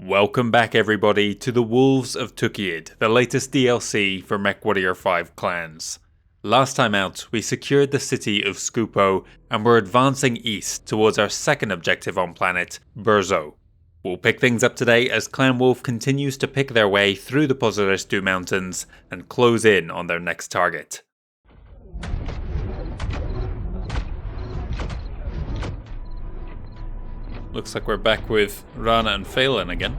Welcome back everybody to the Wolves of Tukayyid, the latest DLC for MechWarrior 5 clans. Last time out, we secured the city of Skupo and we're advancing east towards our second objective on planet, Burzo. We'll pick things up today as Clan Wolf continues to pick their way through the Pozoristu mountains and close in on their next target. Looks like we're back with Rana and Phelan again.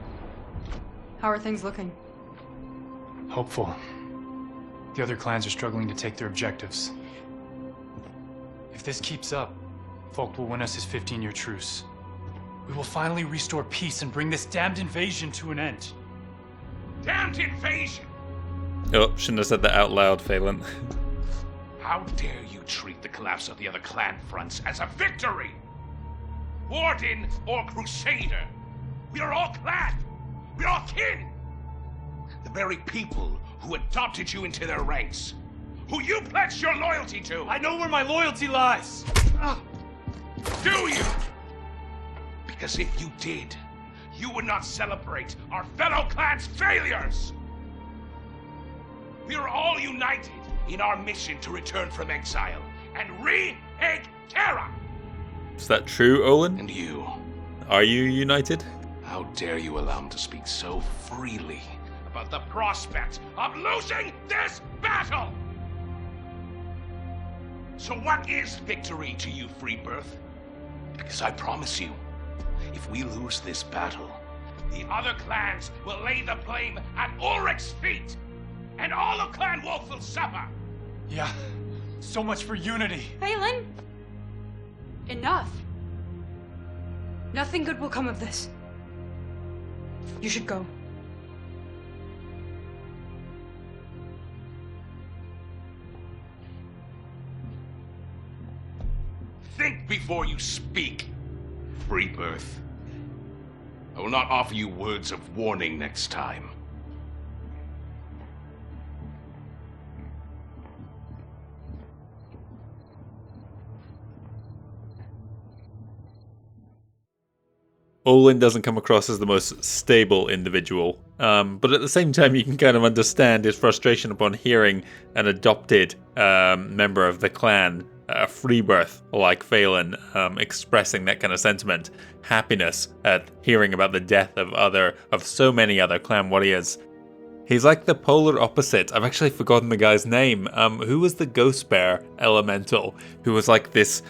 How are things looking? Hopeful. The other clans are struggling to take their objectives. If this keeps up, Folk will win us his 15-year truce. We will finally restore peace and bring this damned invasion to an end. Damned invasion! Oh, shouldn't have said that out loud, Phelan. How dare you treat the collapse of the other clan fronts as a victory? Warden or Crusader, we are all clan! We are all kin! The very people who adopted you into their ranks, who you pledged your loyalty to! I know where my loyalty lies! Do you? Because if you did, you would not celebrate our fellow clan's failures! We are all united in our mission to return from exile and re-egg Terra! Is that true, Olin? And you? Are you united? How dare you allow him to speak so freely about the prospect of losing this battle? So what is victory to you, Freebirth? Because I promise you, if we lose this battle, the other clans will lay the blame at Ulrich's feet, and all of Clan Wolf will suffer. Yeah, so much for unity. Phelan! Enough. Nothing good will come of this. You should go. Think before you speak, Freebirth. I will not offer you words of warning next time. Olin doesn't come across as the most stable individual, but at the same time you can kind of understand his frustration upon hearing an adopted member of the clan, a Freebirth like Phelan, expressing that kind of sentiment, happiness at hearing about the death of so many other clan warriors. He's like the polar opposite. I've actually forgotten the guy's name. Who was the Ghost Bear elemental? Who was like this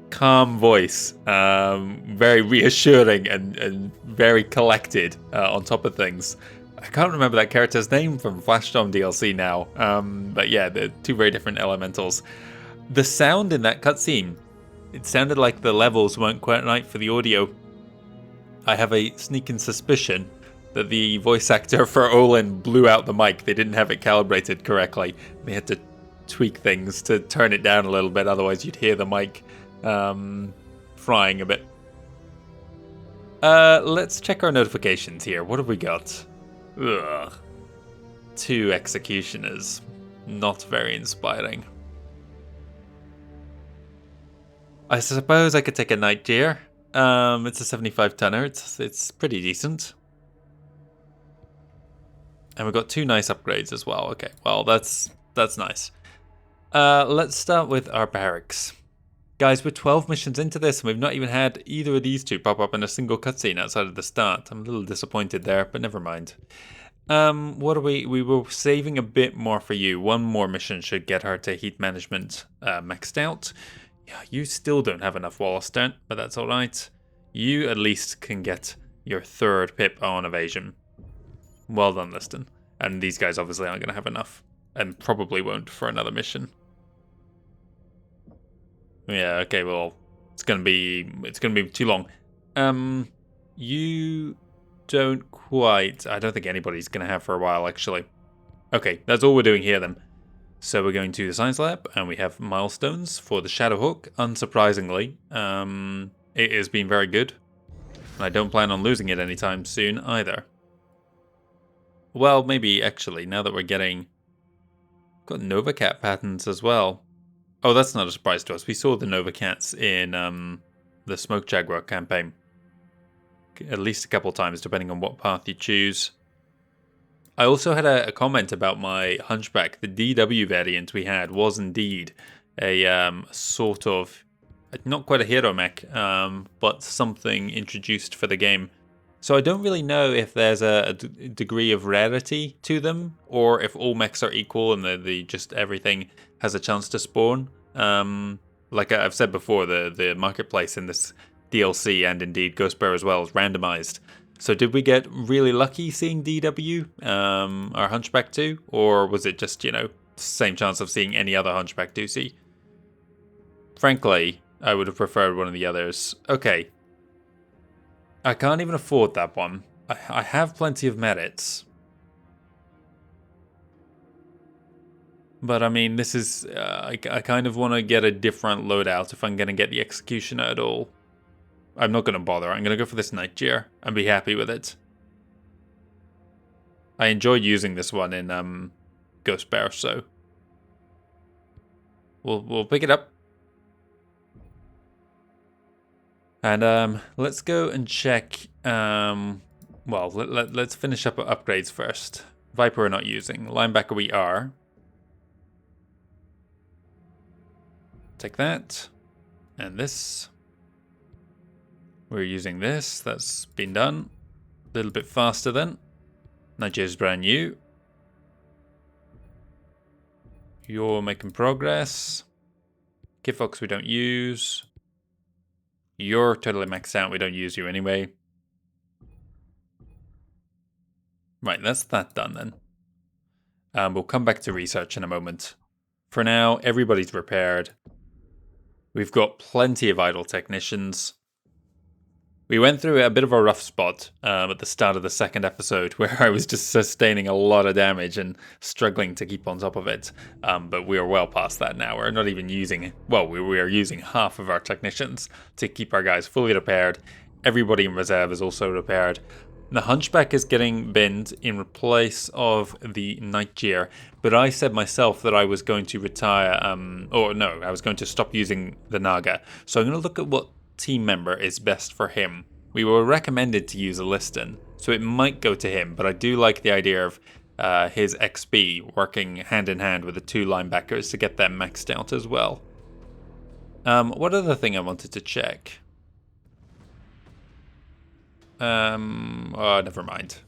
calm voice, very reassuring and very collected on top of things. I can't remember that character's name from Flashdome DLC now, but yeah, they're two very different elementals. The sound in that cutscene, it sounded like the levels weren't quite right for the audio. I have a sneaking suspicion that the voice actor for Olin blew out the mic. They didn't have it calibrated correctly. They had to tweak things to turn it down a little bit, otherwise you'd hear the mic frying a bit. Let's check our notifications here. What have we got? Ugh. 2 executioners. Not very inspiring. I suppose I could take a Night Deer. It's a 75 tonner. It's pretty decent. And we've got 2 nice upgrades as well. Okay, well that's nice. Let's start with our barracks. Guys, we're 12 missions into this and we've not even had either of these 2 pop up in a single cutscene outside of the start. I'm a little disappointed there, but never mind. What are we were saving a bit more for you. 1 more mission should get her to heat management maxed out. Yeah, you still don't have enough wall stint, but that's alright. You at least can get your 3rd pip on evasion. Well done, Liston. And these guys obviously aren't going to have enough, and probably won't for another mission. Yeah, okay, well, it's gonna be too long. You don't quite. I don't think anybody's gonna have for a while, actually. Okay, that's all we're doing here then. So we're going to the science lab, and we have milestones for the Shadowhawk. Unsurprisingly, it has been very good, and I don't plan on losing it anytime soon either. Well, maybe actually, now that we're got Nova Cat patterns as well. Oh, that's not a surprise to us. We saw the Nova Cats in the Smoke Jaguar campaign. at least a couple times, depending on what path you choose. I also had a comment about my Hunchback. The DW variant we had was indeed a sort of, not quite a hero mech, but something introduced for the game. So I don't really know if there's a degree of rarity to them, or if all mechs are equal and the just everything has a chance to spawn. Like I've said before, the marketplace in this DLC and indeed Ghostbear as well is randomized. So did we get really lucky seeing DW, our Hunchback 2, or was it just, same chance of seeing any other Hunchback 2C? Frankly, I would have preferred one of the others. Okay. I can't even afford that one. I have plenty of merits. But I mean, this is... I kind of want to get a different loadout if I'm going to get the Executioner at all. I'm not going to bother. I'm going to go for this Nightjar and be happy with it. I enjoyed using this one in Ghost Bear, so... We'll pick it up. And let's go and check... well, let's finish up our upgrades first. Viper we're not using. Linebacker we are. Take that. And this. We're using this. That's been done. A little bit faster then. Nigeria's brand new. You're making progress. Kitfox we don't use. You're totally maxed out. We don't use you anyway. Right, that's that done then. We'll come back to research in a moment. For now, everybody's repaired. We've got plenty of idle technicians. We went through a bit of a rough spot at the start of the second episode where I was just sustaining a lot of damage and struggling to keep on top of it. But we are well past that now. We're not even using... Well, we are using half of our technicians to keep our guys fully repaired. Everybody in reserve is also repaired. The Hunchback is getting binned in place of the Nightjar. But I said myself that I was going to retire... I was going to stop using the Naga. So I'm going to look at what team member is best for him. We were recommended to use a Liston, so it might go to him, but I do like the idea of his XP working hand in hand with the two linebackers to get them maxed out as well. What other thing I wanted to check? Oh, never mind.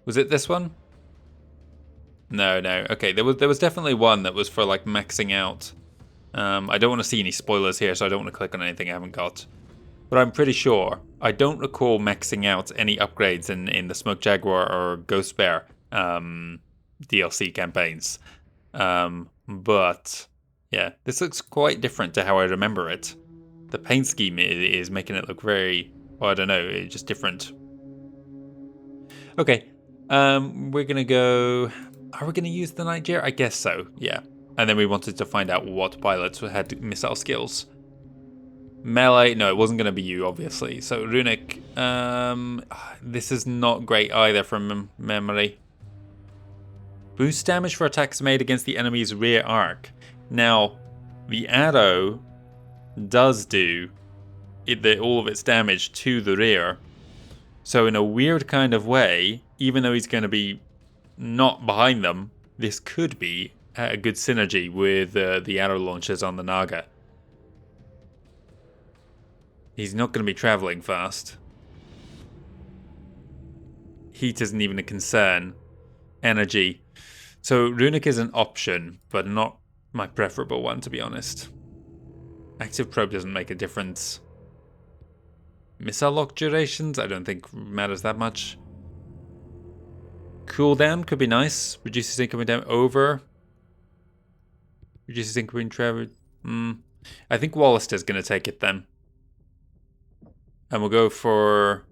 Was it this one? No. Okay, there was definitely one that was for like maxing out. I don't want to see any spoilers here, so I don't want to click on anything I haven't got. But I'm pretty sure. I don't recall maxing out any upgrades in the Smoke Jaguar or Ghost Bear DLC campaigns. But, yeah, this looks quite different to how I remember it. The paint scheme is making it look very, well, I don't know, it's just different. Okay, we're going to go... Are we going to use the Nightjar? I guess so, yeah. And then we wanted to find out what pilots had missile skills. Melee, no, it wasn't going to be you, obviously. So Runic, this is not great either from memory. Boost damage for attacks made against the enemy's rear arc. Now, the arrow does do all of its damage to the rear. So in a weird kind of way, even though he's going to be not behind them, this could be a good synergy with the arrow launchers on the Naga. He's not going to be traveling fast. Heat isn't even a concern. Energy. So Runic is an option, but not my preferable one, to be honest. Active probe doesn't make a difference. Missile lock durations, I don't think matters that much. Cooldown could be nice. Reduces incoming damage over. Reduces incoming travel. I think Wallister's going to take it then. And we'll go for...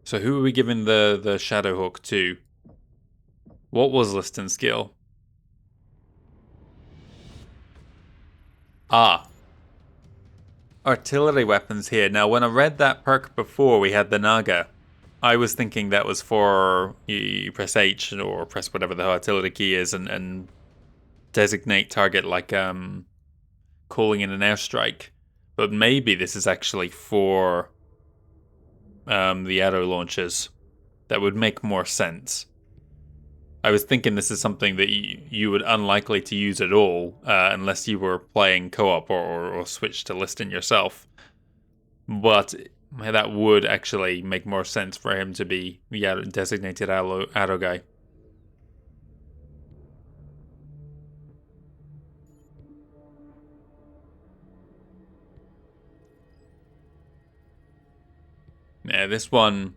So who are we giving the Shadow Hook to? What was Liston's skill? Artillery weapons here. Now, when I read that perk before we had the Naga, I was thinking that was for you press H or press whatever the artillery key is and designate target like calling in an airstrike. But maybe this is actually for the arrow launchers that would make more sense. I was thinking this is something that you would unlikely to use at all unless you were playing co-op or switch to listing yourself. But that would actually make more sense for him to be the designated arrow guy. Yeah, this one...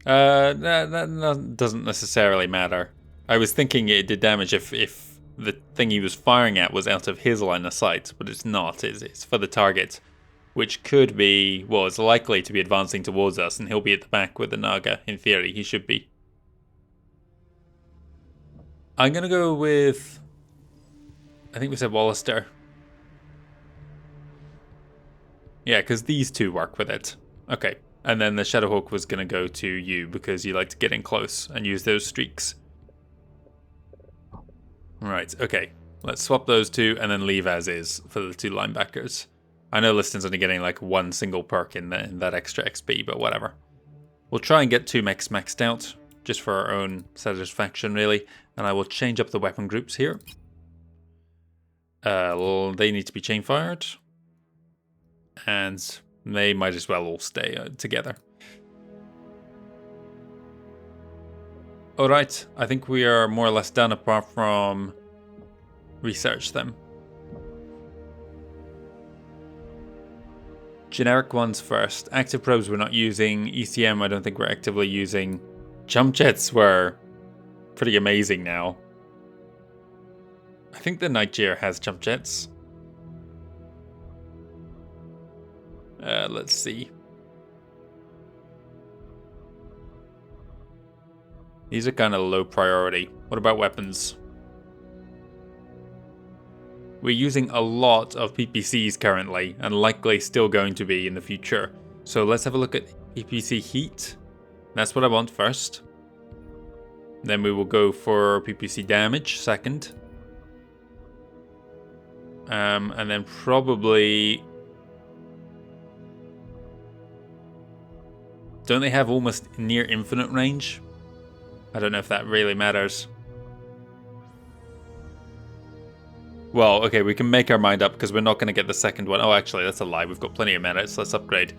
that doesn't necessarily matter. I was thinking it did damage if the thing he was firing at was out of his line of sight, but it's not. It's for the target, which could be, well, it's likely to be advancing towards us, and he'll be at the back with the Naga. In theory, he should be. I'm gonna go with... I think we said Wallister. Yeah, because these two work with it. Okay. And then the Shadowhawk was going to go to you because you like to get in close and use those streaks. Right, okay. Let's swap those two and then leave as is for the two linebackers. I know Liston's only getting like one single perk in that extra XP, but whatever. We'll try and get two mechs maxed out, just for our own satisfaction really. And I will change up the weapon groups here. They need to be chain fired. And... they might as well all stay together. Alright, I think we are more or less done apart from research them. Generic ones first. Active probes we're not using. ECM I don't think we're actively using. Jump jets were pretty amazing now. I think the Nightjar has jump jets. Let's see. These are kind of low priority. What about weapons? We're using a lot of PPCs currently, and likely still going to be in the future. So let's have a look at PPC heat. That's what I want first. Then we will go for PPC damage second. And then probably... don't they have almost near infinite range? I don't know if that really matters. Well, okay, we can make our mind up because we're not going to get the second one. Oh, actually, that's a lie. We've got plenty of minutes. Let's upgrade.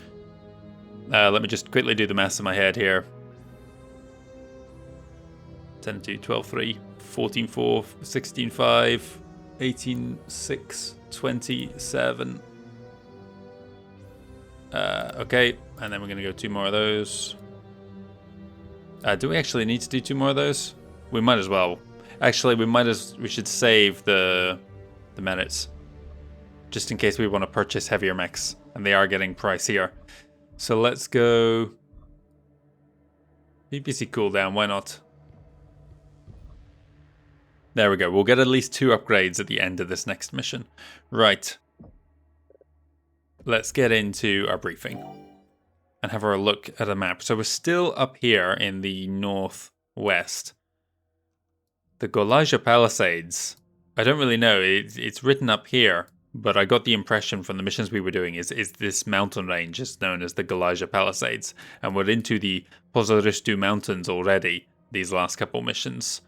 Let me just quickly do the maths in my head here. 10, 2, 12, 3, 14, 4, 16, 5, 18, 6, 27. Okay, and then we're going to go 2 more of those. Do we actually need to do 2 more of those? We might as well. Actually, we should save the minutes. Just in case we want to purchase heavier mechs. And they are getting pricier. So let's go... PPC cooldown, why not? There we go. We'll get at least 2 upgrades at the end of this next mission. Right. Let's get into our briefing and have a look at a map. So we're still up here in the northwest. The Golija Palisades. I don't really know. It's written up here, but I got the impression from the missions we were doing is this mountain range is known as the Golija Palisades. And we're into the Pozoristu mountains already, these last couple missions.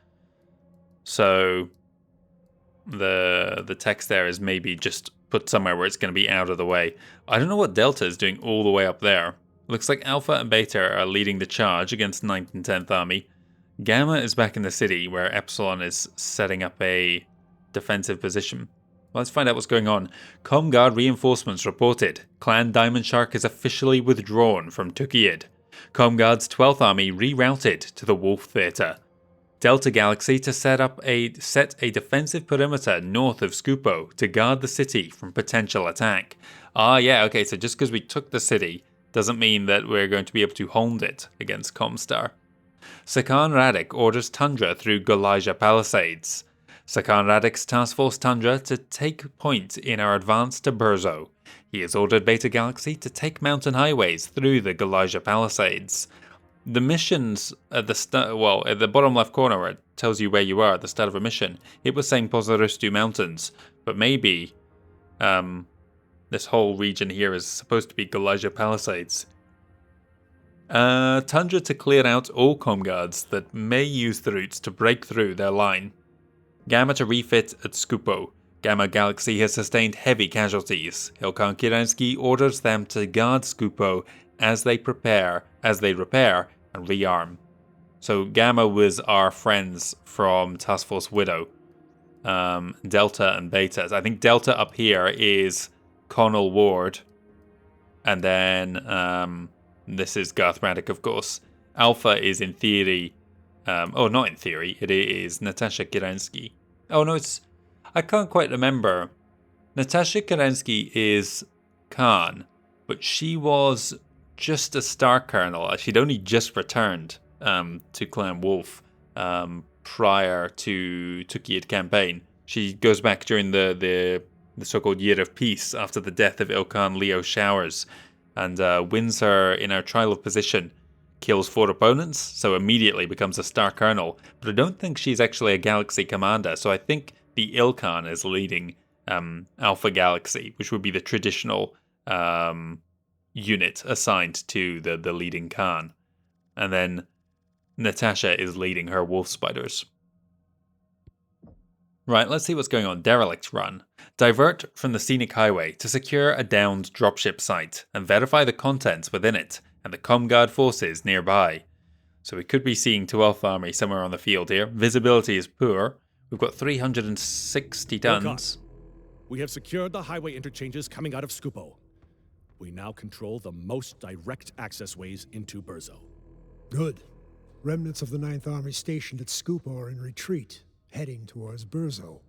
So the text there is maybe just put somewhere where it's going to be out of the way. I don't know what Delta is doing all the way up there. Looks like Alpha and Beta are leading the charge against 9th and 10th Army. Gamma is back in the city where Epsilon is setting up a defensive position. Let's find out what's going on. Comguard reinforcements reported. Clan Diamond Shark is officially withdrawn from Tukayyid. Comguard's 12th Army rerouted to the Wolf Theatre. Delta Galaxy to set a defensive perimeter north of Scupo to guard the city from potential attack. Ah, yeah, okay, so just because we took the city doesn't mean that we're going to be able to hold it against Comstar. Sakan Radic orders Tundra through Golija Palisades. Sakan Radic's Task Force Tundra to take point in our advance to Burzo. He has ordered Beta Galaxy to take mountain highways through the Golija Palisades. the missions at the start, well, at the bottom left corner where it tells you where you are at the start of a mission, it was saying Pozoristu Mountains, but maybe this whole region here is supposed to be Galaja Palisades. Tundra to clear out all comm guards that may use the routes to break through their line. Gamma to refit at Skupo. Gamma Galaxy has sustained heavy casualties. Ilkan Kerensky orders them to guard Skupo as they repair and rearm. So Gamma was our friends from Task Force Widow. Delta and Beta. I think Delta up here is Connell Ward. And then this is Garth Braddock, of course. Alpha is in theory... not in theory. It is Natasha Kerensky. Oh no, I can't quite remember. Natasha Kerensky is Khan, but she was just a Star Colonel. She'd only just returned to Clan Wolf prior to Tukayyid campaign. She goes back during the so-called Year of Peace after the death of Ilkan Leo Showers, and wins her in her trial of position. Kills 4 opponents, so immediately becomes a Star Colonel. But I don't think she's actually a Galaxy Commander, so I think the Ilkan is leading Alpha Galaxy, which would be the traditional unit assigned to the leading Khan. And then Natasha is leading her Wolf Spiders. Right, let's see what's going on. Derelict Run. Divert from the scenic highway to secure a downed dropship site and verify the contents within it and the Comguard forces nearby. So we could be seeing 12th Army somewhere on the field here. Visibility is poor. We've got 360 tons. We have secured the highway interchanges coming out of Skupo. We now control the most direct access ways into Burzo. Good. Remnants of the 9th Army stationed at Skupo are in retreat, heading towards Burzo,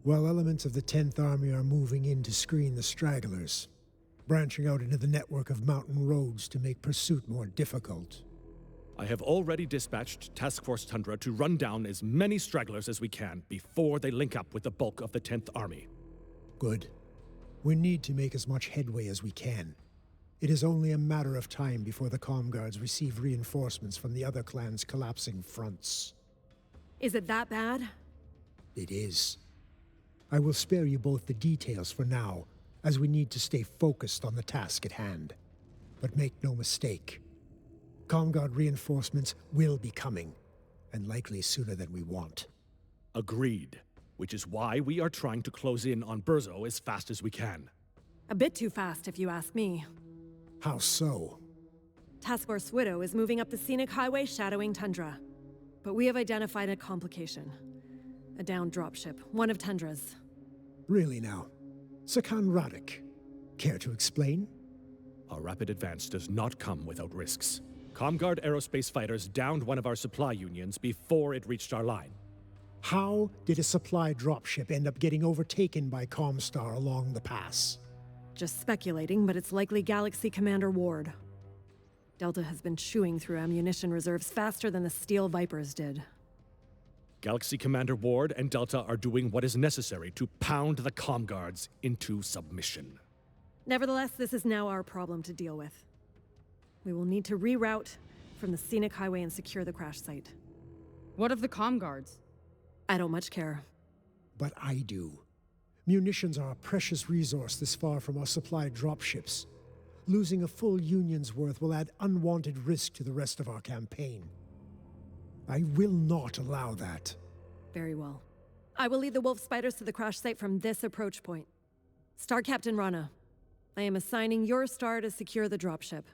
while elements of the 10th Army are moving in to screen the stragglers, branching out into the network of mountain roads to make pursuit more difficult. I have already dispatched Task Force Tundra to run down as many stragglers as we can before they link up with the bulk of the 10th Army. Good. We need to make as much headway as we can. It is only a matter of time before the comm guards receive reinforcements from the other clans' collapsing fronts. Is it that bad? It is. I will spare you both the details for now, as we need to stay focused on the task at hand. But make no mistake, ComGuard reinforcements will be coming, and likely sooner than we want. Agreed. Which is why we are trying to close in on Burzo as fast as we can. A bit too fast, if you ask me. How so? Task Force Widow is moving up the scenic highway shadowing Tundra. But we have identified a complication. A downed dropship, one of Tundra's. Really now? Sakan Radek. Care to explain? Our rapid advance does not come without risks. ComGuard aerospace fighters downed one of our supply unions before it reached our line. How did a supply dropship end up getting overtaken by Comstar along the pass? Just speculating, but it's likely Galaxy Commander Ward. Delta has been chewing through ammunition reserves faster than the Steel Vipers did. Galaxy Commander Ward and Delta are doing what is necessary to pound the ComGuards into submission. Nevertheless, this is now our problem to deal with. We will need to reroute from the scenic highway and secure the crash site. What of the comm guards? I don't much care. But I do. Munitions are a precious resource this far from our supply dropships. Losing a full union's worth will add unwanted risk to the rest of our campaign. I will not allow that. Very well. I will lead the Wolf Spiders to the crash site from this approach point. Star Captain Rana, I am assigning your star to secure the dropship.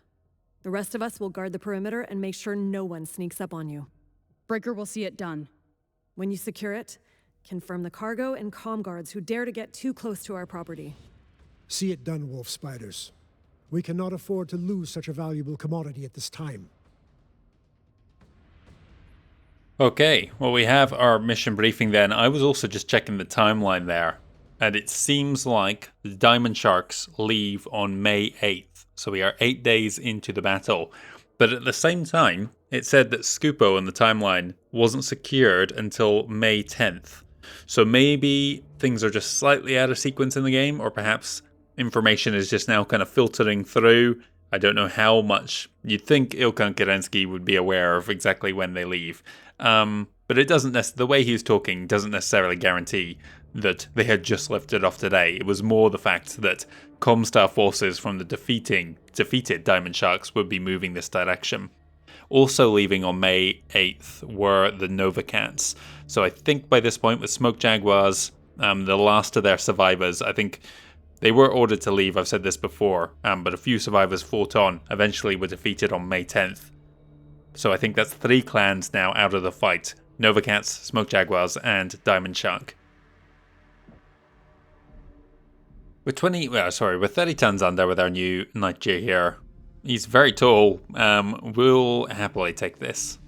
The rest of us will guard the perimeter and make sure no one sneaks up on you. Breaker will see it done. When you secure it, confirm the cargo and comm guards who dare to get too close to our property. See it done, Wolf Spiders. We cannot afford to lose such a valuable commodity at this time. Okay, well we have our mission briefing then. I was also just checking the timeline there, and it seems like the Diamond Sharks leave on May 8th, so we are 8 days into the battle. But at the same time, it said that Skupo on the timeline wasn't secured until May 10th. So maybe things are just slightly out of sequence in the game, or perhaps information is just now kind of filtering through I don't know how much you'd think Ilkan Kerensky would be aware of exactly when they leave. But it doesn't the way he was talking doesn't necessarily guarantee that they had just lifted off today. It was more the fact that Comstar forces from the defeated Diamond Sharks would be moving this direction. Also leaving on May 8th were the Nova Cats. So I think by this point with Smoke Jaguars, the last of their survivors, I think they were ordered to leave, I've said this before, but a few survivors fought on, eventually were defeated on May 10th. So I think that's 3 clans now out of the fight. Nova Cats, Smoke Jaguars, and Diamond Shark. We're 30 tons under with our new Nightjar here. He's very tall. We'll happily take this.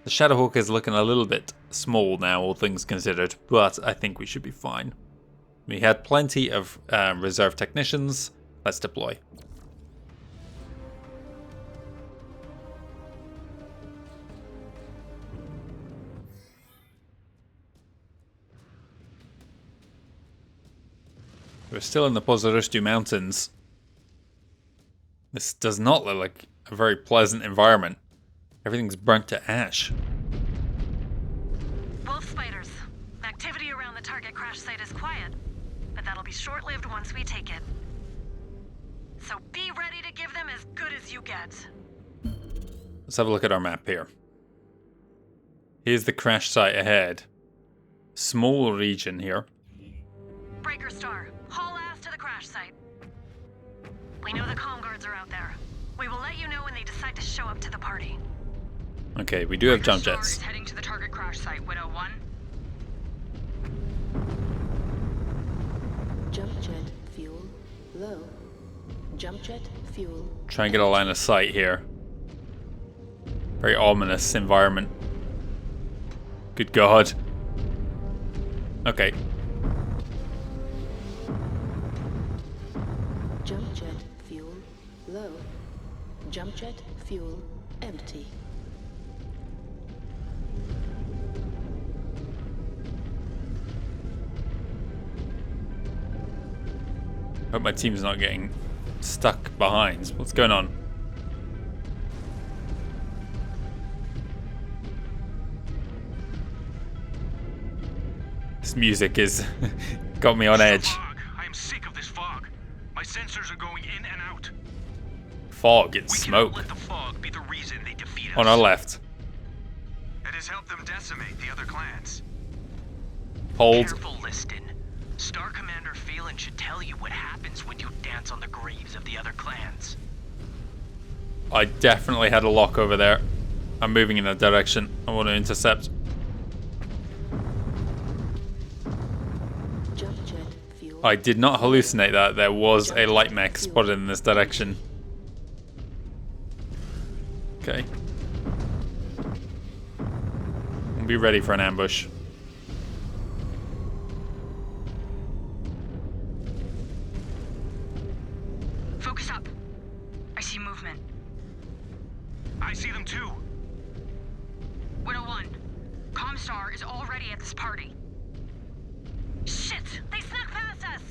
The Shadowhawk is looking a little bit small now, all things considered, but I think we should be fine. We had plenty of reserve technicians. Let's deploy. We're still in the Pozoristu Mountains. This does not look like a very pleasant environment. Everything's burnt to ash. Wolf spiders. Activity around the target crash site is quiet, but that'll be short-lived once we take it. So be ready to give them as good as you get. Let's have a look at our map here. Here's the crash site ahead. Small region here. Breaker Star, haul ass to the crash site. We know the comm guards are out there. We will let you know when they decide to show up to the party. Okay, we do have jump Star jets. is heading to the target crash site, Widow 1. Jump jet fuel low. Jump jet fuel. Try and get a line of sight here. Very ominous environment. Good God. Okay. Jump jet fuel low. Jump jet fuel empty. Hope my team's not getting stuck behind. What's going on? This music is got me on edge. Fog. I am sick of this fog. My sensors are going in and out. Fog, it's We smoke. cannot let the fog be the reason they defeat us. On our left. It has helped them decimate the other clans. Hold. Careful, Liston. Star Commander Phelan should tell you what happens when you dance on the graves of the other clans. I definitely had a lock over there. I'm moving in that direction. I want to intercept. Jump jet fuel. I did not hallucinate that. There was a light mech spotted in this direction. Okay. We'll be ready for an ambush. Focus up. I see movement. I see them too. Widow 1, Comstar is already at this party. Shit! They snuck past us!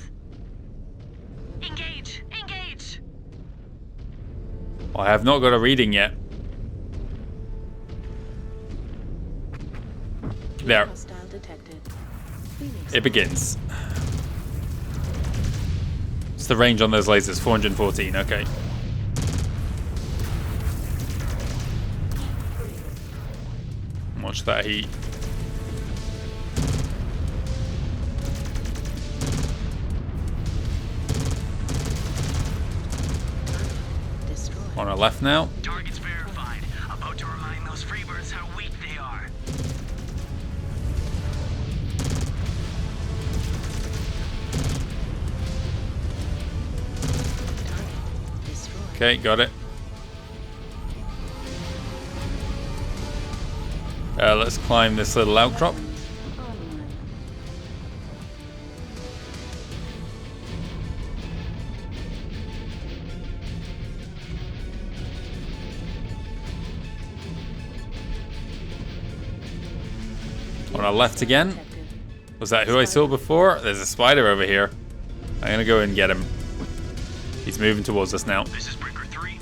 Engage! Engage! I have not got a reading yet. There. Hostile detected. Phoenix. It begins. What's the range on those lasers? 414, okay. Watch that heat. Destroyed. On our left now. Targets verified. About to remind those freebirds how weak they are. Target destroyed. Okay, got it. Let's climb this little outcrop. Online. On our left again. Detected. Was that who I saw before? There's a spider over here. I'm gonna go and get him. He's moving towards us now. This is Breaker 3.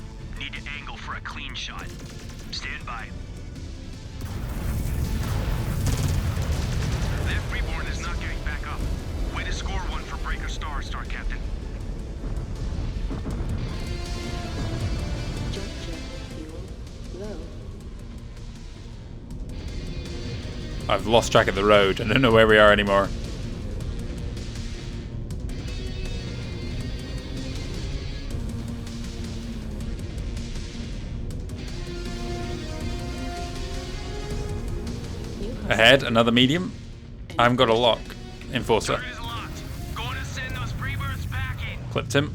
Star, Star Captain. Jump jet fuel low. I've lost track of the road. I don't know where we are anymore. Ahead, another medium. I haven't got a lock. Enforcer. Turret is locked. Going to send those pre-births packing. Clipped him.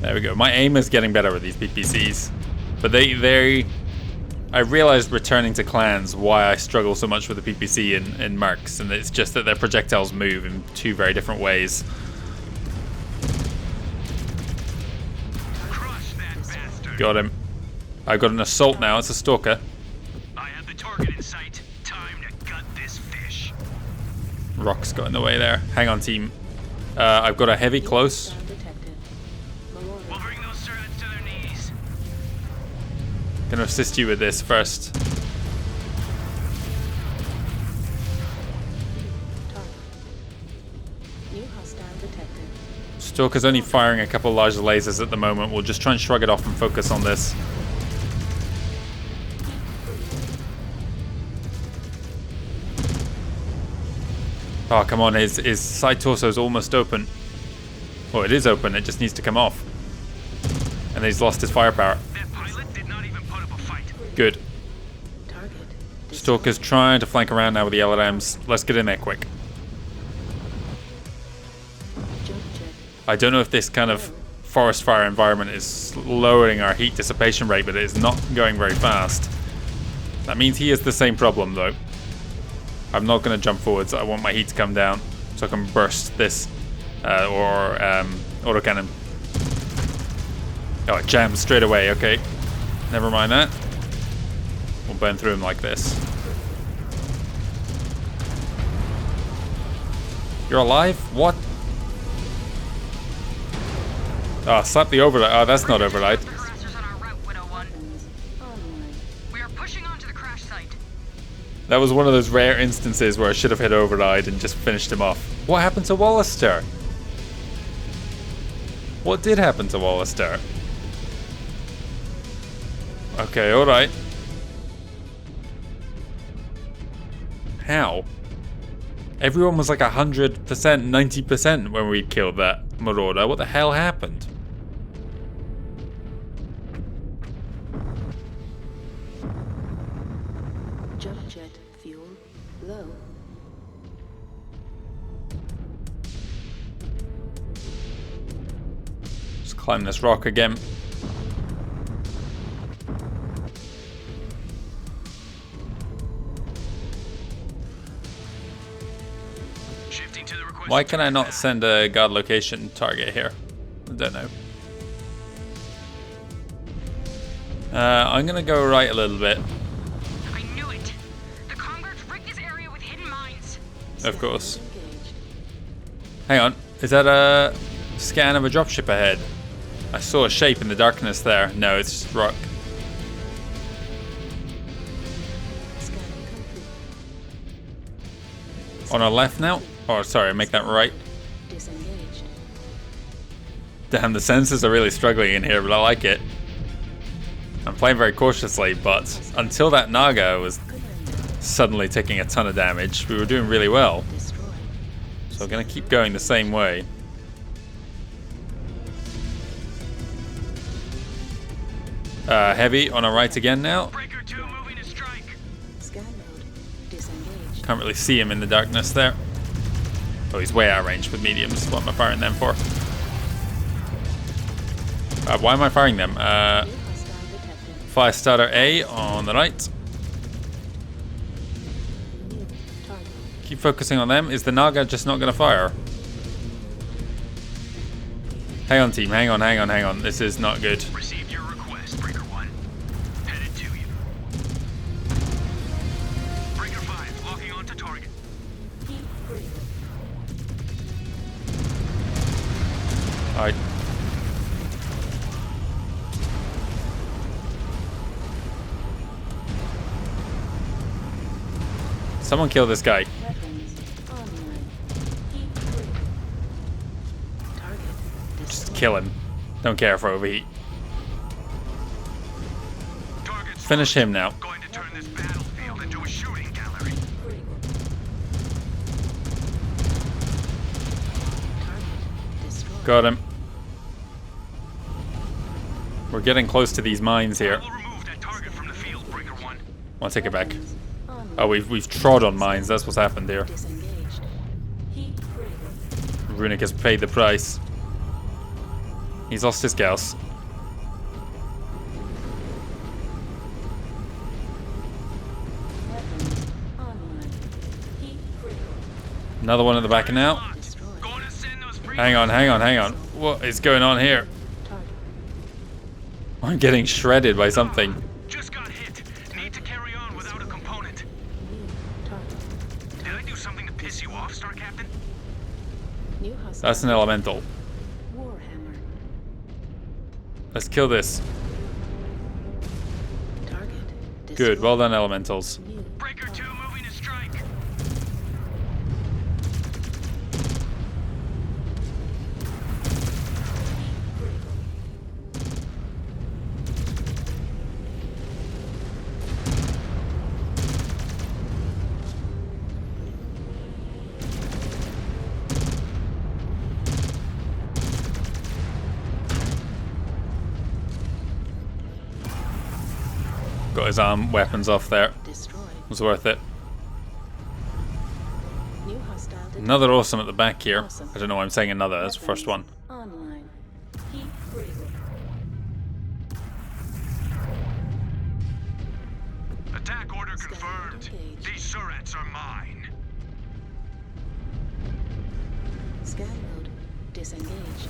There we go. My aim is getting better with these PPCs. But I realized returning to clans why I struggle so much with the PPC in Mercs, and it's just that their projectiles move in two very different ways. Crush that bastard. Got him. I've got an assault now. It's a stalker. I have the target in sight. Time to gut this fish. Rock's got in the way there. Hang on, team. I've got a heavy close. Sound detected. Memorial. We'll bring those turrets to their knees. Gonna assist you with this first. Target. New hostile detected. Stalker's only firing a couple large lasers at the moment. We'll just try and shrug it off and focus on this. Oh, come on. His side torso's almost open. Well, it is open. It just needs to come off. And he's lost his firepower. That pilot did not even put up a fight. Good. Target. Stalker's trying to flank around now with the LMs. Let's get in there quick. Jump jet. I don't know if this kind of forest fire environment is lowering our heat dissipation rate, but it is not going very fast. That means he has the same problem, though. I'm not going to jump forwards. I want my heat to come down so I can burst this autocannon. Oh, it jams straight away. Okay, never mind that. We'll burn through him like this. You're alive? What? Oh, slap the override. Oh, that's not override. The harassers on our route, Widow 1. Online. We are pushing onto the crash site. That was one of those rare instances where I should have hit override and just finished him off. What happened to Wallister? What did happen to Wallister? Okay, alright. How? Everyone was like 100%, 90% when we killed that Marauder. What the hell happened? Jump jet fuel low. Just climb this rock again. Shifting to the request. Why can I not send a guard location target here? I don't know. I'm gonna go right a little bit. I knew it. The Conguards rigged this area with hidden mines. Of course. Engaged. Hang on. Is that a scan of a dropship ahead? I saw a shape in the darkness there. No, it's just rock. Scanning complete. On our left now? Oh, sorry, make that right. Disengaged. Damn, the sensors are really struggling in here, but I like it. I'm playing very cautiously, but until that Naga was suddenly taking a ton of damage, we were doing really well. Destroyed. So we're going to keep going the same way. Heavy on our right again now. Breaker 2 moving to strike. Scan mode. Disengaged. Can't really see him in the darkness there. Oh, he's way out of range with mediums. What am I firing them for? Why am I firing them? New hostile detected. Fire starter A on the right. New target. Keep focusing on them. Is the Naga just not going to fire? Hang on, team. Hang on, hang on, hang on. This is not good. Received your request, Breaker 1. Headed to you. Breaker 5 locking onto target. Heat free. Alright. Someone kill this guy. Weapons online. Heat critical. Target Just destroyed. kill him. Don't care for overheat. Target's Finish him now. going to turn this battlefield into a shooting gallery. Critical. Target destroyed. Got him. We're getting close to these mines here. We'll remove that target from the field, Breaker 1. I'll take it back. Weapons online. Oh, we've trod on mines. That's what's happened here. Disengaged. Heat critical. Runic has paid the price. He's lost his gauss. Weapons online. Heat critical. Another one at the back now. Destroyed. Going to send those Hang on, hang on, hang on. What is going on here? Target. I'm getting shredded by something. Just got hit. Need to carry on without a component. New target. Did I do something to piss you off, Star Captain? New hostile. That's an elemental. Warhammer. Let's kill this. Target. Good, destroyed. well done, elementals. New Breaker 2 moving to strike. Got his arm weapons off there. destroyed. Was worth it. New hostile detected. Another awesome at the back here. Awesome. I don't know why I'm saying another. That's the first one. Online. Heat critical. Attack order Scanning confirmed. engaged. These turrets are mine. Scan mode disengaged.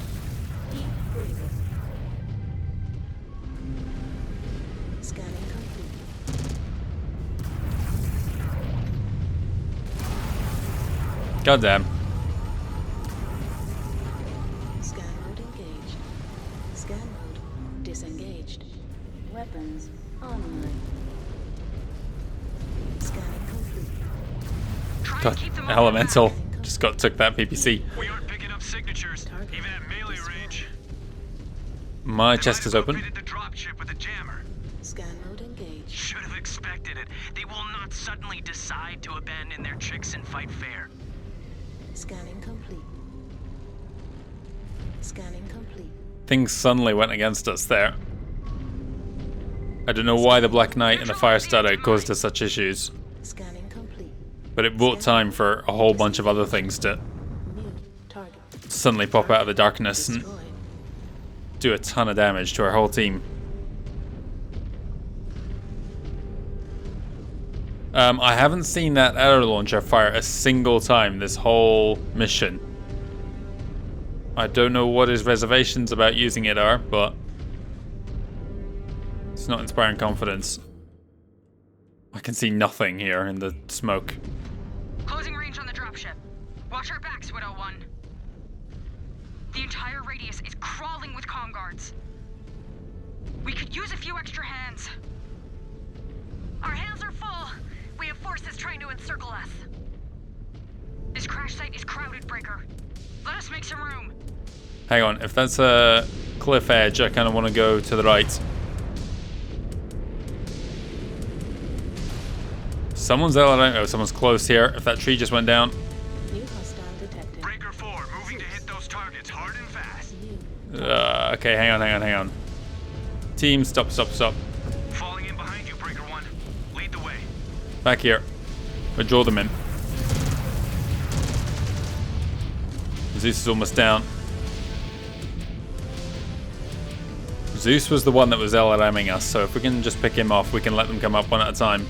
Heat critical. Scanning complete. Goddamn. Scan mode engaged. Scan mode disengaged. Weapons online. Scanning complete. Try God, and keep them off elemental. the map. Just took that PPC. We aren't picking up signatures, Target even at melee destroyed. range. My They chest might is have open. outfitted the dropship with a jammer. Scan mode engaged. Should have expected it. They will not suddenly decide to abandon their tricks and fight fair. Scanning complete. Scanning complete. Things suddenly went against us there. I don't know why the Black Knight and the Fire Starter caused us such issues, Scanning complete. but it bought time for a whole bunch of other things to New target suddenly pop out of the darkness and destroyed. do a ton of damage to our whole team. I haven't seen that arrow launcher fire a single time this whole mission. I don't know what his reservations about using it are, but it's not inspiring confidence. I can see nothing here in the smoke. Closing range on the dropship. Watch our backs, Widow 1. The entire radius is crawling with comm guards. We could use a few extra hands. Our hands are full. We have forces trying to encircle us. This crash site is crowded, Breaker. Let us make some room. Hang on, if that's a cliff edge, I kind of want to go to the right. Someone's out. Oh, someone's close here. If that tree just went down. New hostile detected. Breaker 4, moving to hit those targets hard and fast. New Okay, hang on. Team, stop. Falling in behind you, Breaker 1. Lead the way. Back here. We'll draw them in. Zeus is almost down. Zeus was the one that was LRMing us, so if we can just pick him off, we can let them come up one at a time.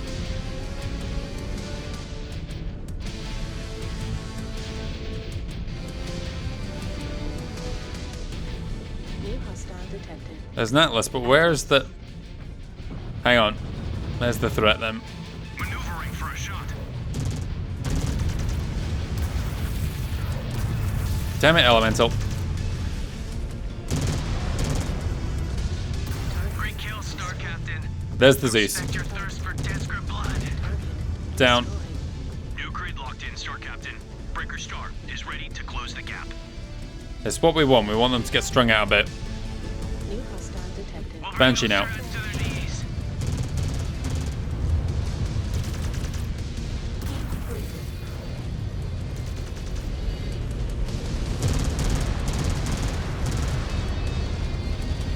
New hostile detected. There's an Atlas, but where's the... Hang on. There's the threat then. Maneuvering for a shot. Damn it, Elemental. Great kill, Star Captain. There's the Zeus. Respect your thirst for desperate blood. Down. Breaker Star is ready to close the gap. It's what we want. We want them to get strung out a bit. New hostile detected. We'll bring Banshee those now. turrets to their knees.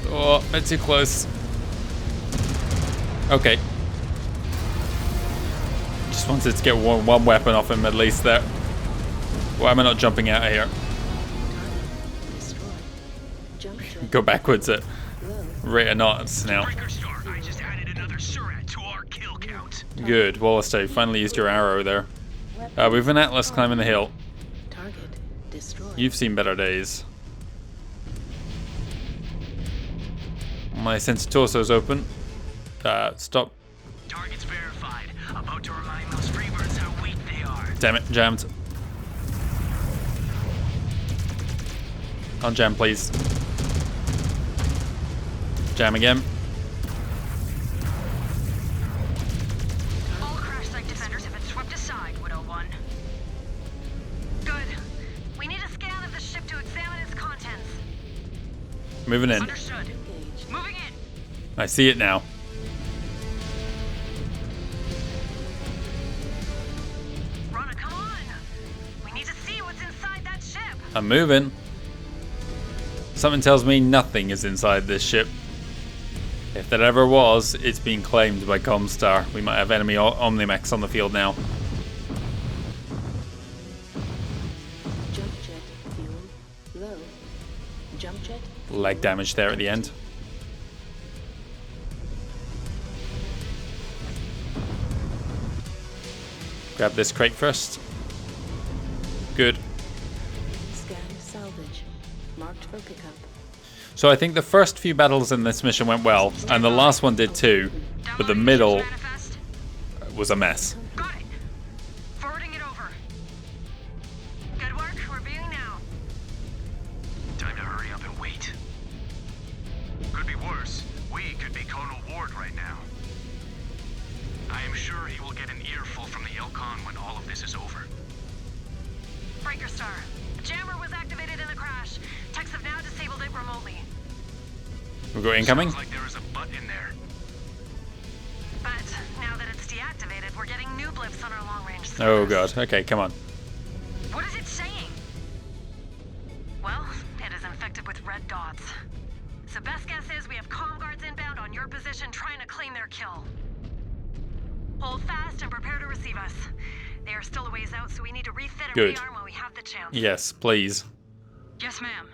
Oh, bit too close. Okay. Just wanted to get one weapon off him at least there. Why am I not jumping out of here? Destroyed. Jump jet. Go backwards at Low. rate of knots now. Breaker Star, I just added another Surat to our kill count. Good. Wallace, finally used your arrow there. We've an Atlas climbing the hill. Target destroyed. You've seen better days. My sensor torso's open. Stop. Target's verified. About to remind those freebirds how weak they are. Damn it, jammed. Unjam, please. Jam again. All crash site defenders have been swept aside, Widow 1. Good. We need a scan of the ship to examine its contents. Moving in. Understood. Moving in. I see it now. Rana, come on. We need to see what's inside that ship. I'm moving. Something tells me nothing is inside this ship. If that ever was, it's been claimed by Comstar. We might have enemy Omnimechs on the field now. Jump jet fuel low. Jump jet. Leg damage there at the end. Grab this crate first. Good. Scan salvage. Marked for pickup. So I think the first few battles in this mission went well, and the last one did too, but the middle Manifest. was a mess. Got it. Forwarding it over. Good work. We're viewing now. Time to hurry up and wait. Could be worse. We could be Colonel Ward right now. I am sure he will get an earful from the Elcon when all of this is over. Breaker Star. Jammer was activated in the crash. Techs have now disabled it remotely. We got incoming. Sounds like there is a butt in there. But now that it's deactivated, we're getting new blips on our long-range Oh scanners. god. Okay, come on. What is it saying? Well, it is infected with red dots. So best guess is we have comm guards inbound on your position trying to claim their kill. Hold fast and prepare to receive us. They are still a ways out, so we need to refit and Good. rearm while we have the chance. Yes, please. Yes, ma'am.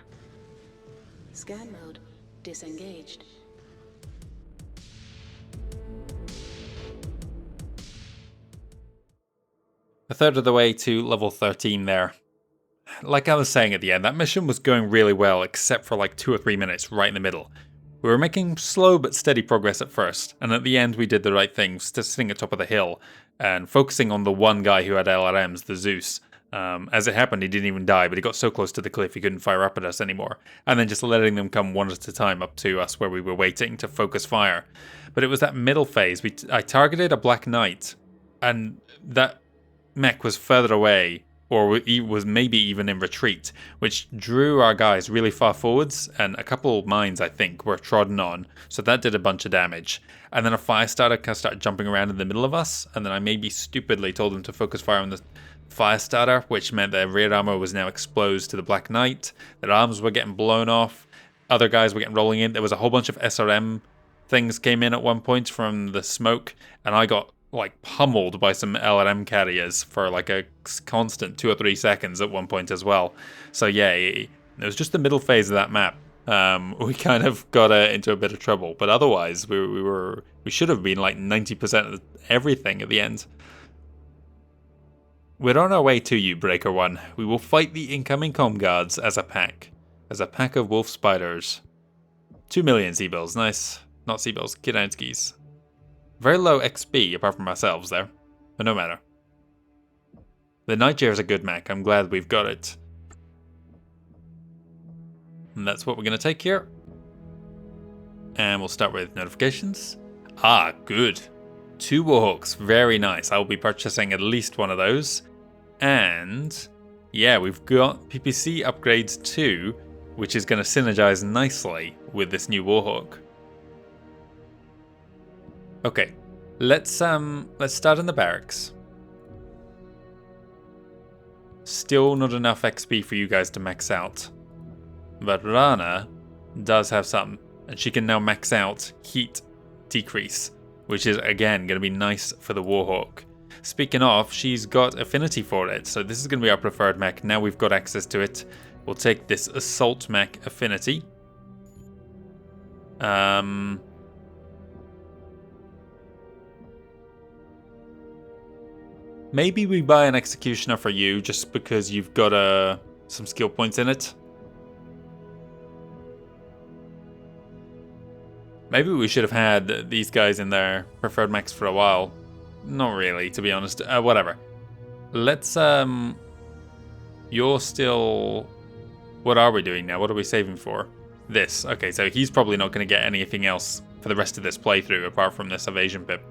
Scan mode disengaged. A third of the way to level 13 there. Like I was saying at the end, that mission was going really well, except for like 2 or 3 minutes right in the middle. We were making slow but steady progress at first, and at the end we did the right thing, sitting at top of the hill, and focusing on the one guy who had LRMs, the Zeus. As it happened, he didn't even die, but he got so close to the cliff he couldn't fire up at us anymore. And then just letting them come one at a time up to us where we were waiting to focus fire. But it was that middle phase. I targeted a Black Knight, and that mech was further away, or he was maybe even in retreat, which drew our guys really far forwards, and a couple mines, I think, were trodden on, so that did a bunch of damage. And then a fire starter kind of started jumping around in the middle of us, and then I maybe stupidly told them to focus fire on the fire starter, which meant their rear armor was now exposed to the Black Knight, their arms were getting blown off, other guys were getting rolling in, there was a whole bunch of SRM things came in at one point from the smoke, and I got like pummeled by some LRM carriers for like a constant 2 or 3 seconds at one point as well. So yeah, it was just the middle phase of that map. We kind of got into a bit of trouble, but otherwise we should have been like 90% of everything at the end. We're on our way to you, Breaker One. We will fight the incoming comm guards as a pack of wolf spiders. 2 million Seabills, nice. Not Seabills, Kerenskys. Very low XP apart from ourselves there, but no matter. The Nightjar is a good mech, I'm glad we've got it. And that's what we're going to take here. And we'll start with notifications. Ah, good. 2 Warhawks, very nice. I will be purchasing at least one of those. And yeah, we've got PPC upgrades too, which is going to synergize nicely with this new Warhawk. Okay, let's start in the barracks. Still not enough XP for you guys to max out, but Rana does have some, and she can now max out heat decrease, which is again going to be nice for the Warhawk. Speaking of, she's got affinity for it, so this is going to be our preferred mech. Now we've got access to it, we'll take this assault mech affinity. Maybe we buy an executioner for you just because you've got some skill points in it. Maybe we should have had these guys in their preferred mechs for a while. Not really, to be honest. Whatever. Let's, you're still... What are we doing now? What are we saving for? This. Okay, so he's probably not going to get anything else for the rest of this playthrough apart from this evasion pip.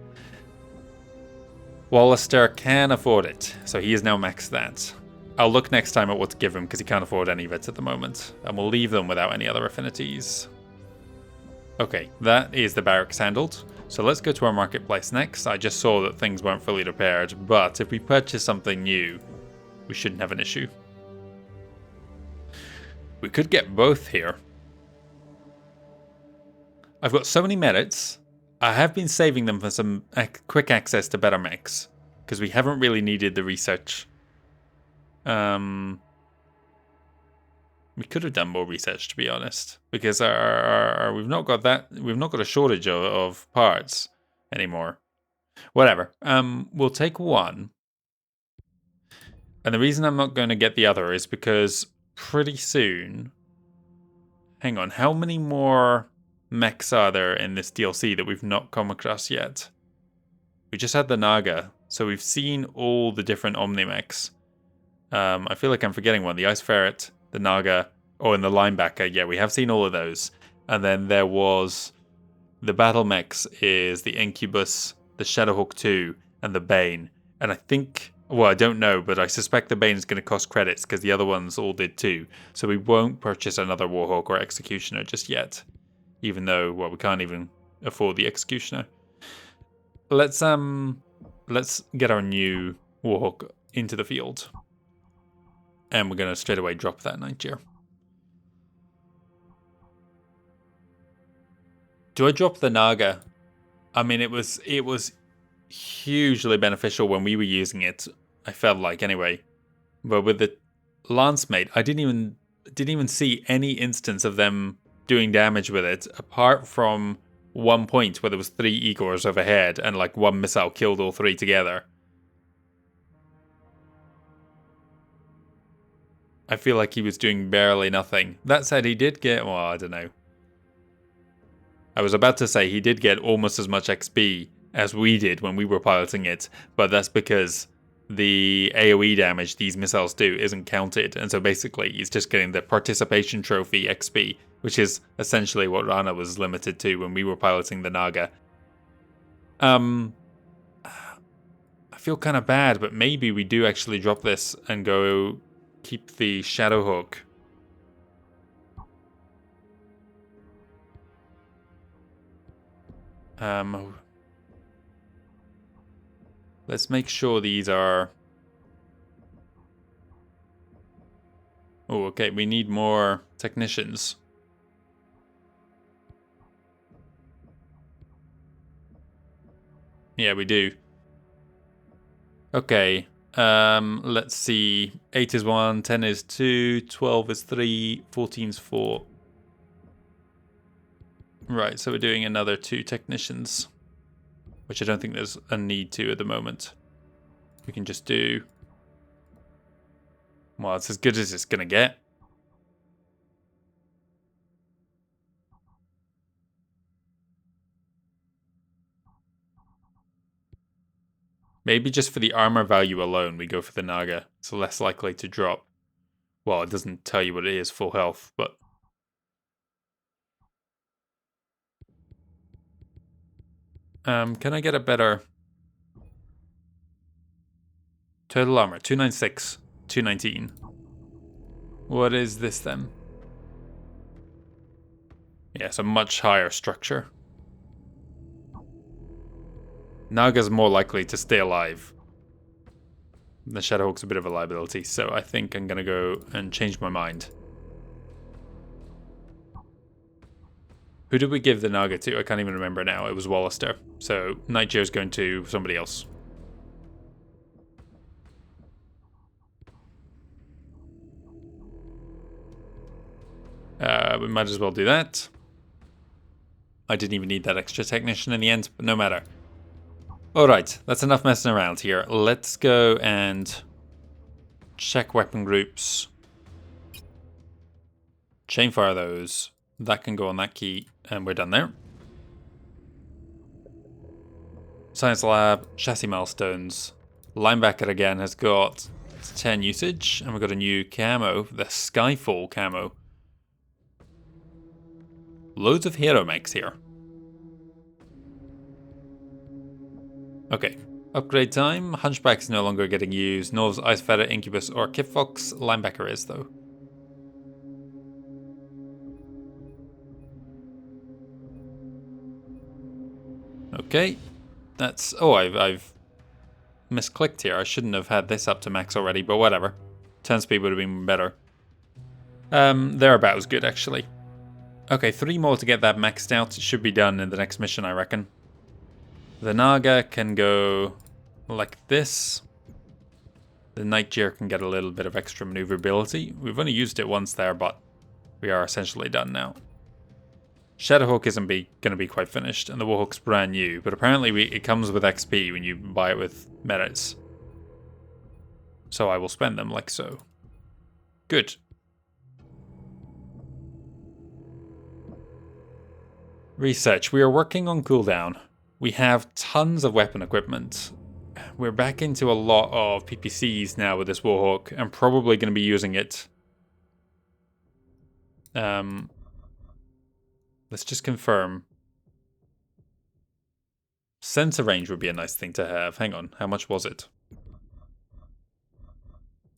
Wallister can afford it, so he is now maxed that. I'll look next time at what to give him because he can't afford any of it at the moment. And we'll leave them without any other affinities. Okay, that is the barracks handled. So let's go to our marketplace next. I just saw that things weren't fully repaired, but if we purchase something new, we shouldn't have an issue. We could get both here. I've got so many merits. I have been saving them for some quick access to better mechs, because we haven't really needed the research. We could have done more research, to be honest, because we've not got a shortage of parts anymore. Whatever. We'll take one. And the reason I'm not going to get the other is because pretty soon... Hang on, how many more mechs are there in this DLC that we've not come across yet? We just had the Naga, so we've seen all the different Omni-mechs. I feel like I'm forgetting one. The Ice Ferret, the Naga, and the Linebacker. Yeah, we have seen all of those. And then there was the Battle Mechs is the Incubus, the Shadowhawk 2, and the Bane. And I think, well, I don't know, but I suspect the Bane is going to cost credits because the other ones all did too. So we won't purchase another Warhawk or Executioner just yet. Even though, well, we can't even afford the Executioner. Let's get our new Warhawk into the field. And we're going to straight away drop that 9th year. Do I drop the Naga? I mean, it was hugely beneficial when we were using it. I felt like, anyway. But with the Lancemate, I didn't even see any instance of them doing damage with it, apart from one point where there was 3 Igors overhead and like one missile killed all 3 together. I feel like he was doing barely nothing. That said, he did get, well, I don't know. I was about to say he did get almost as much XP as we did when we were piloting it, but that's because the AoE damage these missiles do isn't counted, and so basically he's just getting the participation trophy XP, which is essentially what Rana was limited to when we were piloting the Naga. I feel kind of bad, but maybe we do actually drop this and go keep the Shadowhawk. Let's make sure these are... Oh, okay, we need more technicians. Yeah, we do. Okay, let's see. 8 is 1, 10 is 2, 12 is 3, 14 is 4. Right, so we're doing another 2 technicians, which I don't think there's a need to at the moment. We can just do... Well, it's as good as it's going to get. Maybe just for the armor value alone, we go for the Naga. It's less likely to drop. Well, it doesn't tell you what it is, full health, but... can I get a better... Total armor, 296, 219. What is this then? Yeah, it's a much higher structure. Naga's more likely to stay alive. The Shadowhawk's a bit of a liability, so I think I'm gonna go and change my mind. Who did we give the Naga to? I can't even remember now. It was Wallister. So Nightjare's going to somebody else. We might as well do that. I didn't even need that extra technician in the end, but no matter. Alright, that's enough messing around here. Let's go and check weapon groups. Chainfire those. That can go on that key, and we're done there. Science lab, chassis milestones. Linebacker again has got 10 usage, and we've got a new camo, the Skyfall camo. Loads of hero mechs here. Okay, upgrade time. Hunchback's no longer getting used. Norv's Ice Feather, Incubus, or Kip Fox. Linebacker is, though. Okay, that's... Oh, I've misclicked here. I shouldn't have had this up to max already, but whatever. Turn speed would have been better. They're about as good, actually. Okay, 3 more to get that maxed out. It should be done in the next mission, I reckon. The Naga can go like this. The Nightjar can get a little bit of extra maneuverability. We've only used it once there, but we are essentially done now. Shadowhawk isn't going to be quite finished, and the Warhawk's brand new, but apparently it comes with XP when you buy it with merits. So I will spend them like so. Good. Research. We are working on cooldown. We have tons of weapon equipment. We're back into a lot of PPCs now with this Warhawk, and probably going to be using it. Let's just confirm. Sensor range would be a nice thing to have. Hang on, how much was it?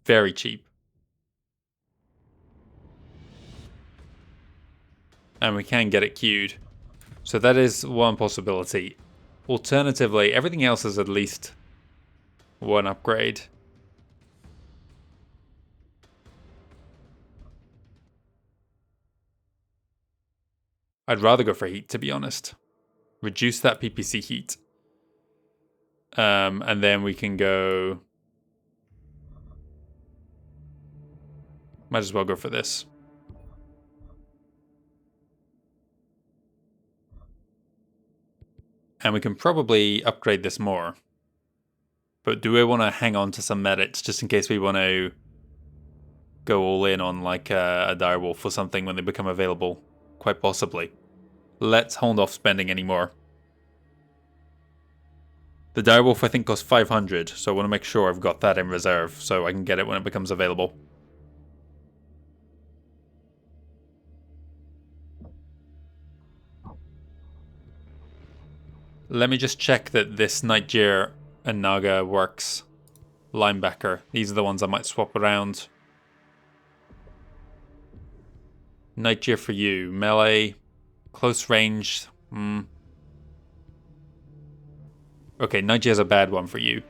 Very cheap. And we can get it queued. So that is one possibility. Alternatively, everything else is at least one upgrade. I'd rather go for heat, to be honest. Reduce that PPC heat. And then we can go... Might as well go for this. And we can probably upgrade this more. But do we want to hang on to some merits just in case we want to go all in on like a direwolf or something when they become available? Quite possibly. Let's hold off spending any more. The direwolf I think costs 500, so I want to make sure I've got that in reserve so I can get it when it becomes available. Let me just check that this Nightjar and Naga works. Linebacker. These are the ones I might swap around. Nightjar for you. Melee. Close range. Okay, Nightjar's a bad one for you.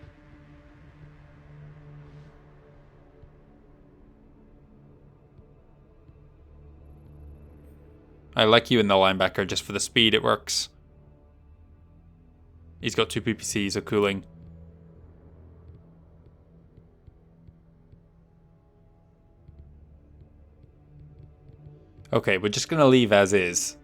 I like you in the linebacker just for the speed it works. He's got 2 PPCs of cooling. Okay, we're just going to leave as is.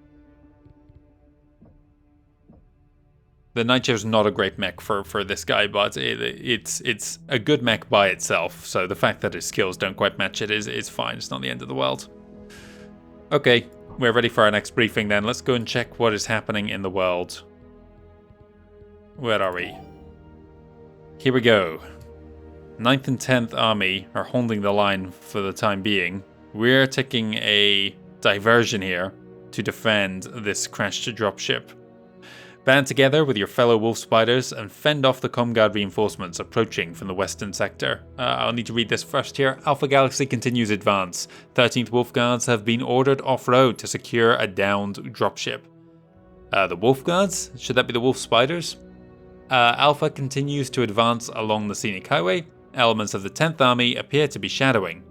The Nightjar's not a great mech for this guy, but it's a good mech by itself. So the fact that his skills don't quite match it is fine. It's not the end of the world. Okay, we're ready for our next briefing then. Let's go and check what is happening in the world. Where are we? Here we go. 9th and 10th Army are holding the line for the time being. We're taking a diversion here to defend this crashed dropship. Band together with your fellow wolf spiders and fend off the Comguard reinforcements approaching from the western sector. I'll need to read this first here. Alpha Galaxy continues advance. 13th Wolf Guards have been ordered off-road to secure a downed dropship. The Wolf Guards? Should that be the Wolf Spiders? Alpha continues to advance along the scenic highway. Elements of the 10th Army appear to be shadowing.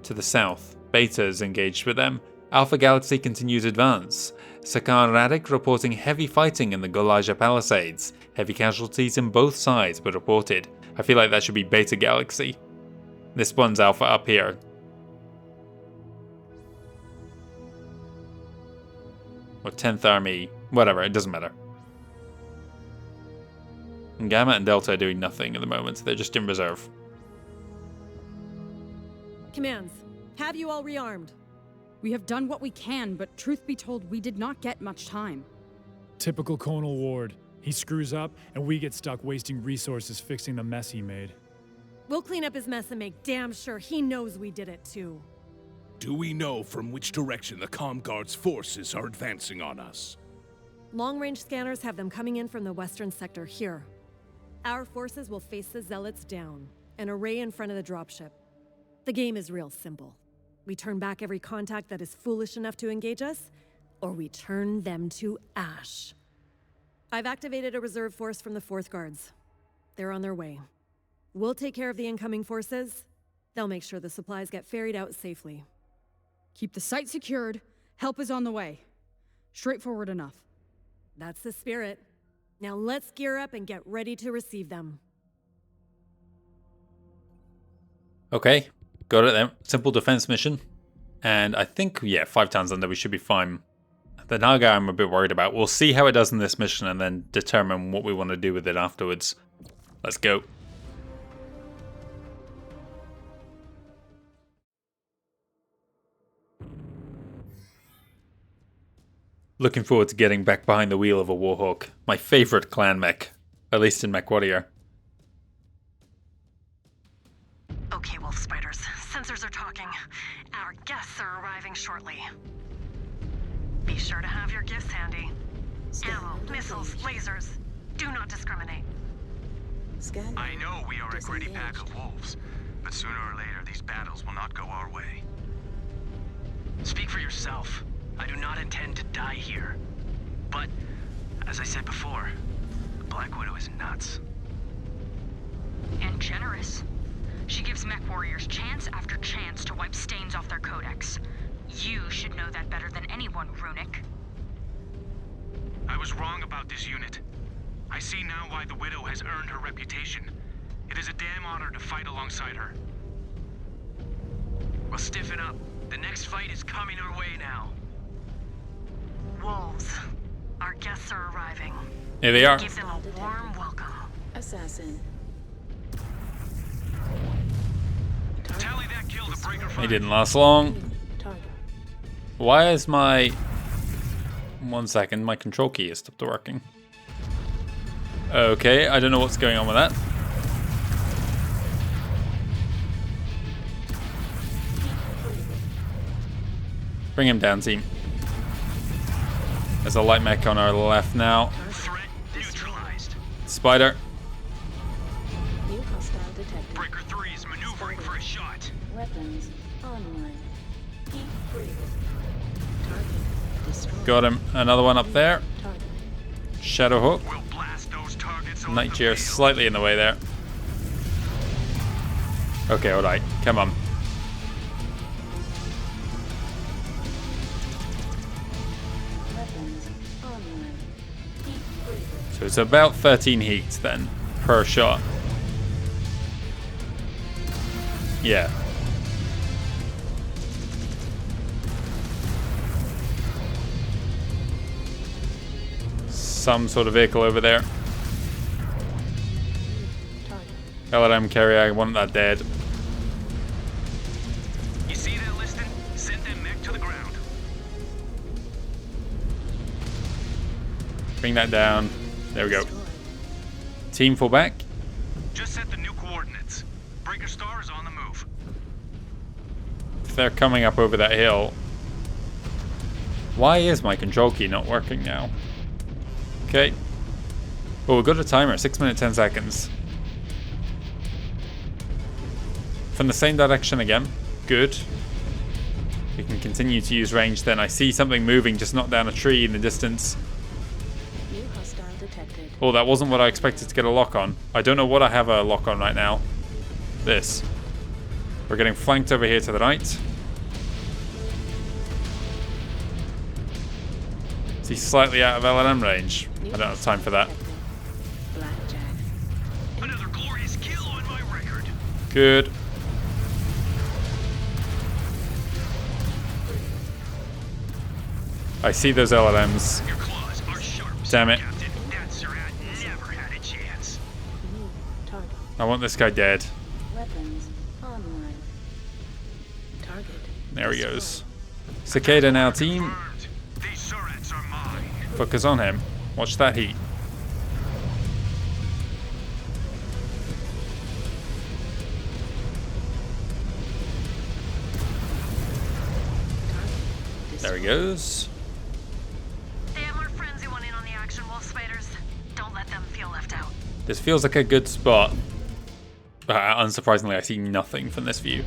To the south, Beta is engaged with them. Alpha Galaxy continues advance. Sakar Radic reporting heavy fighting in the Golaja Palisades. Heavy casualties in both sides were reported. I feel like that should be Beta Galaxy. This one's Alpha up here. Or 10th Army, whatever, it doesn't matter. And Gamma and Delta are doing nothing at the moment, they're just in reserve. Commands, have you all rearmed? We have done what we can, but truth be told, we did not get much time. Typical Colonel Ward. He screws up, and we get stuck wasting resources fixing the mess he made. We'll clean up his mess and make damn sure he knows we did it too. Do we know from which direction the Comguard's forces are advancing on us? Long-range scanners have them coming in from the western sector here. Our forces will face the Zealots down, an array in front of the dropship. The game is real simple. We turn back every contact that is foolish enough to engage us, or we turn them to ash. I've activated a reserve force from the 4th Guards. They're on their way. We'll take care of the incoming forces. They'll make sure the supplies get ferried out safely. Keep the site secured. Help is on the way. Straightforward enough. That's the spirit. Now let's gear up and get ready to receive them. Okay, got it then. Simple defense mission. And I think, yeah, 5 tons under, we should be fine. The Naga I'm a bit worried about. We'll see how it does in this mission and then determine what we want to do with it afterwards. Let's go. Looking forward to getting back behind the wheel of a Warhawk. My favourite clan mech. At least in MechWarrior. Okay, Wolf Spiders. Sensors are talking. Our guests are arriving shortly. Be sure to have your gifts handy. Ammo, missiles, lasers. Do not discriminate. I know we are a gritty pack of wolves, but sooner or later these battles will not go our way. Speak for yourself. I do not intend to die here. But, as I said before, the Black Widow is nuts. And generous. She gives MechWarriors chance after chance to wipe stains off their codex. You should know that better than anyone, Runic. I was wrong about this unit. I see now why the Widow has earned her reputation. It is a damn honor to fight alongside her. Well, stiffen up. The next fight is coming our way now. Wolves. Our guests are arriving. Here they are. Give them a warm welcome. Assassin. Tally that kill to break her front. He didn't last long. Target. Why is my... 1 second, my control key has stopped working. Okay, I don't know what's going on with that. Bring him down, team. There's a light mech on our left now. Threat neutralized. Spider. New hostile detected. Breaker 3 is maneuvering for a shot. Weapons online. Heat free. Target destroyed. Got him. Another one up there. Target. Shadow Hook. We'll blast those targets on Night the Cheer field. slightly in the way there. Okay, alright. Come on. Weapons online. Heat free. So it's about 13 heats then, per shot. Yeah. Some sort of vehicle over there. Target. LRM carrier, I want that dead. You see that listing? Send them mech to the ground. Bring that down. There we go. Team fall back. Just set the new coordinates. Breaker Star is on the move. If they're coming up over that hill. Why is my control key not working now? Okay. Oh, we've got a timer. 6 minutes, 10 seconds. From the same direction again. Good. We can continue to use range then. I see something moving, just knocked down a tree in the distance. New hostile detected. Oh, that wasn't what I expected to get a lock on. I don't know what I have a lock on right now. This. We're getting flanked over here to the right. Is he slightly out of LNM range? I don't have time for that. Blackjack. Another glorious kill on my record. Good. I see those LLMs. Your claws are sharp. Damn it. Captain. That Surratt never had a chance. New target. I want this guy dead. Weapons online. Target. There he goes. Cicada now, team. Confirmed. These Surratts are mine. Focus on him. Watch that heat. There he goes. They have more friends who want in on the action, wolf spiders. Don't let them feel left out. This feels like a good spot. Unsurprisingly, I see nothing from this view.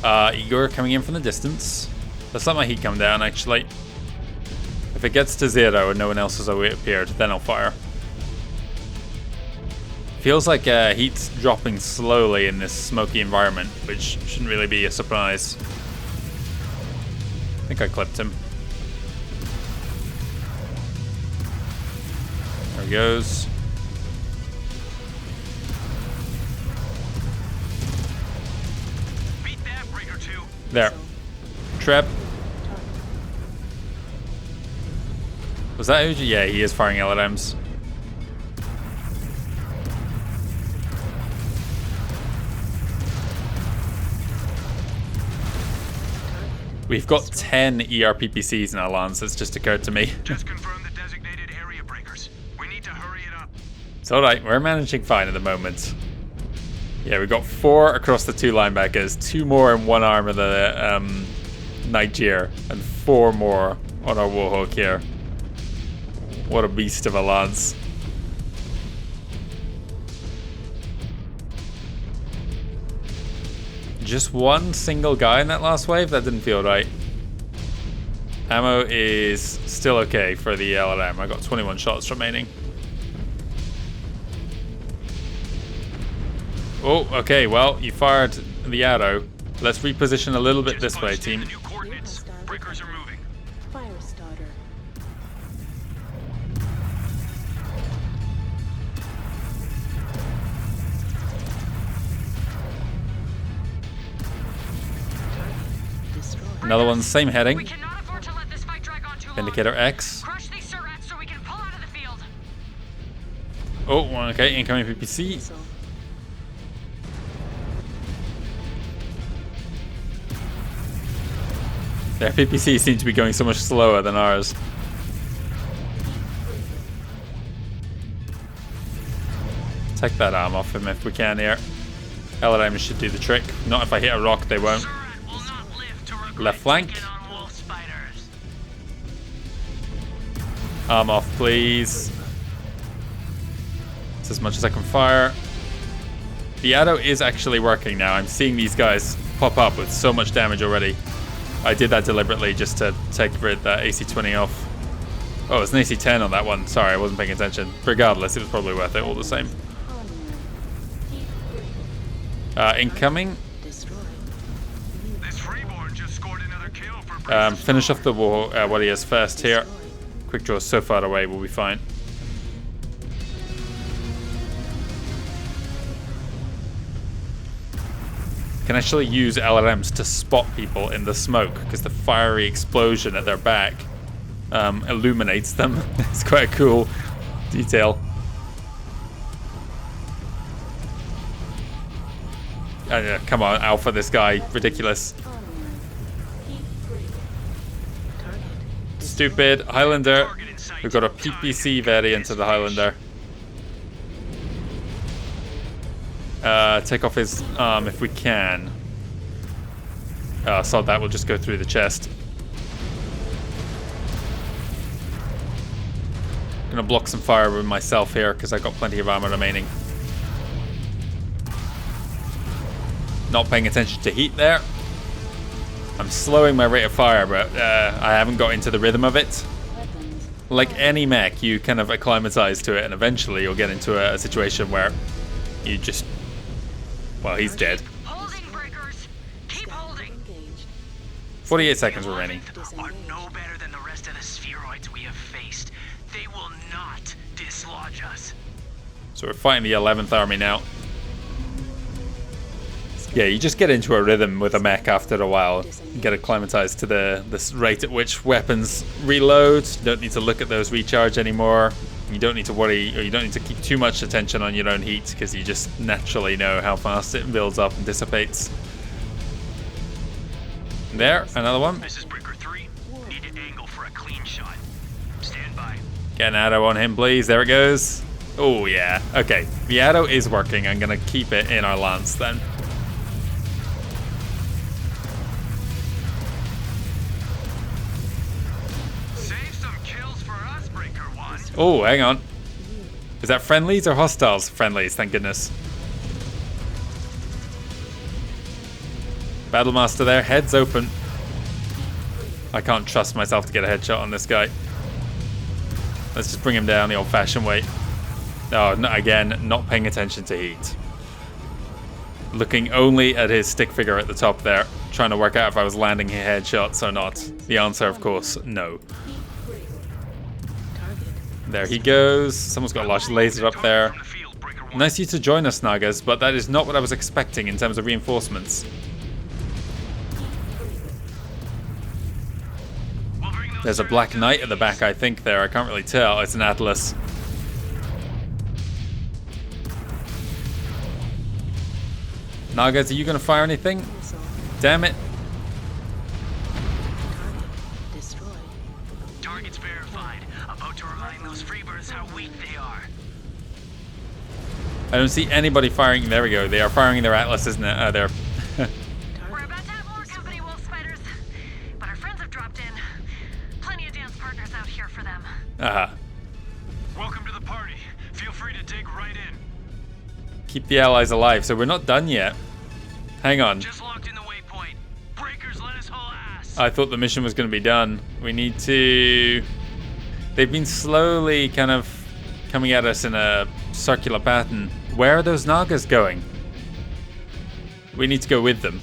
Igor coming in from the distance. Let's let my heat come down, actually. If it gets to 0 and no one else has appeared, then I'll fire. Feels like heat's dropping slowly in this smoky environment, which shouldn't really be a surprise. I think I clipped him. There he goes. Beat that, Breaker 2. There. Trap. Was that Uji? Yeah, he is firing LMs. We've got 10 ERPPCs in our lands. That's just occurred to me. Just confirm the designated area breakers. We need to hurry it up. It's alright, we're managing fine at the moment. Yeah, we've got 4 across the 2 linebackers, 2 more in one arm of the Nigeria, and 4 more on our Warhawk here. What a beast of a lance. Just one single guy in that last wave? That didn't feel right. Ammo is still okay for the LLM. I got 21 shots remaining. Oh, okay, well, you fired the arrow. Let's reposition a little bit this way, team. Breakers are moving. Fire starter. Another one, same heading. We cannot afford to let this fight drag on too long. Vindicator X. Crush these Surratts so we can pull out of the field. Oh, okay, incoming PPC. Missile. Their PPC seem to be going so much slower than ours. Take that arm off him if we can here. LLM should do the trick. Not if I hit a rock, they won't. Left flank. Arm off, please. It's as much as I can fire. The arrow is actually working now. I'm seeing these guys pop up with so much damage already. I did that deliberately just to take that AC-20 off. Oh, it's an AC-10 on that one. Sorry, I wasn't paying attention. Regardless, it was probably worth it all the same. Incoming. Finish off the war, what he has first here. Quick draw so far away, we'll be fine. Can actually use LRMs to spot people in the smoke because the fiery explosion at their back illuminates them. It's quite a cool detail. Come on, Alpha, this guy. Ridiculous. Stupid. Highlander. We've got a PPC variant of the Highlander. Take off his arm if we can. So that will just go through the chest. Gonna block some fire with myself here because I've got plenty of armor remaining. Not paying attention to heat there. I'm slowing my rate of fire, but I haven't got into the rhythm of it. Like any mech, you kind of acclimatize to it, and eventually you'll get into a situation where you just... Well, he's dead. Holding, breakers. Keep holding. 48 seconds remaining. Are no better than the rest of the spheroids we have faced. They will not dislodge us. So we're fighting the 11th army now. Yeah, you just get into a rhythm with a mech after a while. You get acclimatized to the rate at which weapons reload. You don't need to look at those recharge anymore. You don't need to worry, or you don't need to keep too much attention on your own heat, because you just naturally know how fast it builds up and dissipates. There, another one. This is Breaker 3. Need to angle for a clean shot. Stand by. Get an arrow on him, please. There it goes. Oh, yeah. Okay, the arrow is working. I'm going to keep it in our lance then. Oh, hang on. Is that friendlies or hostiles? Friendlies, thank goodness. Battlemaster there, heads open. I can't trust myself to get a headshot on this guy. Let's just bring him down the old-fashioned way. Oh, no, again, not paying attention to heat. Looking only at his stick figure at the top there, trying to work out if I was landing headshots or not. The answer, of course, no. There he goes. Someone's got a large laser up there. Nice of you to join us, Nagas, but that is not what I was expecting in terms of reinforcements. There's a Black Knight at the back, I think, there. I can't really tell. It's an Atlas. Nagas, are you going to fire anything? Damn it. Targets verified. About to remind those freebirds how weak they are. I don't see anybody firing. There we go. They are firing their Atlases now. They're We're about to have more company wolf spiders, but our friends have dropped in. Plenty of dance partners out here for them. Welcome to the party. Feel free to dig right in. Keep the allies alive. So we're not done yet. Hang on. Just locked in the waypoint. Breakers, let us haul ass. I thought the mission was going to be done. We need to... They've been slowly kind of coming at us in a circular pattern. Where are those Nagas going? We need to go with them.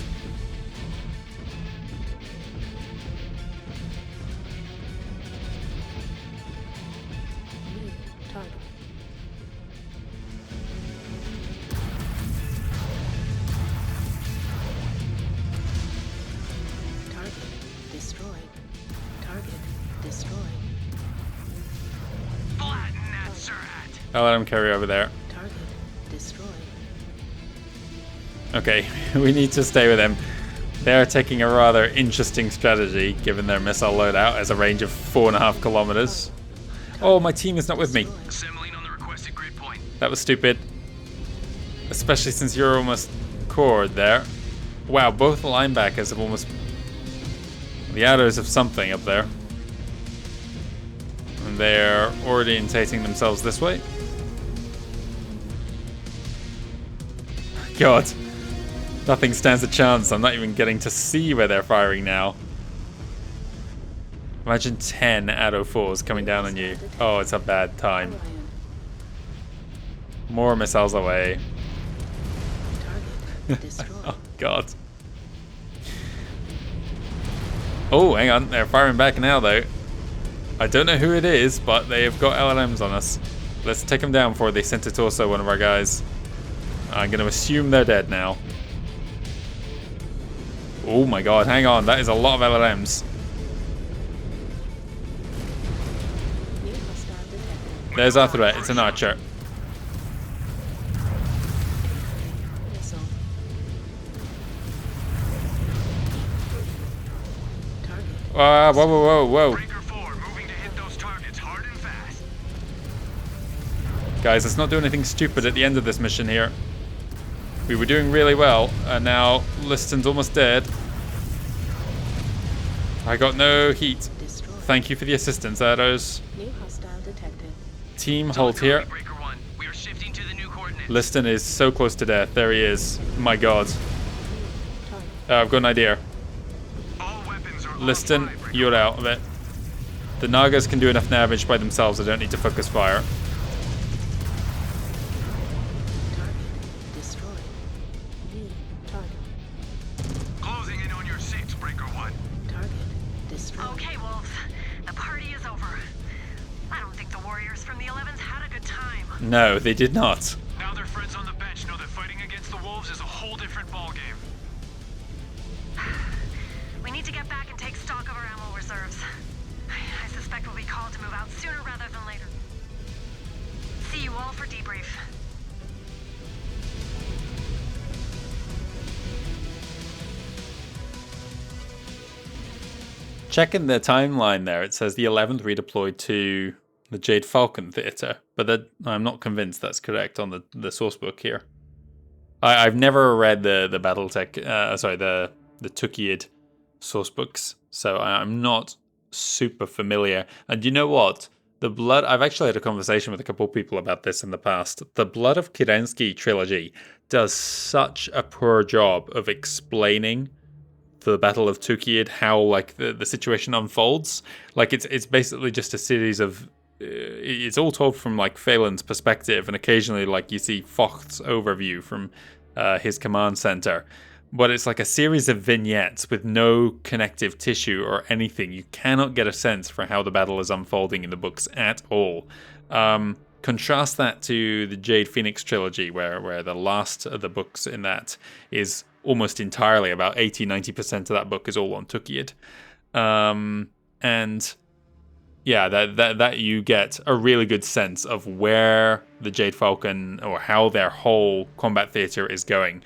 I'll let him carry over there. Target destroyed. Okay, we need to stay with them. They are taking a rather interesting strategy, given their missile loadout has a range of 4.5 kilometers. Oh, my team is not with me. Assembling on the requested grid point. That was stupid. Especially since you're almost cored there. Wow, both linebackers have almost... The arrows of something up there. And they're orientating themselves this way. God, nothing stands a chance. I'm not even getting to see where they're firing now. Imagine 10 Arrow 4s coming down on you. Oh, it's a bad time. More missiles away. Oh, God. Oh, hang on. They're firing back now, though. I don't know who it is, but they have got LLMs on us. Let's take them down before they sent it also one of our guys. I'm going to assume they're dead now. Oh my god, hang on. That is a lot of LLMs. There's our threat. It's an archer. Whoa, whoa, whoa, whoa. Guys, let's not do anything stupid at the end of this mission here. We were doing really well, and now Liston's almost dead. I got no heat. Thank you for the assistance, arrows. New hostile detected. Team, hold here. Breaker 1. We are shifting to the new coordinates. Liston is so close to death. There he is. My god. I've got an idea. All weapons are Liston, you're out of it. The Nagas can do enough damage by themselves. I don't need to focus fire. Target destroyed. New target. Closing in on your 6, Breaker 1. Target destroyed. Okay, Wolves. The party is over. I don't think the warriors from the 11th had a good time. No, they did not. Now their friends on the bench know that fighting against the wolves is a whole different ballgame. We need to get back and take stock of our ammo reserves. I suspect we'll be called to move out sooner rather than later. See you all for debrief. Checking the timeline there, it says the 11th redeployed to the Jade Falcon Theatre, but that, I'm not convinced that's correct on the sourcebook here. I've never read the BattleTech, the Tukayyid sourcebooks, so I'm not super familiar. And you know what? I've actually had a conversation with a couple of people about this in the past. The Blood of Kerensky trilogy does such a poor job of explaining the Battle of Tukayyid, how like the situation unfolds. Like it's basically just a series of it's all told from like Phelan's perspective, and occasionally like you see Focht's overview from his command center. But it's like a series of vignettes with no connective tissue or anything. You cannot get a sense for how the battle is unfolding in the books at all. Contrast that to the Jade Phoenix trilogy, where the last of the books in that is almost entirely, about 80-90% of that book is all on Tukayyid. And yeah, that you get a really good sense of where the Jade Falcon, or how their whole combat theater is going.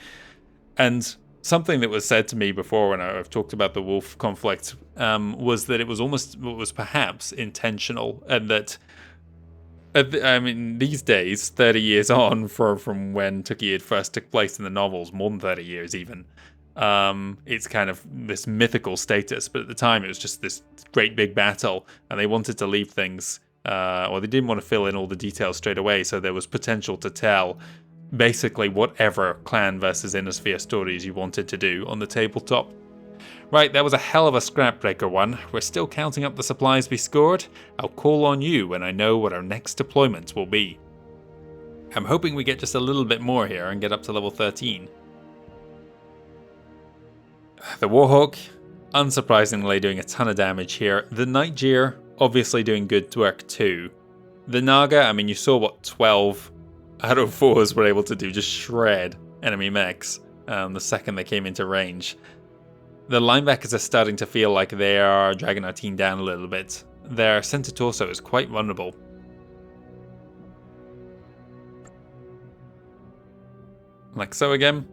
And something that was said to me before when I've talked about the Wolf conflict was that it was perhaps intentional, and that I mean, these days, 30 years on from when Tukayyid first took place in the novels, more than 30 years even, it's kind of this mythical status. But at the time, it was just this great big battle, and they wanted to leave things, or they didn't want to fill in all the details straight away, so there was potential to tell basically whatever clan versus Innosphere stories you wanted to do on the tabletop. Right, that was a hell of a scrap breaker one. We're still counting up the supplies we scored. I'll call on you when I know what our next deployment will be. I'm hoping we get just a little bit more here and get up to level 13. The Warhawk, unsurprisingly doing a ton of damage here. The Nightjeer, obviously doing good work too. The Naga, I mean, you saw what 12 out of 4s were able to do, just shred enemy mechs the second they came into range. The linebackers are starting to feel like they are dragging our team down a little bit. Their center torso is quite vulnerable. Like so again.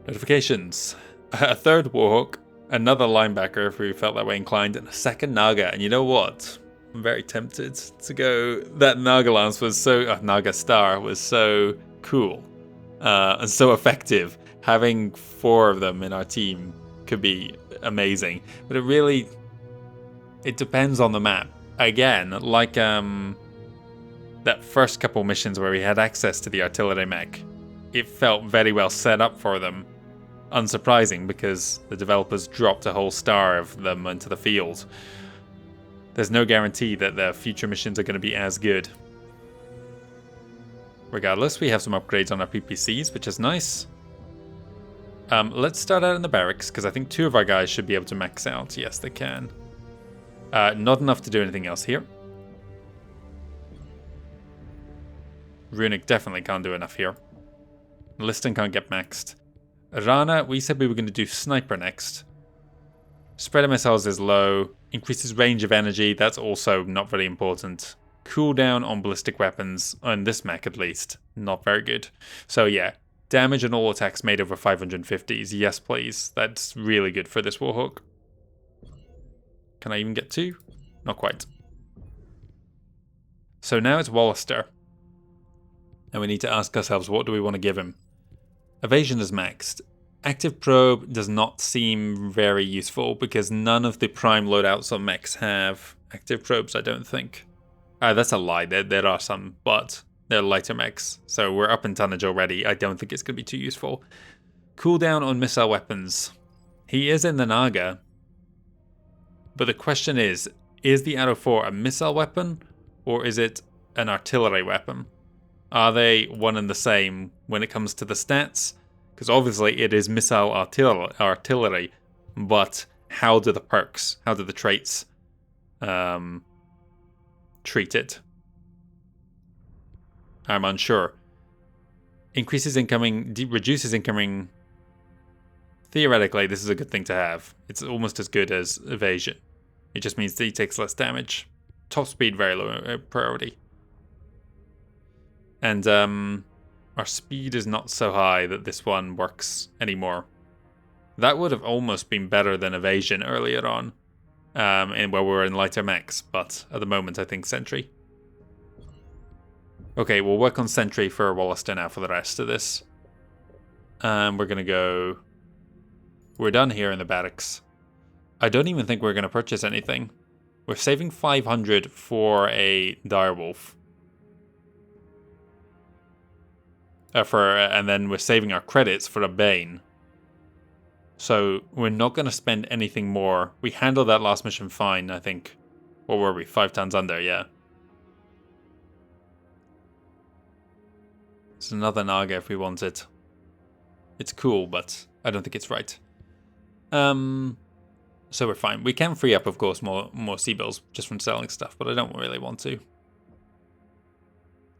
Notifications. A third Warhawk, another linebacker who felt that way inclined, and a second Naga. And you know what? I'm very tempted to go. That Naga Lance was so... Naga Star was so cool and so effective. Having 4 of them in our team could be amazing. But it depends on the map. Again, like that first couple missions where we had access to the artillery mech, it felt very well set up for them. Unsurprising, because the developers dropped a whole star of them into the field. There's no guarantee that the future missions are going to be as good. Regardless, we have some upgrades on our PPCs, which is nice. Let's start out in the barracks, because I think 2 of our guys should be able to max out. Yes, they can. Not enough to do anything else here. Runic definitely can't do enough here. Liston can't get maxed. Rana, we said we were going to do Sniper next. Spread of missiles is low. Increases range of energy, that's also not very important. Cooldown on ballistic weapons, on this mech at least, not very good. So yeah. Damage on all attacks made over 550s. Yes, please. That's really good for this Warhawk. Can I even get 2? Not quite. So now it's Wallister. And we need to ask ourselves, what do we want to give him? Evasion is maxed. active probe does not seem very useful because none of the prime loadouts on mechs have active probes, I don't think. That's a lie, there are some, but they're lighter mechs, so we're up in tonnage already. I don't think it's going to be too useful. Cooldown on missile weapons. He is in the Naga, but the question is the Arrow 4 a missile weapon, or is it an artillery weapon? Are they one and the same when it comes to the stats? Because obviously it is missile artillery, but how do the perks, how do the traits treat it? I'm unsure. Increases incoming, reduces incoming. Theoretically, this is a good thing to have. It's almost as good as evasion. It just means that he takes less damage. Top speed, very low priority. And our speed is not so high that this one works anymore. That would have almost been better than evasion earlier on, where we're in lighter mechs, but at the moment I think sentry. Okay, we'll work on sentry for Wollaston now for the rest of this. We're going to go... We're done here in the barracks. I don't even think we're going to purchase anything. We're saving 500 for a direwolf. And then we're saving our credits for a Bane. So we're not going to spend anything more. We handled that last mission fine, I think. What were we? 5 tons under, yeah. It's another Naga if we want it. It's cool, but I don't think it's right. So we're fine. We can free up, of course, more C-bills just from selling stuff, but I don't really want to.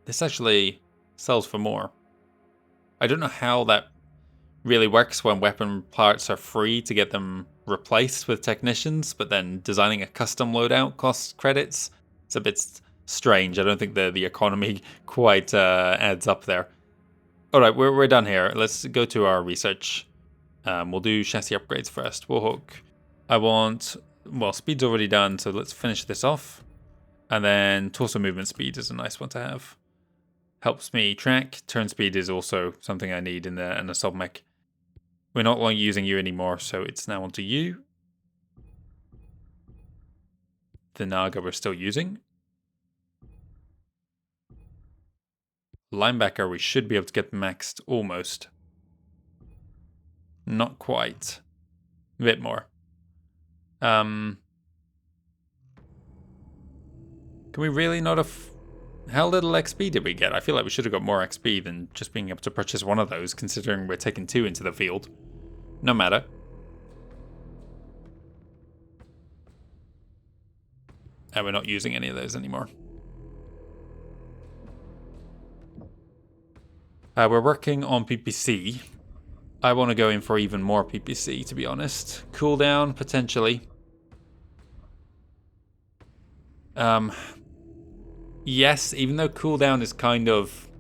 This actually sells for more. I don't know how that really works when weapon parts are free to get them replaced with technicians, but then designing a custom loadout costs credits. It's a bit strange. I don't think the economy quite adds up there. All right, we're done here. Let's go to our research. We'll do chassis upgrades first. Warhawk. I want... Well, speed's already done, so let's finish this off. And then torso movement speed is a nice one to have. Helps me track. Turn speed is also something I need in an assault mech. We're not long using you anymore, so it's now onto you. The Naga we're still using. Linebacker we should be able to get maxed almost. Not quite. A bit more. Can we really not have... How little XP did we get? I feel like we should have got more XP than just being able to purchase one of those, considering we're taking 2 into the field. No matter. And we're not using any of those anymore. We're working on PPC. I want to go in for even more PPC, to be honest. Cooldown, potentially. Yes, even though cooldown is kind of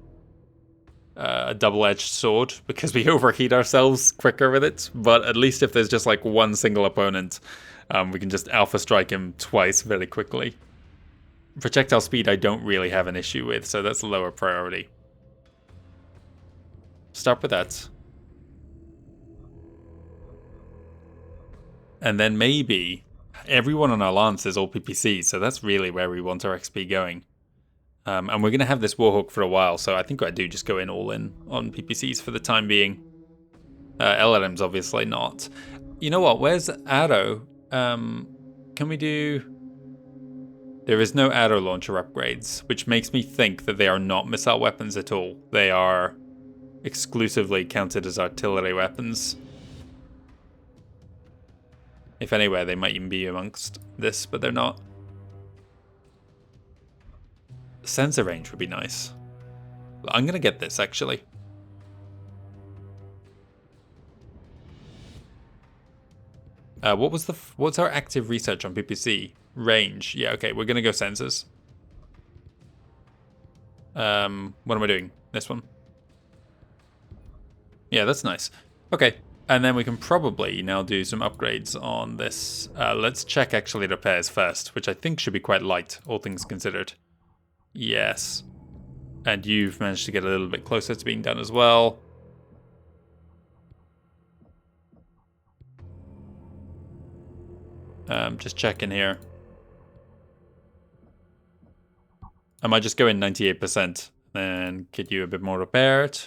a double-edged sword, because we overheat ourselves quicker with it, but at least if there's just like one single opponent, we can just alpha strike him twice very quickly. Projectile speed I don't really have an issue with, so that's a lower priority. Start with that. And then maybe everyone on our lance is all PPC, so that's really where we want our XP going. And we're going to have this Warhawk for a while, so I think I do just go in all in on PPCs for the time being. LRM's obviously not. You know what, where's Arrow? Can we do... There is no Arrow launcher upgrades, which makes me think that they are not missile weapons at all. They are exclusively counted as artillery weapons. If anywhere, they might even be amongst this, but they're not. Sensor range would be nice. I'm going to get this, actually. What's our active research on PPC? Range. Yeah, okay, we're going to go sensors. What am I doing? This one? Yeah, that's nice. Okay, and then we can probably now do some upgrades on this. Let's check actually repairs first, which I think should be quite light, all things considered. Yes. And you've managed to get a little bit closer to being done as well. Just checking here. I might just go in 98%, then get you a bit more repaired.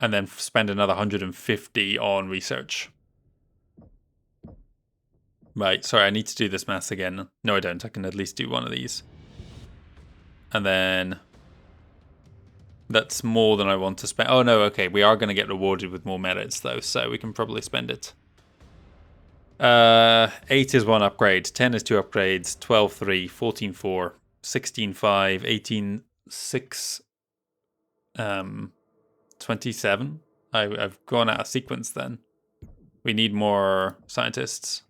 And then spend another 150 on research. Right, sorry, I need to do this math again. No, I don't. I can at least do one of these. And then... that's more than I want to spend. Oh, no, okay. We are going to get rewarded with more merits, though, so we can probably spend it. 8 is 1 upgrade. 10 is 2 upgrades. 12, 3. 14, 4. 16, 5. 18, 6. 27. I've gone out of sequence then. We need more scientists.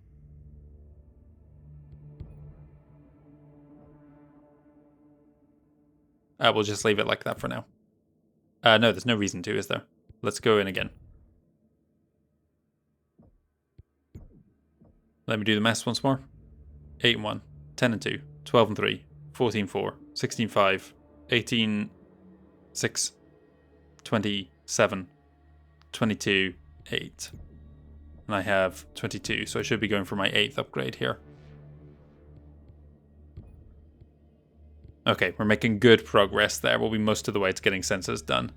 We'll just leave it like that for now. No, there's no reason to, is there? Let's go in again. Let me do the maths once more. 8 and 1, 10 and 2, 12 and 3, 14, 4, 16, 5, 18, 6, 27, 22, 8. And I have 22, so I should be going for my 8th upgrade here. Okay, we're making good progress there. We'll be most of the way to getting sensors done.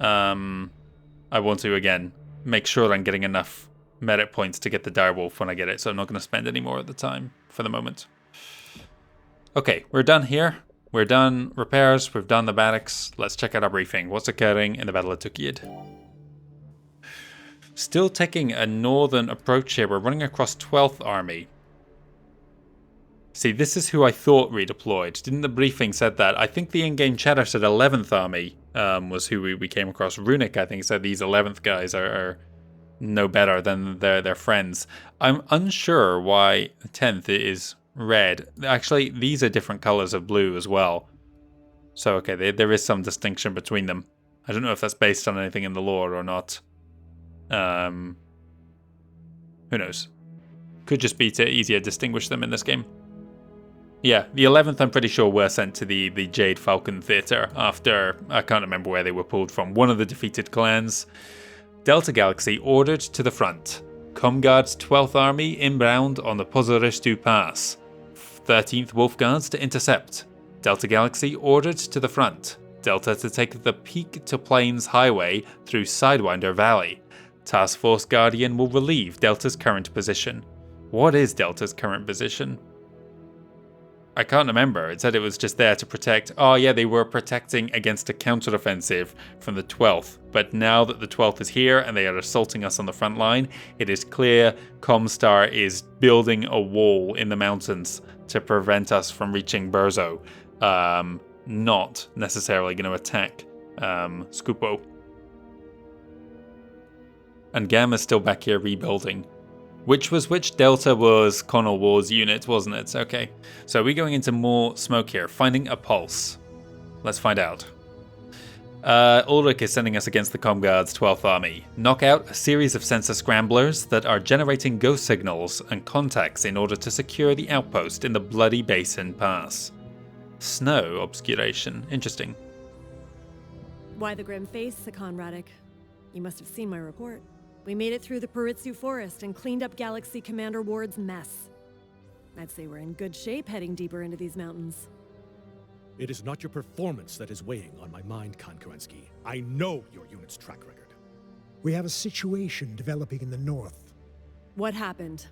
I want to, again, make sure that I'm getting enough merit points to get the direwolf when I get it, so I'm not going to spend any more at the time for the moment. Okay, we're done here. We're done repairs. We've done the barracks. Let's check out our briefing. What's occurring in the Battle of Tukayyid? Still taking a northern approach here. We're running across 12th Army. See, this is who I thought redeployed. Didn't the briefing said that? I think the in-game chatter said 11th Army was who we came across. Runic, I think, said these 11th guys are no better than their friends. I'm unsure why 10th is red. Actually, these are different colors of blue as well. So, okay, there is some distinction between them. I don't know if that's based on anything in the lore or not. Who knows? Could just be to easier distinguish them in this game. Yeah, the 11th I'm pretty sure were sent to the Jade Falcon Theatre after, I can't remember where they were pulled from, one of the defeated clans. Delta Galaxy ordered to the front. Comguard's 12th Army inbound on the Pozoristu Pass. 13th Wolf Guards to intercept. Delta Galaxy ordered to the front. Delta to take the Peak to Plains Highway through Sidewinder Valley. Task Force Guardian will relieve Delta's current position. What is Delta's current position? I can't remember. It said it was just there to protect... Oh yeah, they were protecting against a counteroffensive from the 12th. But now that the 12th is here and they are assaulting us on the front line, it is clear Comstar is building a wall in the mountains to prevent us from reaching Burzo. Not necessarily going to attack Scupo. And Gamma's still back here rebuilding. Which Delta was Connor Ward's unit, wasn't it? Okay. So we're going into more smoke here. Finding a pulse. Let's find out. Ulrich is sending us against the Comguard's 12th Army. Knock out a series of sensor scramblers that are generating ghost signals and contacts in order to secure the outpost in the Bloody Basin Pass. Snow obscuration. Interesting. Why the grim face, Sakan Radek? You must have seen my report. We made it through the Pozoristu forest and cleaned up Galaxy Commander Ward's mess. I'd say we're in good shape heading deeper into these mountains. It is not your performance that is weighing on my mind, Clan Kerensky. I know your unit's track record. We have a situation developing in the north. What happened?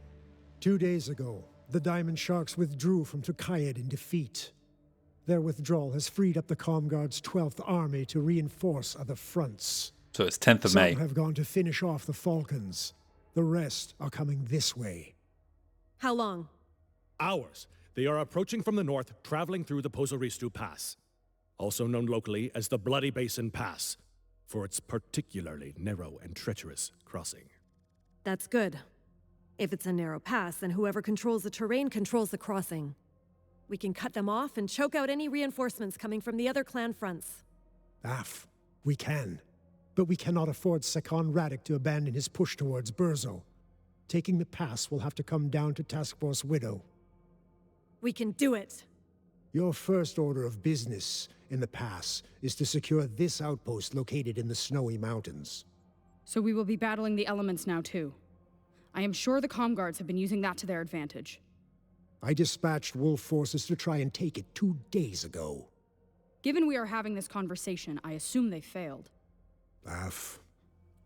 2 days ago, the Diamond Sharks withdrew from Tukayyid in defeat. Their withdrawal has freed up the Comguard's 12th Army to reinforce other fronts. So it's 10th of May. Some have gone to finish off the Falcons. The rest are coming this way. How long? Hours. They are approaching from the north, traveling through the Pozoristu Pass, also known locally as the Bloody Basin Pass, for its particularly narrow and treacherous crossing. That's good. If it's a narrow pass, then whoever controls the terrain controls the crossing. We can cut them off and choke out any reinforcements coming from the other clan fronts. We can. But we cannot afford Sakan Radek to abandon his push towards Burzo. Taking the pass will have to come down to Task Force Widow. We can do it. Your first order of business in the pass is to secure this outpost located in the snowy mountains. So we will be battling the elements now too. I am sure the comm guards have been using that to their advantage. I dispatched wolf forces to try and take it 2 days ago. Given we are having this conversation, I assume they failed.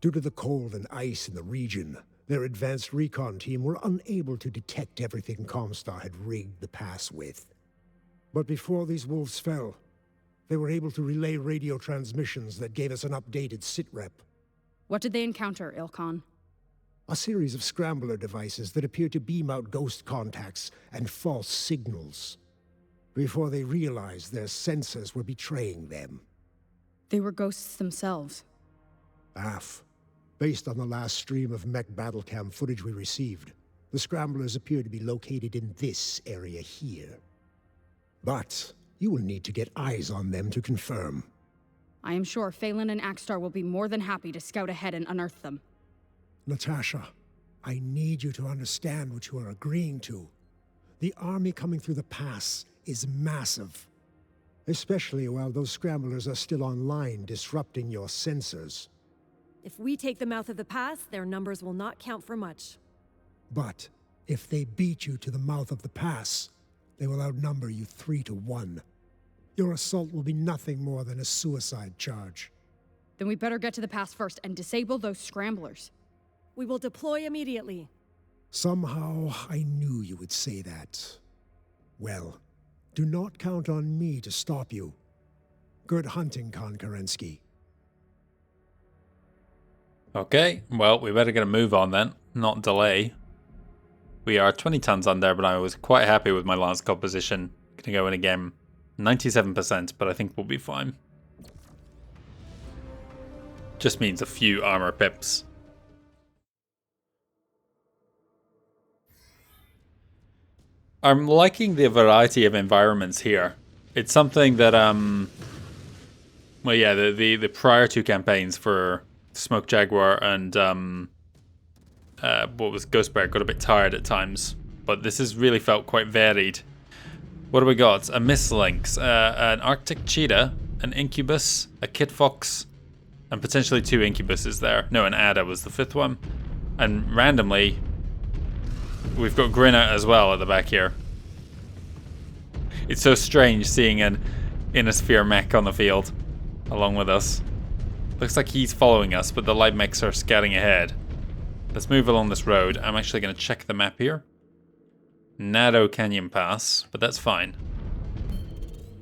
Due to the cold and ice in the region, their advanced recon team were unable to detect everything Comstar had rigged the pass with. But before these wolves fell, they were able to relay radio transmissions that gave us an updated sitrep. What did they encounter, Ilkhan? A series of scrambler devices that appear to beam out ghost contacts and false signals. Before they realized their sensors were betraying them. They were ghosts themselves. Based on the last stream of Mech Battlecam footage we received, the scramblers appear to be located in this area here. But you will need to get eyes on them to confirm. I am sure Phelan and Axstar will be more than happy to scout ahead and unearth them. Natasha, I need you to understand what you are agreeing to. The army coming through the pass is massive. Especially while those scramblers are still online, disrupting your sensors. If we take the mouth of the pass, their numbers will not count for much. But if they beat you to the mouth of the pass, they will outnumber you 3-1. Your assault will be nothing more than a suicide charge. Then we better get to the pass first and disable those scramblers. We will deploy immediately. Somehow, I knew you would say that. Well, do not count on me to stop you. Good hunting, Clan Kerensky. Okay, well, we better get a move on then, not delay. We are 20 tons under, but I was quite happy with my lance composition. Gonna go in again. 97%, but I think we'll be fine. Just means a few armor pips. I'm liking the variety of environments here. It's something that, well, yeah, the prior two campaigns for Smoke Jaguar and what was Ghostbear got a bit tired at times, but this has really felt quite varied. What do we got? A Mistlynx, an Arctic Cheetah, an Incubus, a Kit Fox, and potentially 2 Incubuses there. No, an Ada was the 5th one. And randomly, we've got Grinner as well at the back here. It's so strange seeing an Innisphere mech on the field along with us. Looks like he's following us, but the light mechs are scouting ahead. Let's move along this road. I'm actually going to check the map here. Narrow Canyon Pass, but that's fine.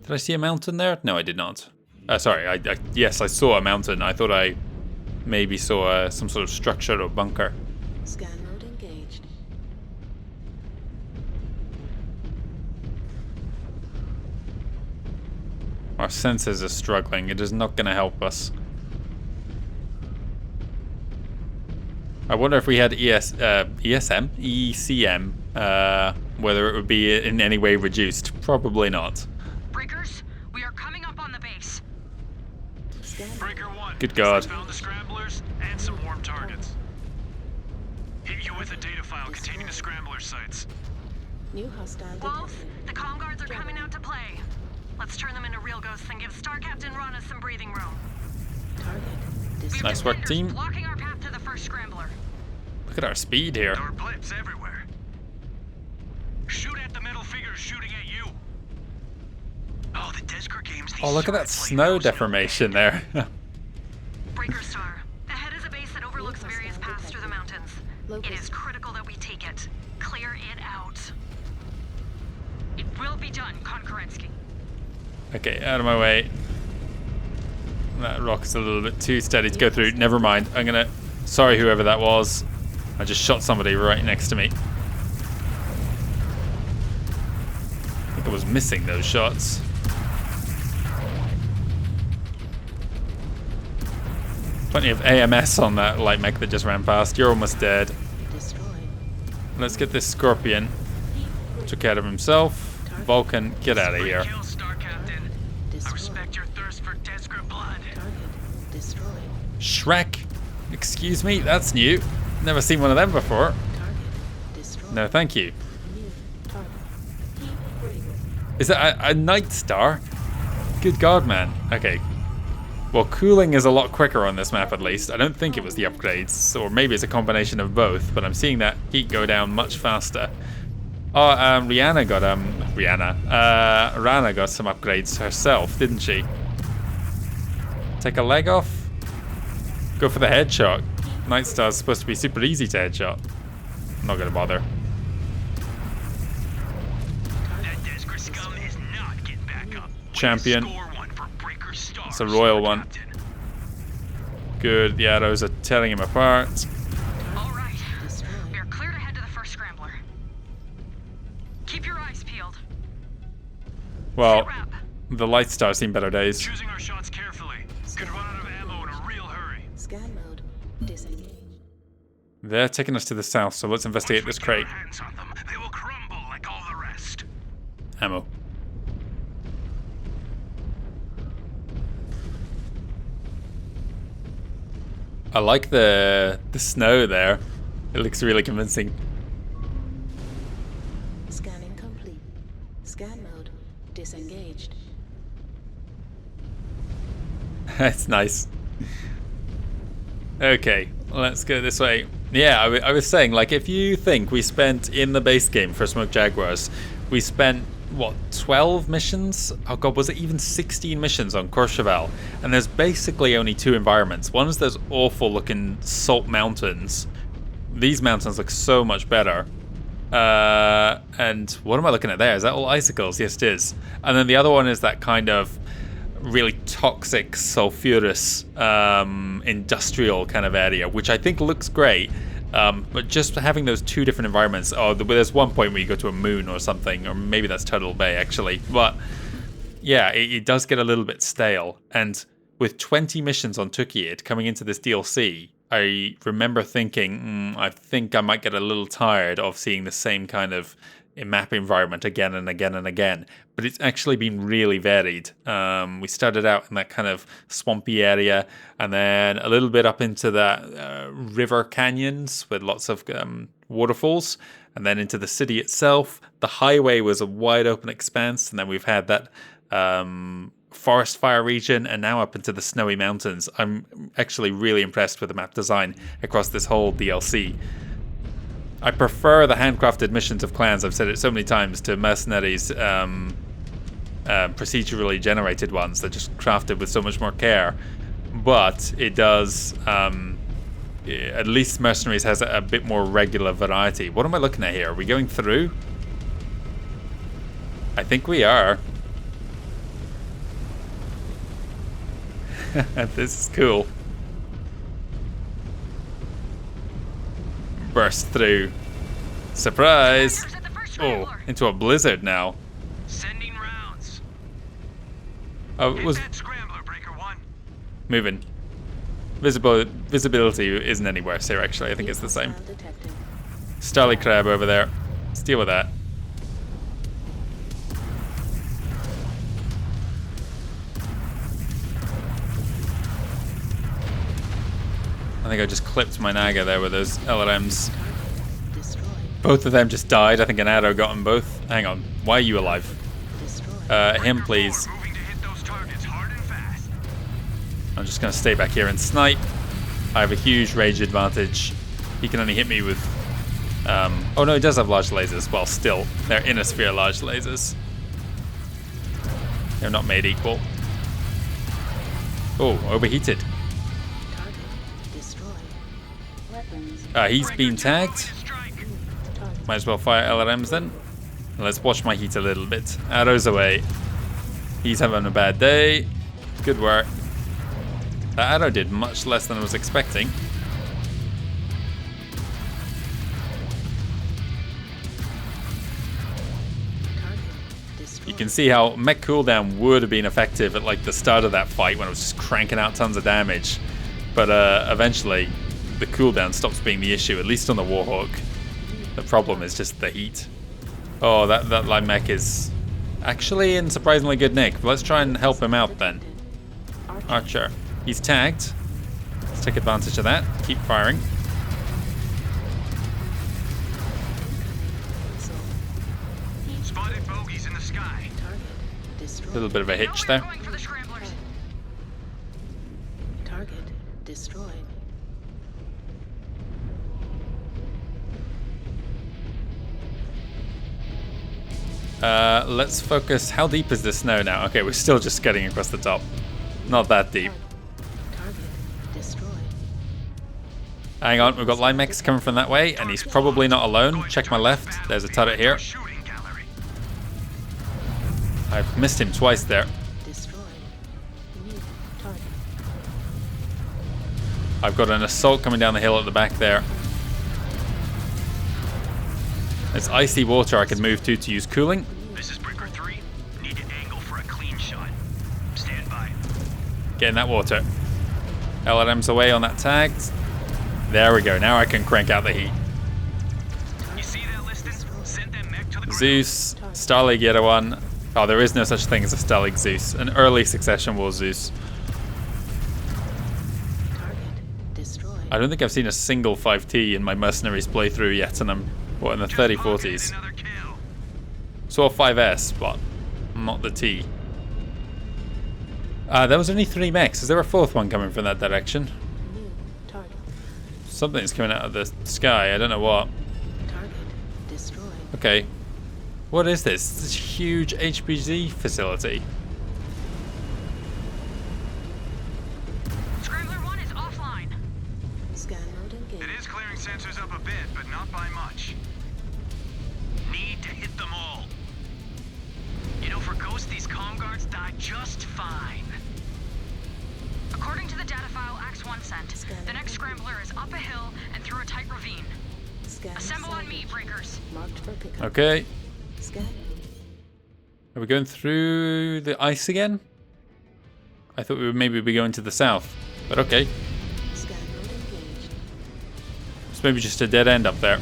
Did I see a mountain there? No, I did not. Sorry, yes, I saw a mountain. I thought I maybe saw some sort of structure or bunker. Scan mode engaged. Our senses are struggling. It is not going to help us. I wonder if we had ECM, whether it would be in any way reduced. Probably not. Breakers, we are coming up on the base. Breaker 1. Good God. Found the scramblers and some warm targets. Hit you with a data file containing the scrambler sites. New hostile Wolf, detected. the comm guards are coming out to play. Let's turn them into real ghosts and give Star Captain Rana some breathing room. Target. We've Nice got work, defenders team. blocking our path to the first scrambler. Look at our speed here. There are blips everywhere. Shoot at the metal figures shooting at you. Oh, the Desgr games. Oh, look at that snow deformation there. Breaker Star, ahead is a base that overlooks various paths through the mountains. It is critical that we take it. Clear it out. It will be done, Clan Kerensky. Okay, out of my way. That rock's a little bit too steady to go through. Never mind. I'm gonna... Sorry, whoever that was. I just shot somebody right next to me. I think I was missing those shots. Plenty of AMS on that light mech that just ran past. You're almost dead. Destroyed. Let's get this Scorpion. Took out of himself. Vulcan, get out of here. Kill, Star Captain. I respect your thirst for Desgr blood. Target. Destroyed. Shrek. Excuse me, that's new. Never seen one of them before. Target. Destroyed. No, thank you. New target. Breaker. Is that a Night Star? Good God, man. Okay. Well, cooling is a lot quicker on this map, at least. I don't think it was the upgrades, or maybe it's a combination of both, but I'm seeing that heat go down much faster. Oh, Rana got some upgrades herself, didn't she? Take a leg off? Go for the headshot. Night Star's supposed to be super easy to headshot. I'm not gonna bother. Champion. It's a royal one. Good, the arrows are tearing him apart. Alright, we are clear to head to the first scrambler. Keep your eyes peeled. Well, the Light Star's seen better days. Choosing our shots carefully. Could run out of ammo in a real hurry. Scan mode. Disengage. They're taking us to the south, so let's investigate this crate. Hands on them, they will crumble like all the rest. Ammo. I like the snow there. It looks really convincing. Scanning complete. Scan mode. Disengaged. That's nice. Okay, let's go this way. Yeah, I was saying, like, if you think we spent in the base game for Smoke Jaguars, we spent, what, 12 missions? Oh god, was it even 16 missions on Courchevel? And there's basically only 2 environments. One is those awful looking salt mountains. These mountains look so much better. And what am I looking at there? Is that all icicles? Yes, it is. And then the other one is that kind of really toxic, sulfurous, industrial kind of area, which I think looks great. But just having those 2 different environments. Oh, there's one point where you go to a moon or something, or maybe that's Turtle Bay actually. But yeah, it does get a little bit stale. And with 20 missions on Tukayyid coming into this DLC, I remember thinking, I think I might get a little tired of seeing the same kind of map environment again and again and again. But it's actually been really varied. We started out in that kind of swampy area, and then a little bit up into that river canyons with lots of waterfalls, and then into the city itself. The highway was a wide open expanse, and then we've had that forest fire region, and now up into the snowy mountains. I'm actually really impressed with the map design across this whole DLC. I prefer the handcrafted missions of clans, I've said it so many times, to mercenaries' procedurally generated ones. They're just crafted with so much more care. But it does, at least mercenaries has a bit more regular variety. What am I looking at here? Are we going through? I think we are. This is cool. Burst through. Surprise! Oh, into a blizzard now. Sending rounds. Oh, it was that scrambler, Breaker 1. moving. Visibility isn't any worse here, actually. I think it's the same. Starly Crab over there. Let's deal with that. I think I just clipped my Naga there with those LRMs. Both of them just died. I think an arrow got them both. Hang on. Why are you alive? Him, please. I'm just going to stay back here and snipe. I have a huge rage advantage. He can only hit me with... oh no, he does have large lasers. Well, still. They're inner sphere large lasers. They're not made equal. Oh, overheated. He's been tagged. Might as well fire LRMs then. Let's watch my heat a little bit. Arrows away. He's having a bad day. Good work. That arrow did much less than I was expecting. You can see how mech cooldown would have been effective at like the start of that fight when I was just cranking out tons of damage. But eventually the cooldown stops being the issue, at least on the Warhawk. The problem is just the heat. Oh, that light mech is actually in surprisingly good nick. But let's try and help him out then. Archer. He's tagged. Let's take advantage of that. Keep firing. Spotted bogeys in the sky. A little bit of a hitch there. destroyed. Let's focus. How deep is the snow now? Okay, we're still just getting across the top. Not that deep. Target destroyed. Hang on, we've got line mechs coming from that way, and he's probably not alone. Check my left. There's a turret here. I've missed him twice there. Destroyed. New target. I've got an assault coming down the hill at the back there. There's icy water I can move to use cooling. This is Breaker 3. Need to angle for a clean shot. Stand by. Get in that water. LRM's away on that tag. There we go. Now I can crank out the heat. You see that listing? Send them mech to the ground. Zeus, Starleague Yeta 1. Oh, there is no such thing as a Starleague Zeus. An early succession war Zeus. Target destroyed. I don't think I've seen a single 5T in my Mercenaries playthrough yet, and I'm in the 30-40s. Saw 5S, but not the T. There was only 3 mechs. Is there a 4th one coming from that direction? New target. Something's coming out of the sky. I don't know what. Target destroyed. Okay. What is this? This huge HPZ facility. Scrambler 1 is offline. Scan mode engaged. It is clearing sensors up a bit, but not by much. Need to hit them all. You know, for Ghost, these comm guards die just fine. According to the data file Axe-1 sent, the next scrambler is up a hill and through a tight ravine. Scan Assemble on me, breakers. marked for pickup. Okay. Scan. Are we going through the ice again? I thought we would maybe be going to the south, but okay. Scan mode engaged. It's maybe just a dead end up there.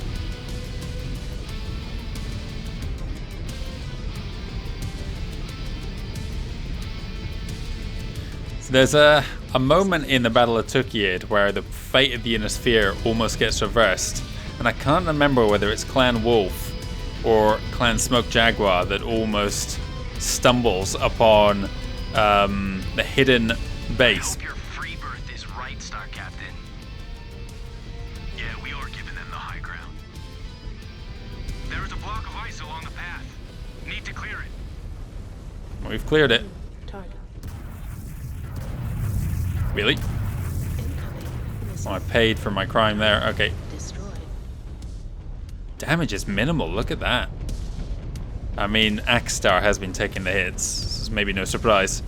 So there's a moment in the Battle of Tukayyid where the fate of the Inner Sphere almost gets reversed, and I can't remember whether it's Clan Wolf or Clan Smoke Jaguar that almost stumbles upon the hidden base. Hope your free birth is right, Star Captain. Yeah, we are giving them the high ground. There is a block of ice along the path. Need to clear it. We've cleared it. Target. Really? Incoming. Missile. Oh, I paid for my crime there. Okay. Destroyed. Damage is minimal. Look at that. I mean, Axstar has been taking the hits. This is maybe no surprise.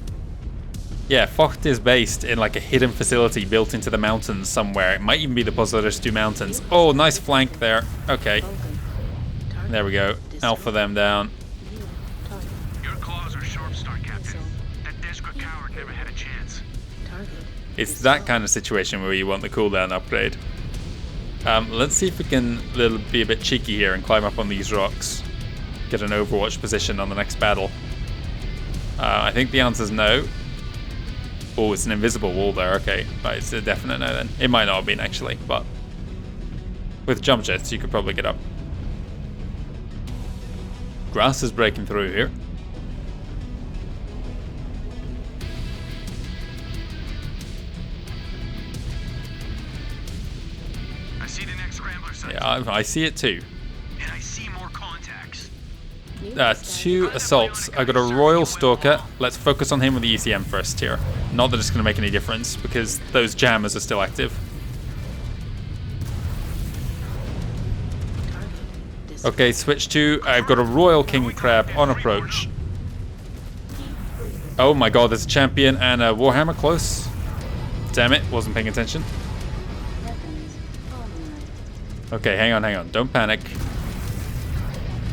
Yeah, Focht is based in like a hidden facility built into the mountains somewhere. It might even be the Pozoristu Mountains. Oh, nice flank there. Okay. Falcon. Target There we go. destroyed. Alpha them down. New target. Your claws are sharp, Star Captain. Missile. That desperate coward never had a chance. Target. It's that kind of situation where you want the cooldown upgrade. Let's see if we can be a bit cheeky here and climb up on these rocks. Get an Overwatch position on the next battle. I think the answer's no. Oh, it's an invisible wall there. Okay, right, it's a definite no then. It might not have been actually, but with jump jets you could probably get up. Grass is breaking through here. I see the next scrambler site. Yeah, I see it too. And I see more contacts. New 2 assaults. I got a Royal Stalker. Let's focus on him with the ECM first here. Not that it's going to make any difference because those jammers are still active. Target. Destroyed. Okay, switch to. I've got a Royal King Crab on approach. Oh my god, there's a champion and a Warhammer close. Damn it, wasn't paying attention. Weapons online. Okay, hang on. Don't panic.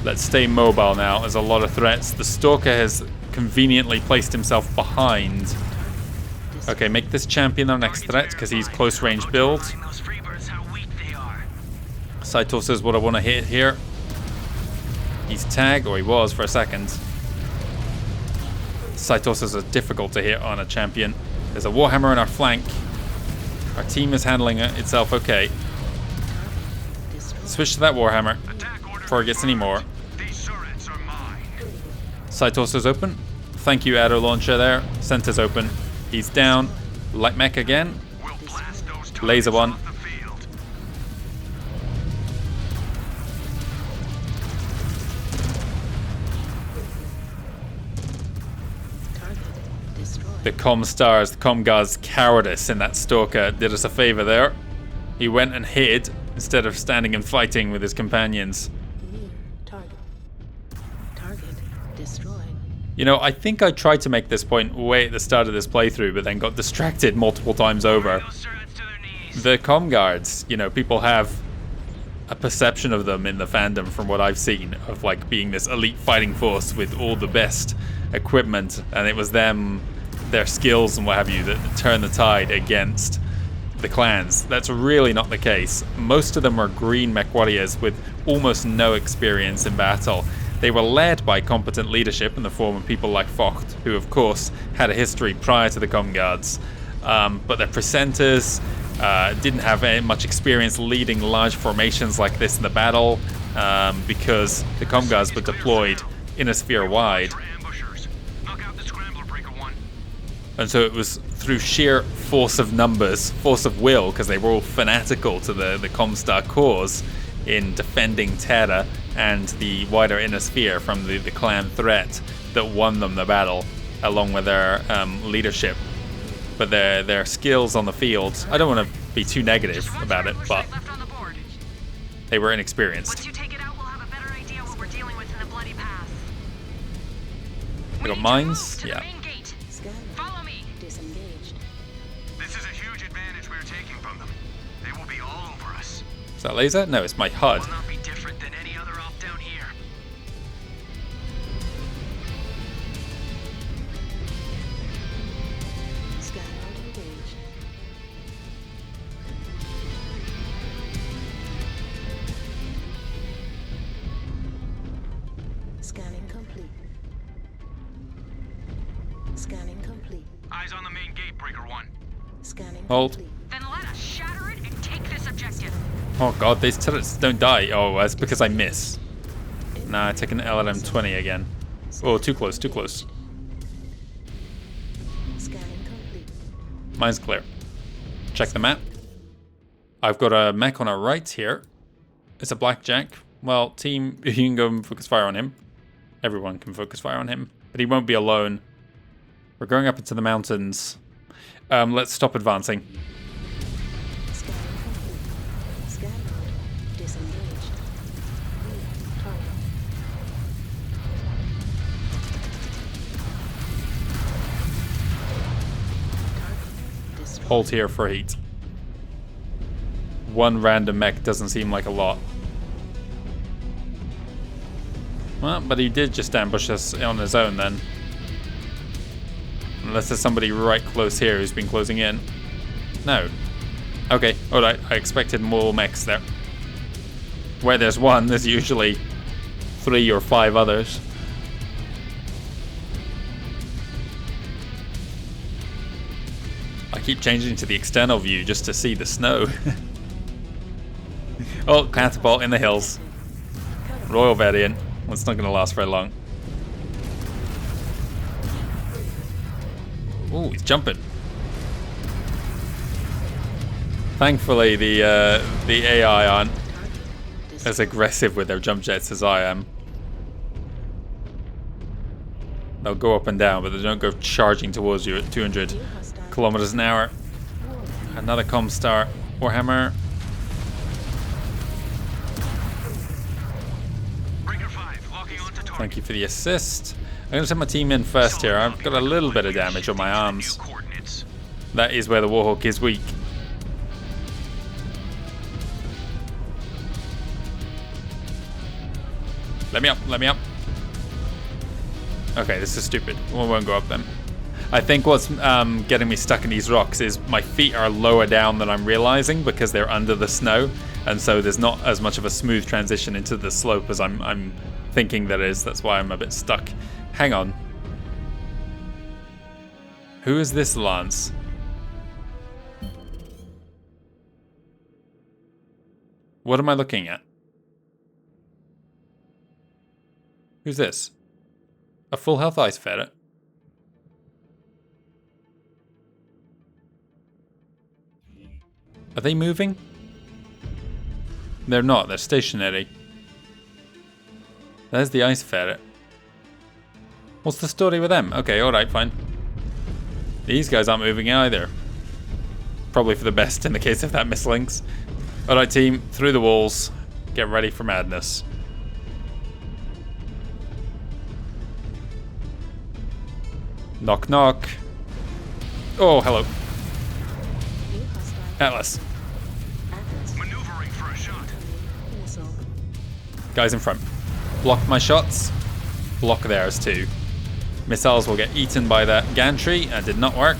Let's stay mobile now. There's a lot of threats. The Stalker has conveniently placed himself behind. Okay, make this champion our next threat because he's close range build. Those freebirds how weak they are. Saitos is what I want to hit here. He's tagged, or he was for a second. Saitos is difficult to hit on a champion. There's a Warhammer on our flank. Our team is handling it itself okay. Switch to that Warhammer before it gets any more. These turrets are mine. Saitos is open. Thank you, Adder Launcher there. Center's open. He's down. Light mech again. We'll blast Laser one. The Comstars, the Comguard's cowardice in that Stalker did us a favor there. He went and hid instead of standing and fighting with his companions. Target destroyed. You know, I think I tried to make this point way at the start of this playthrough, but then got distracted multiple times over. The Comguards, you know, people have a perception of them in the fandom from what I've seen, of like being this elite fighting force with all the best equipment, and it was them, their skills and what have you, that turn the tide against the clans. That's really not the case. Most of them were green mech warriors with almost no experience in battle. They were led by competent leadership in the form of people like Vogt, who of course had a history prior to the Comguards, but their presenters didn't have much experience leading large formations like this in the battle, because the Comguards were deployed in a sphere wide. And so it was through sheer force of numbers, force of will, because they were all fanatical to the Comstar cause in defending Terra and the wider inner sphere from the clan threat, that won them the battle, along with their leadership. But their skills on the field, I don't want to be too negative about it, but they were inexperienced. Once you take it out, we'll have a better idea what we're dealing with in the Bloody Pass. I got mines? Yeah. Follow me. Disengaged. This is a huge advantage we're taking from them. They will be all over us. Is that laser? No, it's my HUD. Will not be different than any other op down here. Scanner engaged. Scanning complete. Scanning complete. Eyes on the main gate, Breaker 1. Scanning Hold. complete. Then let us shatter it and take this objective. Oh god, these turrets don't die. Oh, that's because I miss. Nah, I take an LLM 20 again. Oh, too close, too close. Scanning complete. Mine's clear. Check the map. I've got a mech on our right here. It's a blackjack. Well, team, you can go and focus fire on him. Everyone can focus fire on him, but he won't be alone. We're going up into the mountains. Let's stop advancing. Scanning complete. Scan mode disengaged. Target. Target destroyed. Hold here for heat. One random mech doesn't seem like a lot. Well, but he did just ambush us on his own then. Unless there's somebody right close here who's been closing in. No. Okay, alright, I expected more mechs there. Where there's one, there's usually 3 or 5 others. I keep changing to the external view just to see the snow. Oh, catapult in the hills. Royal variant. Well, it's not going to last very long. Ooh, he's jumping. Thankfully, the AI aren't as aggressive with their jump jets as I am. They'll go up and down, but they don't go charging towards you at 200 kilometers an hour. Another Comstar Warhammer. Thank you for the assist. I'm going to send my team in first here. I've got a little bit of damage on my arms. That is where the Warhawk is weak. Let me up, let me up. Okay, this is stupid. We won't go up then. I think what's getting me stuck in these rocks is my feet are lower down than I'm realizing because they're under the snow, and so there's not as much of a smooth transition into the slope as I'm thinking there is. That's why I'm a bit stuck. Hang on. Who is this Lance? What am I looking at? Who's this? A full health ice ferret? Are they moving? They're not, they're stationary. There's the ice ferret. What's the story with them? Okay, alright, fine. These guys aren't moving either. Probably for the best in the case of that mislinks. Alright team, through the walls. Get ready for madness. Knock knock. Oh, hello. Atlas. Maneuvering for a shot. Guys in front. Block my shots. Block theirs too. Missiles will get eaten by that gantry. That did not work.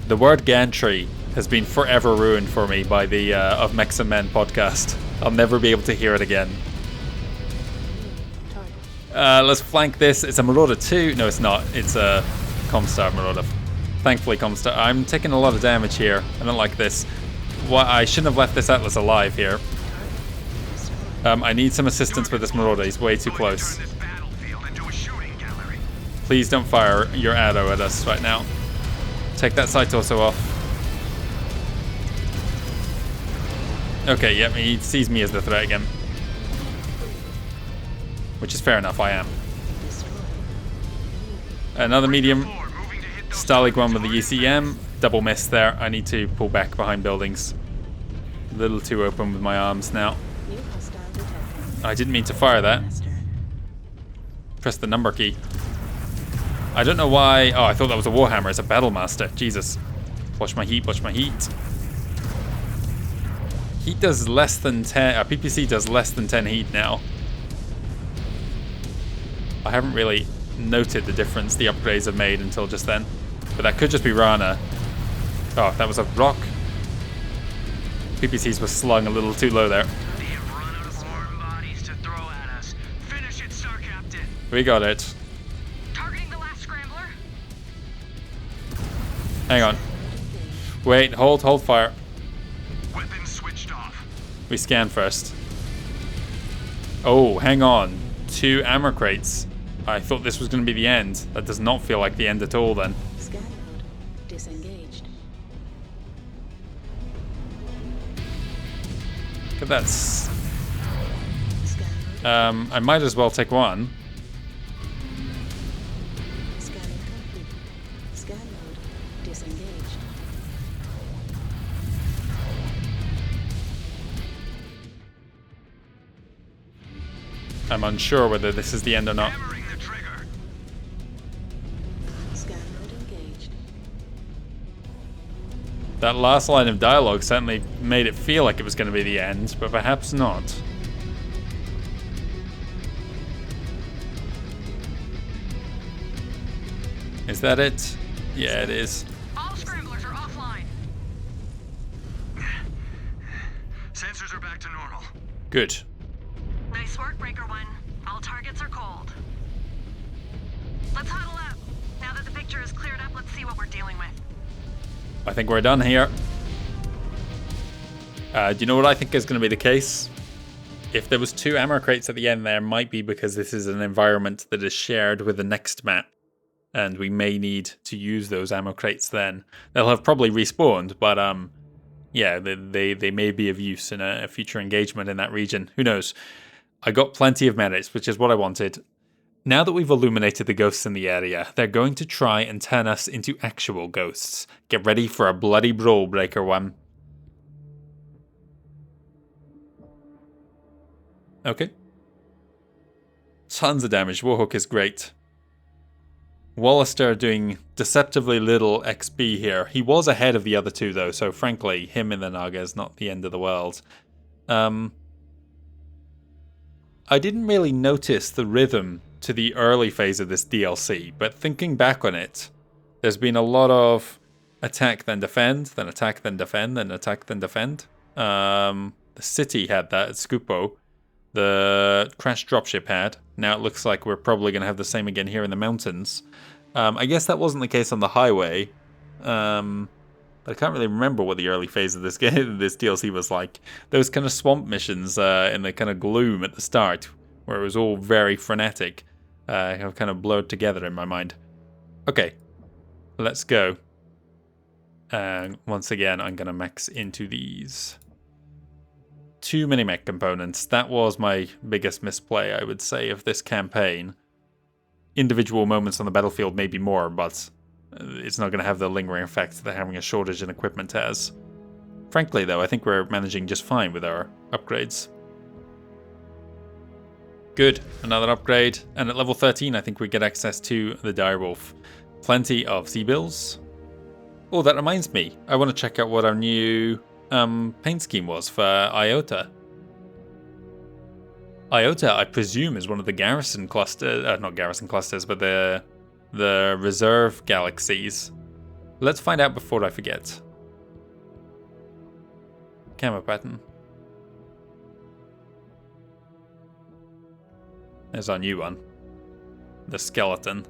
The word gantry has been forever ruined for me by the Of Mechs and Men podcast. I'll never be able to hear it again. Let's flank this. It's a Marauder 2. No, it's not. It's a Comstar Marauder. Thankfully, Comstar. I'm taking a lot of damage here. I don't like this. I shouldn't have left this Atlas alive here. I need some assistance with this Marauder. He's way too close. Please don't fire your arrow at us right now. Take that side torso off. Okay, yep, he sees me as the threat again. Which is fair enough, I am. Another medium. Stalag one with the ECM. Double miss there. I need to pull back behind buildings. A little too open with my arms now. I didn't mean to fire that. Press the number key. I don't know why. Oh, I thought that was a Warhammer. It's a Battlemaster. Jesus. Watch my heat, watch my heat. Heat does less than 10. PPC does less than 10 heat now. I haven't really noted the difference the upgrades have made until just then. But that could just be Rana. Oh, that was a rock. PPCs were slung a little too low there. We got it. Targeting the last scrambler. Hang on. Wait, hold fire. Weapons switched off. We scan first. Oh, hang on. 2 armor crates. I thought this was going to be the end. That does not feel like the end at all then. Scan mode disengaged. Look at that. I might as well take one. Scanning complete. Scan mode disengaged. I'm unsure whether this is the end or not. Hammering the trigger. Scan mode engaged. That last line of dialogue certainly made it feel like it was going to be the end, but perhaps not. Is that it? Yeah, it is. All scramblers are offline. Sensors are back to normal. Good. Nice work, Breaker One. All targets are cold. Let's huddle up. Now that the picture is cleared up, let's see what we're dealing with. I think we're done here. Do you know what I think is going to be the case? If there was 2 ammo crates at the end there, might be because this is an environment that is shared with the next map. And we may need to use those ammo crates then. They'll have probably respawned, but yeah, they may be of use in a future engagement in that region. Who knows? I got plenty of merits, which is what I wanted. Now that we've illuminated the ghosts in the area, they're going to try and turn us into actual ghosts. Get ready for a bloody brawl, Breaker One. Okay. Tons of damage. Warhawk is great. Wallister doing deceptively little XP here. He was ahead of the other 2 though, so frankly, him in the Naga is not the end of the world. I didn't really notice the rhythm to the early phase of this DLC, but thinking back on it, there's been a lot of attack then defend, then attack then defend, then attack then defend. The city had that at Scupo. The crash dropship had. Now it looks like we're probably going to have the same again here in the mountains. I guess that wasn't the case on the highway. But I can't really remember what the early phase of this game, this DLC was like. Those kind of swamp missions in the kind of gloom at the start, where it was all very frenetic, have kind of blurred together in my mind. Okay, let's go. And once again, I'm going to max into these. Too many mech components. That was my biggest misplay, I would say, of this campaign. Individual moments on the battlefield may be more, but it's not going to have the lingering effect that having a shortage in equipment has. Frankly, though, I think we're managing just fine with our upgrades. Good, another upgrade. And at level 13, I think we get access to the Direwolf. Plenty of C-bills. Oh, that reminds me. I want to check out what our new paint scheme was for Iota. Iota, I presume, is one of the garrison clusters, not garrison clusters, but the reserve galaxies. Let's find out before I forget. Camo pattern. There's our new one. The skeleton.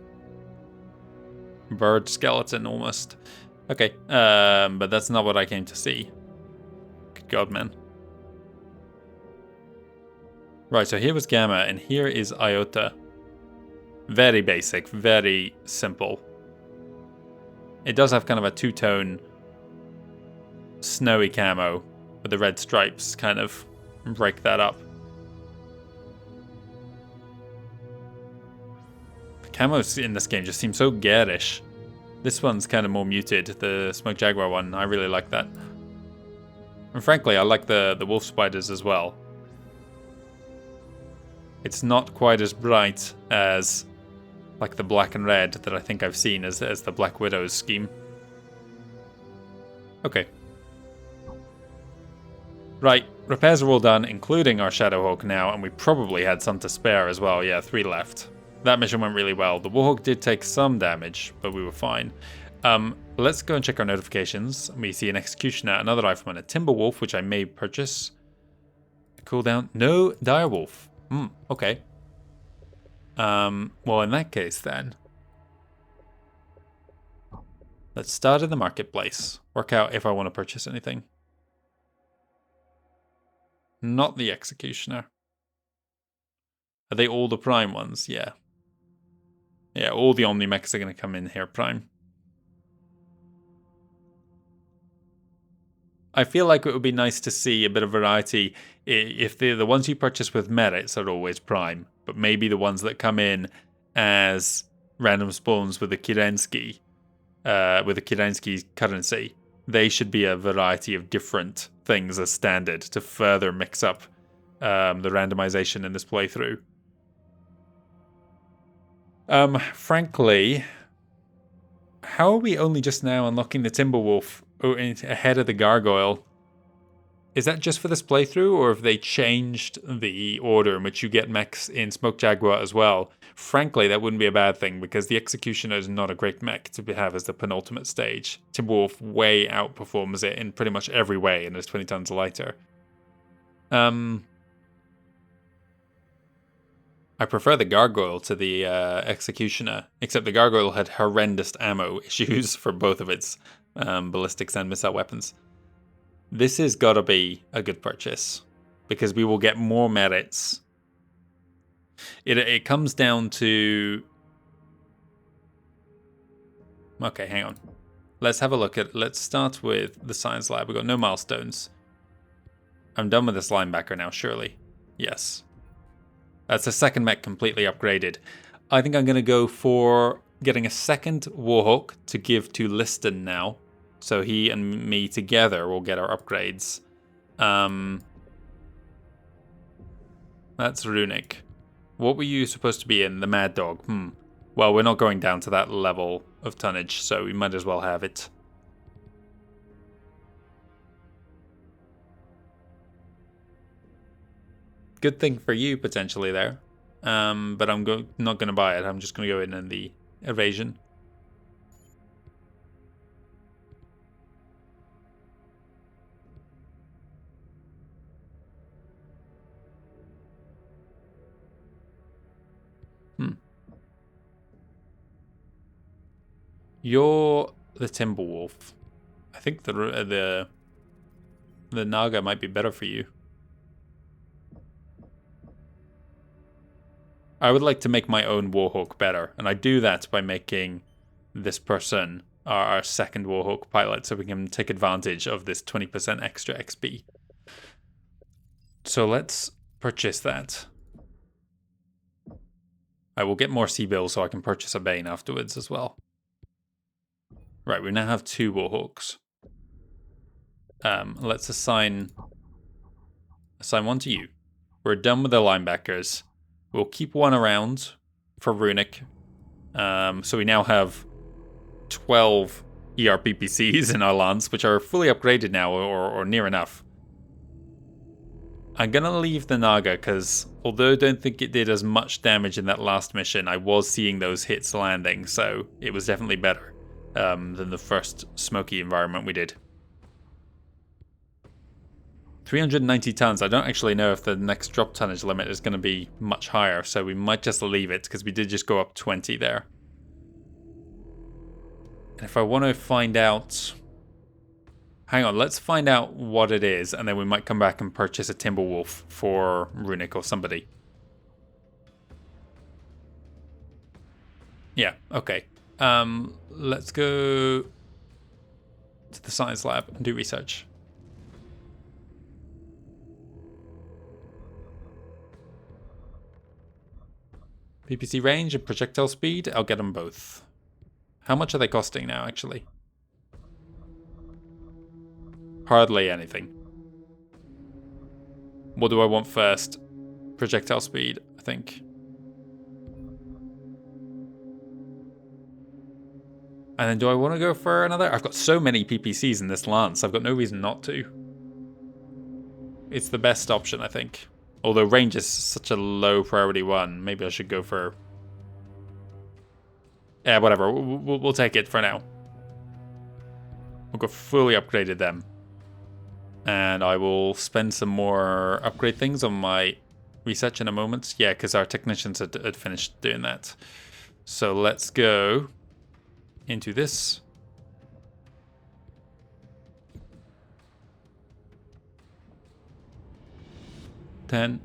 Bird skeleton, almost. Okay, but that's not what I came to see. Good God, man. Right, so here was Gamma, and here is Iota. Very basic, very simple. It does have kind of a two-tone snowy camo with the red stripes, kind of break that up. The camos in this game just seem so garish. This one's kind of more muted, the Smoke Jaguar one. I really like that. And frankly, I like the wolf spiders as well. It's not quite as bright as like the black and red that I think I've seen as the Black Widow's scheme. Okay. Right, repairs are all done, including our Shadowhawk now, and we probably had some to spare as well. Yeah, 3 left. That mission went really well. The Warhawk did take some damage, but we were fine. Let's go and check our notifications. We see an Executioner, another item, and a Timberwolf, which I may purchase. Cooldown. No Direwolf. Okay. Well, in that case, then, let's start in the marketplace. Work out if I want to purchase anything. Not the Executioner. Are they all the Prime ones? Yeah. Yeah, all the Omni-Mechs are going to come in here Prime. I feel like it would be nice to see a bit of variety if the ones you purchase with merits are always Prime, but maybe the ones that come in as random spawns with the Kerensky, currency, they should be a variety of different things as standard to further mix up the randomization in this playthrough. Frankly, how are we only just now unlocking the Timberwolf ahead of the Gargoyle? Is that just for this playthrough, or have they changed the order in which you get mechs in Smoke Jaguar as well? Frankly, that wouldn't be a bad thing, because the Executioner is not a great mech to have as the penultimate stage. Timberwolf way outperforms it in pretty much every way, and is 20 tons lighter. I prefer the Gargoyle to the Executioner, except the Gargoyle had horrendous ammo issues for both of its ballistics and missile weapons. This has got to be a good purchase, because we will get more merits. It comes down to... Okay, hang on. Let's have a look at... Let's start with the Science Lab. We've got no milestones. I'm done with this linebacker now, surely. Yes. That's the second mech completely upgraded. I think I'm going to go for getting a second Warhawk to give to Liston now. So he and me together will get our upgrades. That's Runic. What were you supposed to be in? The Mad Dog. Well, we're not going down to that level of tonnage, so we might as well have it. Good thing for you, potentially, there. But I'm not going to buy it. I'm just going to go in the evasion. You're the Timberwolf. I think the Naga might be better for you. I would like to make my own Warhawk better, and I do that by making this person our second Warhawk pilot so we can take advantage of this 20% extra XP. So let's purchase that. I will get more C-bills so I can purchase a Bane afterwards as well. Right, we now have 2 Warhawks. Let's assign one to you. We're done with the linebackers. We'll keep one around for Runic. So we now have 12 ERPPCs in our lance, which are fully upgraded now, or near enough. I'm gonna leave the Naga, because although I don't think it did as much damage in that last mission, I was seeing those hits landing, so it was definitely better than the first smoky environment we did. 390 tons. I don't actually know if the next drop tonnage limit is going to be much higher, so we might just leave it, because we did just go up 20 there. And if I want to find out... Hang on, let's find out what it is, and then we might come back and purchase a Timberwolf for Runic or somebody. Yeah, okay. Let's go to the science lab and do research. PPC range and projectile speed, I'll get them both. How much are they costing now, actually? Hardly anything. What do I want first? Projectile speed, I think. And then do I want to go for another? I've got so many PPCs in this lance, I've got no reason not to. It's the best option, I think. Although range is such a low priority one, maybe I should go for... Yeah, whatever. We'll take it for now. We'll go fully upgraded them. And I will spend some more upgrade things on my research in a moment. Yeah, because our technicians had finished doing that. So let's go into this. $10,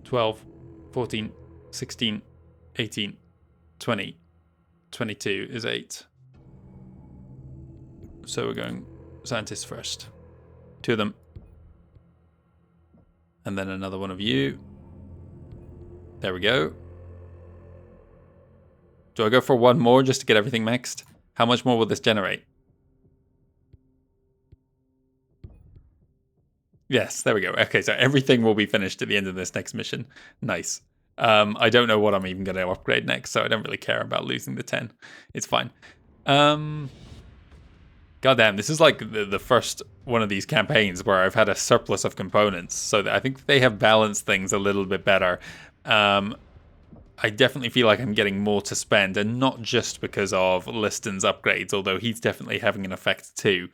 $12, $14, $16, $18, $20, $22 is 8. So we're going scientists first. 2 of them. And then another one of you. There we go. Do I go for one more just to get everything maxed? How much more will this generate? Yes, there we go. Okay, so everything will be finished at the end of this next mission. Nice. I don't know what I'm even going to upgrade next, so I don't really care about losing the 10. It's fine. Goddamn, this is like the first one of these campaigns where I've had a surplus of components, so I think they have balanced things a little bit better. I definitely feel like I'm getting more to spend, and not just because of Liston's upgrades, although he's definitely having an effect too.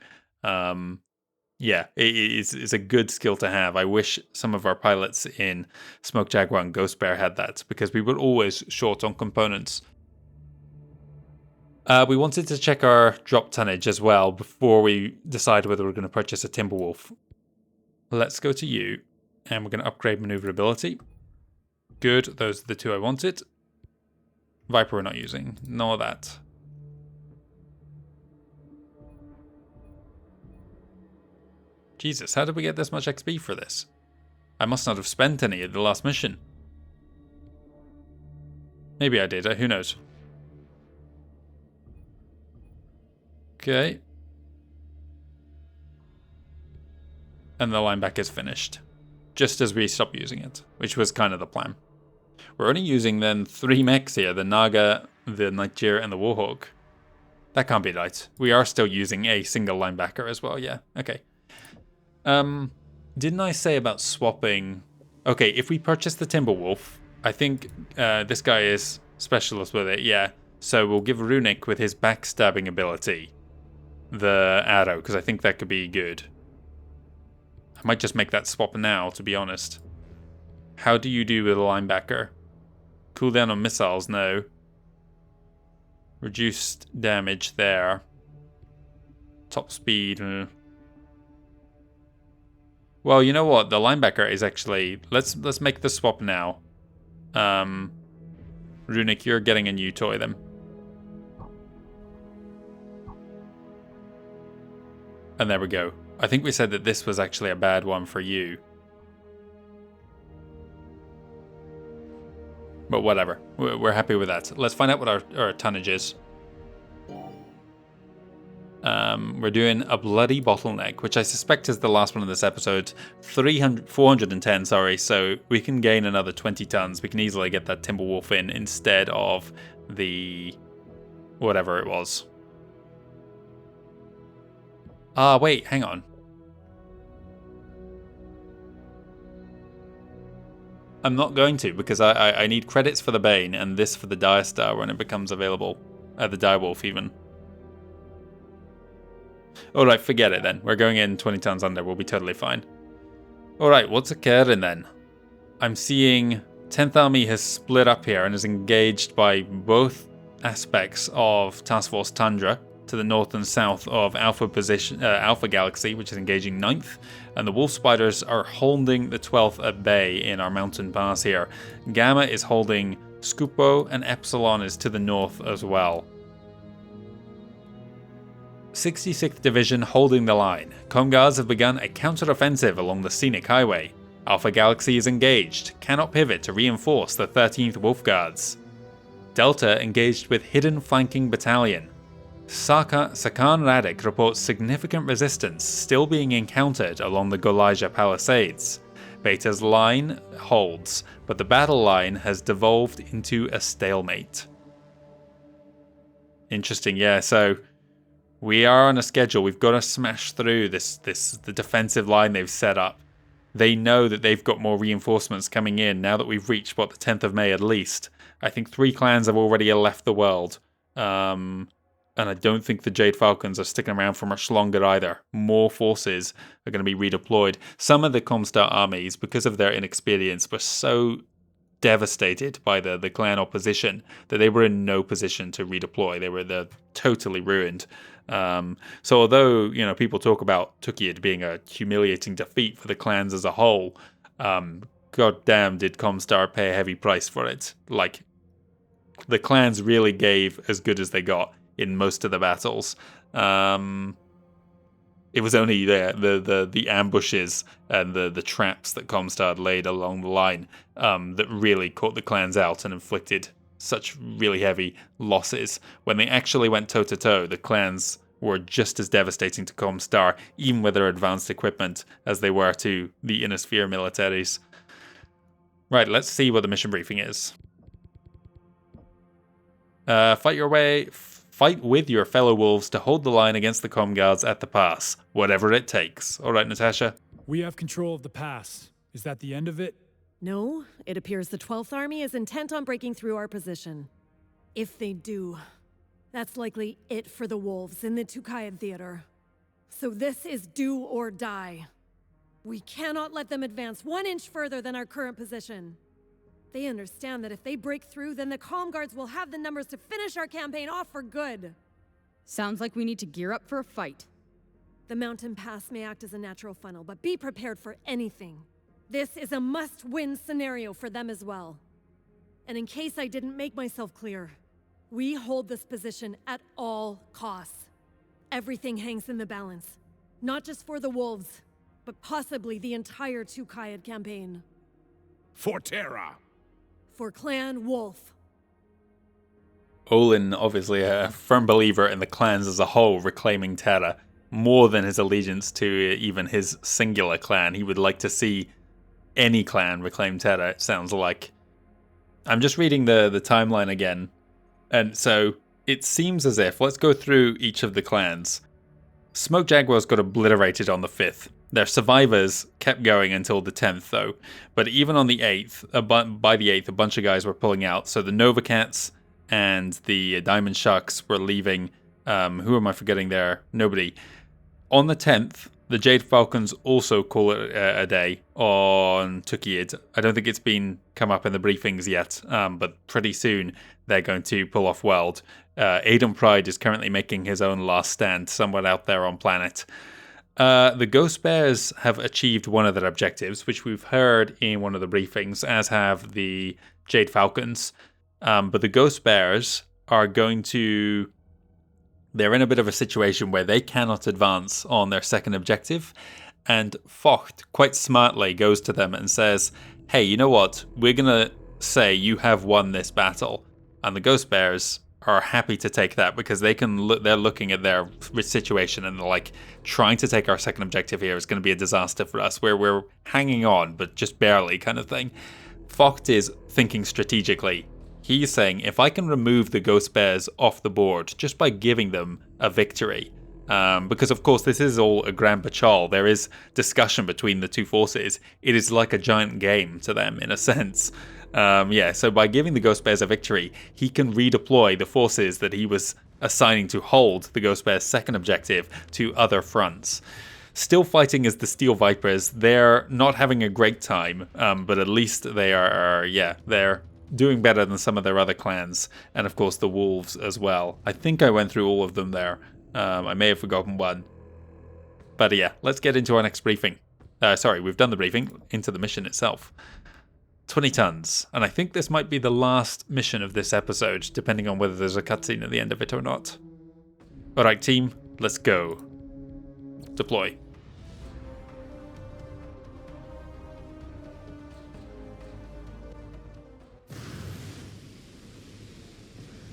Yeah, it's a good skill to have. I wish some of our pilots in Smoke Jaguar and Ghost Bear had that, because we were always short on components. We wanted to check our drop tonnage as well before we decide whether we're going to purchase a Timberwolf. Let's go to you, and we're going to upgrade maneuverability. Good, those are the 2 I wanted. Viper we're not using, none of that. Jesus, how did we get this much XP for this? I must not have spent any at the last mission. Maybe I did, who knows. Okay. And the linebacker is finished. Just as we stop using it, which was kind of the plan. We're only using then 3 mechs here, the Naga, the Nightjar, and the Warhawk. That can't be right. We are still using a single linebacker as well, yeah. Okay. Didn't I say about swapping... Okay, if we purchase the Timberwolf, I think this guy is specialist with it, yeah. So we'll give Runic with his backstabbing ability the arrow, because I think that could be good. I might just make that swap now, to be honest. How do you do with a linebacker? Cooldown on missiles, no. Reduced damage there. Top speed. Well, you know what? The linebacker is actually... Let's make the swap now. Runic, you're getting a new toy then. And there we go. I think we said that this was actually a bad one for you. But whatever. We're happy with that. Let's find out what our tonnage is. We're doing a Bloody Bottleneck, which I suspect is the last one of this episode. 410, sorry. So we can gain another 20 tons. We can easily get that Timberwolf in instead of the... whatever it was. Wait, hang on. I'm not going to, because I need credits for the Bane and this for the Dire Star when it becomes available. The Direwolf, even. Alright, forget it then. We're going in 20 tons under. We'll be totally fine. Alright, what's occurring then? I'm seeing 10th Army has split up here and is engaged by both aspects of Task Force Tundra to the north and south of Alpha Galaxy, which is engaging 9th. And the Wolf Spiders are holding the 12th at bay in our mountain pass here. Gamma is holding Scupo, and Epsilon is to the north as well. 66th Division holding the line. Comguards have begun a counter-offensive along the scenic highway. Alpha Galaxy is engaged, cannot pivot to reinforce the 13th Wolf Guards. Delta engaged with hidden flanking battalion. Sakan Radik reports significant resistance still being encountered along the Golija Palisades. Beta's line holds, but the battle line has devolved into a stalemate. Interesting, yeah, so we are on a schedule. We've got to smash through the defensive line they've set up. They know that they've got more reinforcements coming in now that we've reached, the 10th of May at least. I think 3 clans have already left the world. And I don't think the Jade Falcons are sticking around for much longer either. More forces are going to be redeployed. Some of the Comstar armies, because of their inexperience, were so devastated by the clan opposition that they were in no position to redeploy. They're totally ruined. So although, people talk about Tukayyid being a humiliating defeat for the clans as a whole, goddamn did Comstar pay a heavy price for it. Like, the clans really gave as good as they got in most of the battles. It was only the ambushes and the traps that Comstar laid along the line that really caught the clans out and inflicted such really heavy losses. When they actually went toe-to-toe, the clans were just as devastating to Comstar, even with their advanced equipment, as they were to the Inner Sphere militaries. Right, let's see what the mission briefing is. Fight with your fellow wolves to hold the line against the Comguards at the pass, whatever it takes. All right, Natasha? We have control of the pass. Is that the end of it? No, it appears the 12th Army is intent on breaking through our position. If they do, that's likely it for the wolves in the Tukayyid theater. So this is do or die. We cannot let them advance 1 inch further than our current position. They understand that if they break through, then the Calm Guards will have the numbers to finish our campaign off for good. Sounds like we need to gear up for a fight. The mountain pass may act as a natural funnel, but be prepared for anything. This is a must-win scenario for them as well. And in case I didn't make myself clear, we hold this position at all costs. Everything hangs in the balance. Not just for the wolves, but possibly the entire Tukayyid campaign. For Terra! For Clan Wolf. Olin, obviously a firm believer in the clans as a whole reclaiming Terra, more than his allegiance to even his singular clan. He would like to see any clan reclaim Terra, it sounds like. I'm just reading the timeline again, and so it seems as if, let's go through each of the clans. Smoke Jaguars got obliterated on the 5th. Their survivors kept going until the 10th, though. But even on the 8th, by the 8th, a bunch of guys were pulling out. So the Nova Cats and the Diamond Sharks were leaving. Who am I forgetting there? Nobody. On the 10th, the Jade Falcons also call it a day on Tukayyid. I don't think it's been come up in the briefings yet, but pretty soon they're going to pull off World. Aiden Pride is currently making his own last stand somewhere out there on planet. The Ghost Bears have achieved one of their objectives, which we've heard in one of the briefings, as have the Jade Falcons. But the Ghost Bears are going to they're in a bit of a situation where they cannot advance on their second objective, and Vocht quite smartly goes to them and says, hey, you know what, we're gonna say you have won this battle, and the Ghost Bears are happy to take that because they're looking at their situation and they're like, trying to take our second objective here is going to be a disaster for us, where we're hanging on but just barely kind of thing. Vocht is thinking strategically. He's saying, if I can remove the Ghost Bears off the board just by giving them a victory, because of course this is all a grand patrol, there is discussion between the two forces, it is like a giant game to them in a sense. So by giving the Ghost Bears a victory, he can redeploy the forces that he was assigning to hold the Ghost Bears' second objective to other fronts. Still fighting as the Steel Vipers, they're not having a great time, but at least they are, they're doing better than some of their other clans, and of course the Wolves as well. I think I went through all of them there. I may have forgotten one. But yeah, let's get into our next briefing. We've done the briefing, into the mission itself. 20 tons, and I think this might be the last mission of this episode, depending on whether there's a cutscene at the end of it or not. Alright team, let's go. Deploy.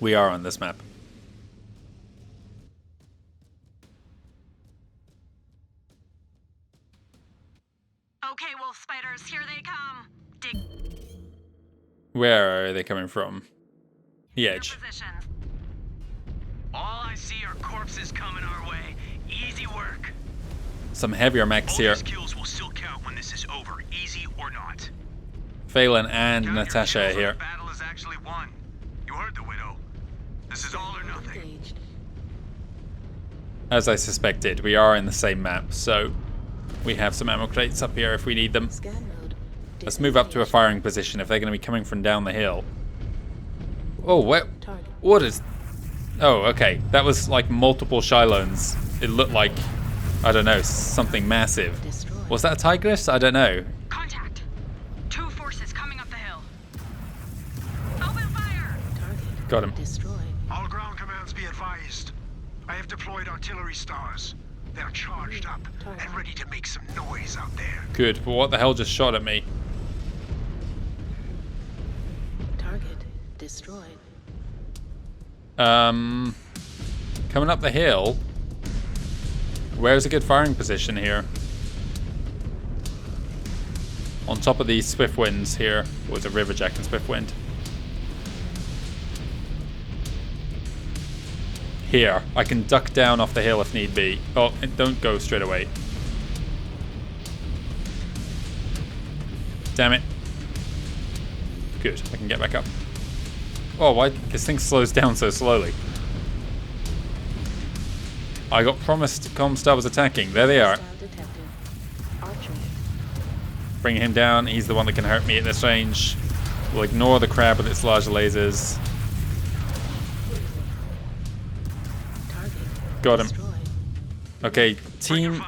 We are on this map. Okay, wolf spiders, here they come. Where are they coming from? The edge. All I see are corpses coming our way. Easy work. Some heavier mechs here. All these kills will still count when this is over, easy or not. Phelan and Natasha are here. The battle is actually won. You heard the widow. This is all or nothing. As I suspected, we are in the same map, so we have some ammo crates up here if we need them. Let's move up to a firing position if they're going to be coming from down the hill. Oh, what is... Oh, okay. That was like multiple Shilones. It looked like, I don't know, something massive. Was that a Tigress? I don't know. Contact. Two forces coming up the hill. Open fire! Got him. All ground commands be advised. I have deployed artillery stars. They're charged up and ready to make some noise out there. Good, but what the hell just shot at me? Target destroyed. Coming up the hill. Where's a good firing position here? On top of these swift winds here. Or is it Riverjack and swift wind? Here. I can duck down off the hill if need be. Oh, don't go straight away. Damn it. Good, I can get back up. Oh, why? This thing slows down so slowly. I got promised Comstar was attacking. There they are. Bring him down. He's the one that can hurt me at this range. We'll ignore the crab with its large lasers. Got him. Okay, team.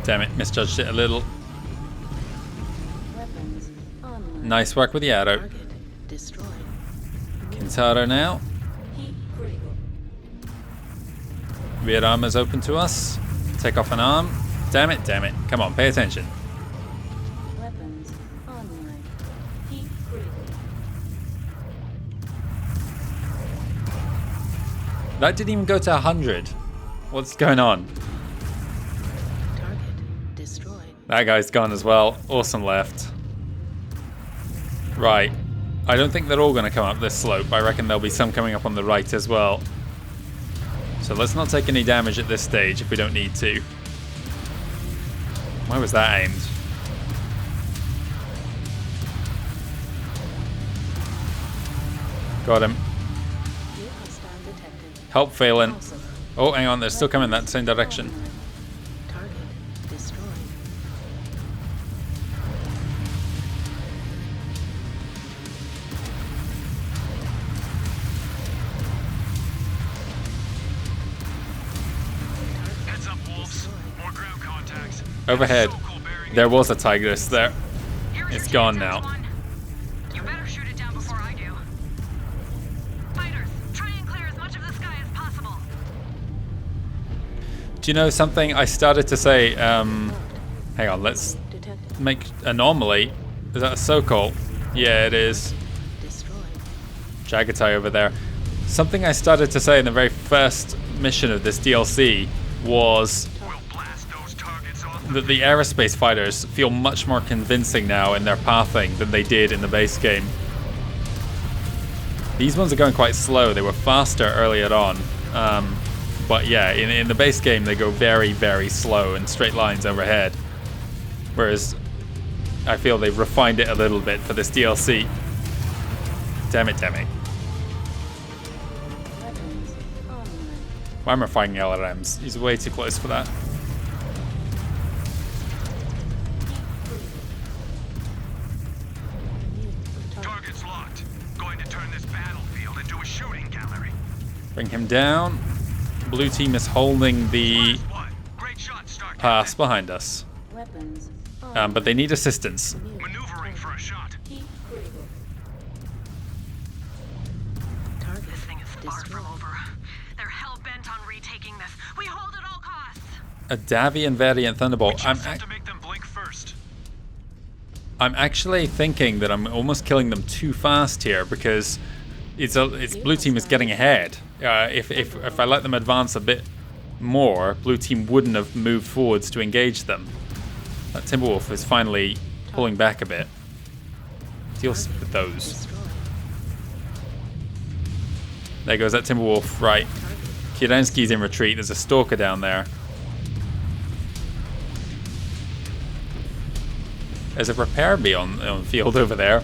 Damn it, misjudged it a little. Nice work with the arrow. Kintaro now. Rear armor's open to us. Take off an arm. Damn it, damn it. Come on, pay attention. That didn't even go to 100. What's going on? That guy's gone as well. Awesome left. Right. I don't think they're all going to come up this slope. I reckon there'll be some coming up on the right as well. So let's not take any damage at this stage if we don't need to. Where was that aimed? Got him. Help Phelan. Oh, hang on. They're still coming that same direction. Heads up, wolves. More ground contacts. Overhead. There was a Tigress there. Here It's gone now. You better shoot it down before I do. Fighters, try and clear as much of the sky as possible. Do you know something I started to say? Hang on, let's make anomaly. Is that a Sokol? Yeah, it is. Jagatai over there. Something I started to say in the very first mission of this DLC was that the aerospace fighters feel much more convincing now in their pathing than they did in the base game. These ones are going quite slow. They were faster earlier on. But yeah, in the base game they go very, very slow in straight lines overhead. Whereas I feel they've refined it a little bit for this DLC. Damn it, damn it. Why am I fighting LRMs? He's way too close for that. Target's locked. Going to turn this battlefield into a shooting gallery. Bring him down. Blue team is holding the pass behind us. But they need assistance. Maneuvering for a shot. This thing is far from over. They're hell-bent on retaking this. We hold at all costs. A Davian variant Thunderbolt. I'm actually thinking that I'm almost killing them too fast here because it's blue team is getting ahead. If I let them advance a bit more, blue team wouldn't have moved forwards to engage them. That Timberwolf is finally pulling back a bit. Deals with those. There goes that Timberwolf. Right. Kerensky's in retreat. There's a Stalker down there. There's a repair bee on field over there.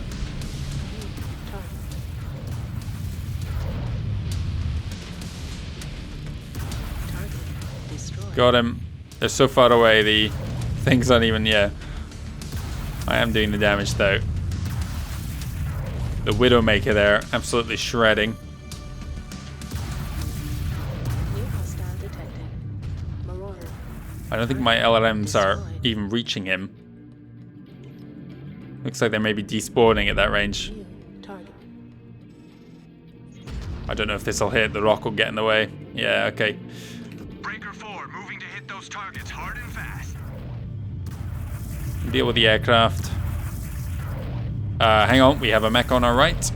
Got him. They're so far away, the things aren't even, yeah. I am doing the damage though. The Widowmaker there, absolutely shredding. I don't think my LRMs are even reaching him. Looks like they may be despawning at that range. I don't know if this will hit. The rock will get in the way. Yeah, okay. Breaker 4 moving to hit those targets hard and fast. Deal with the aircraft. Hang on, we have a mech on our right.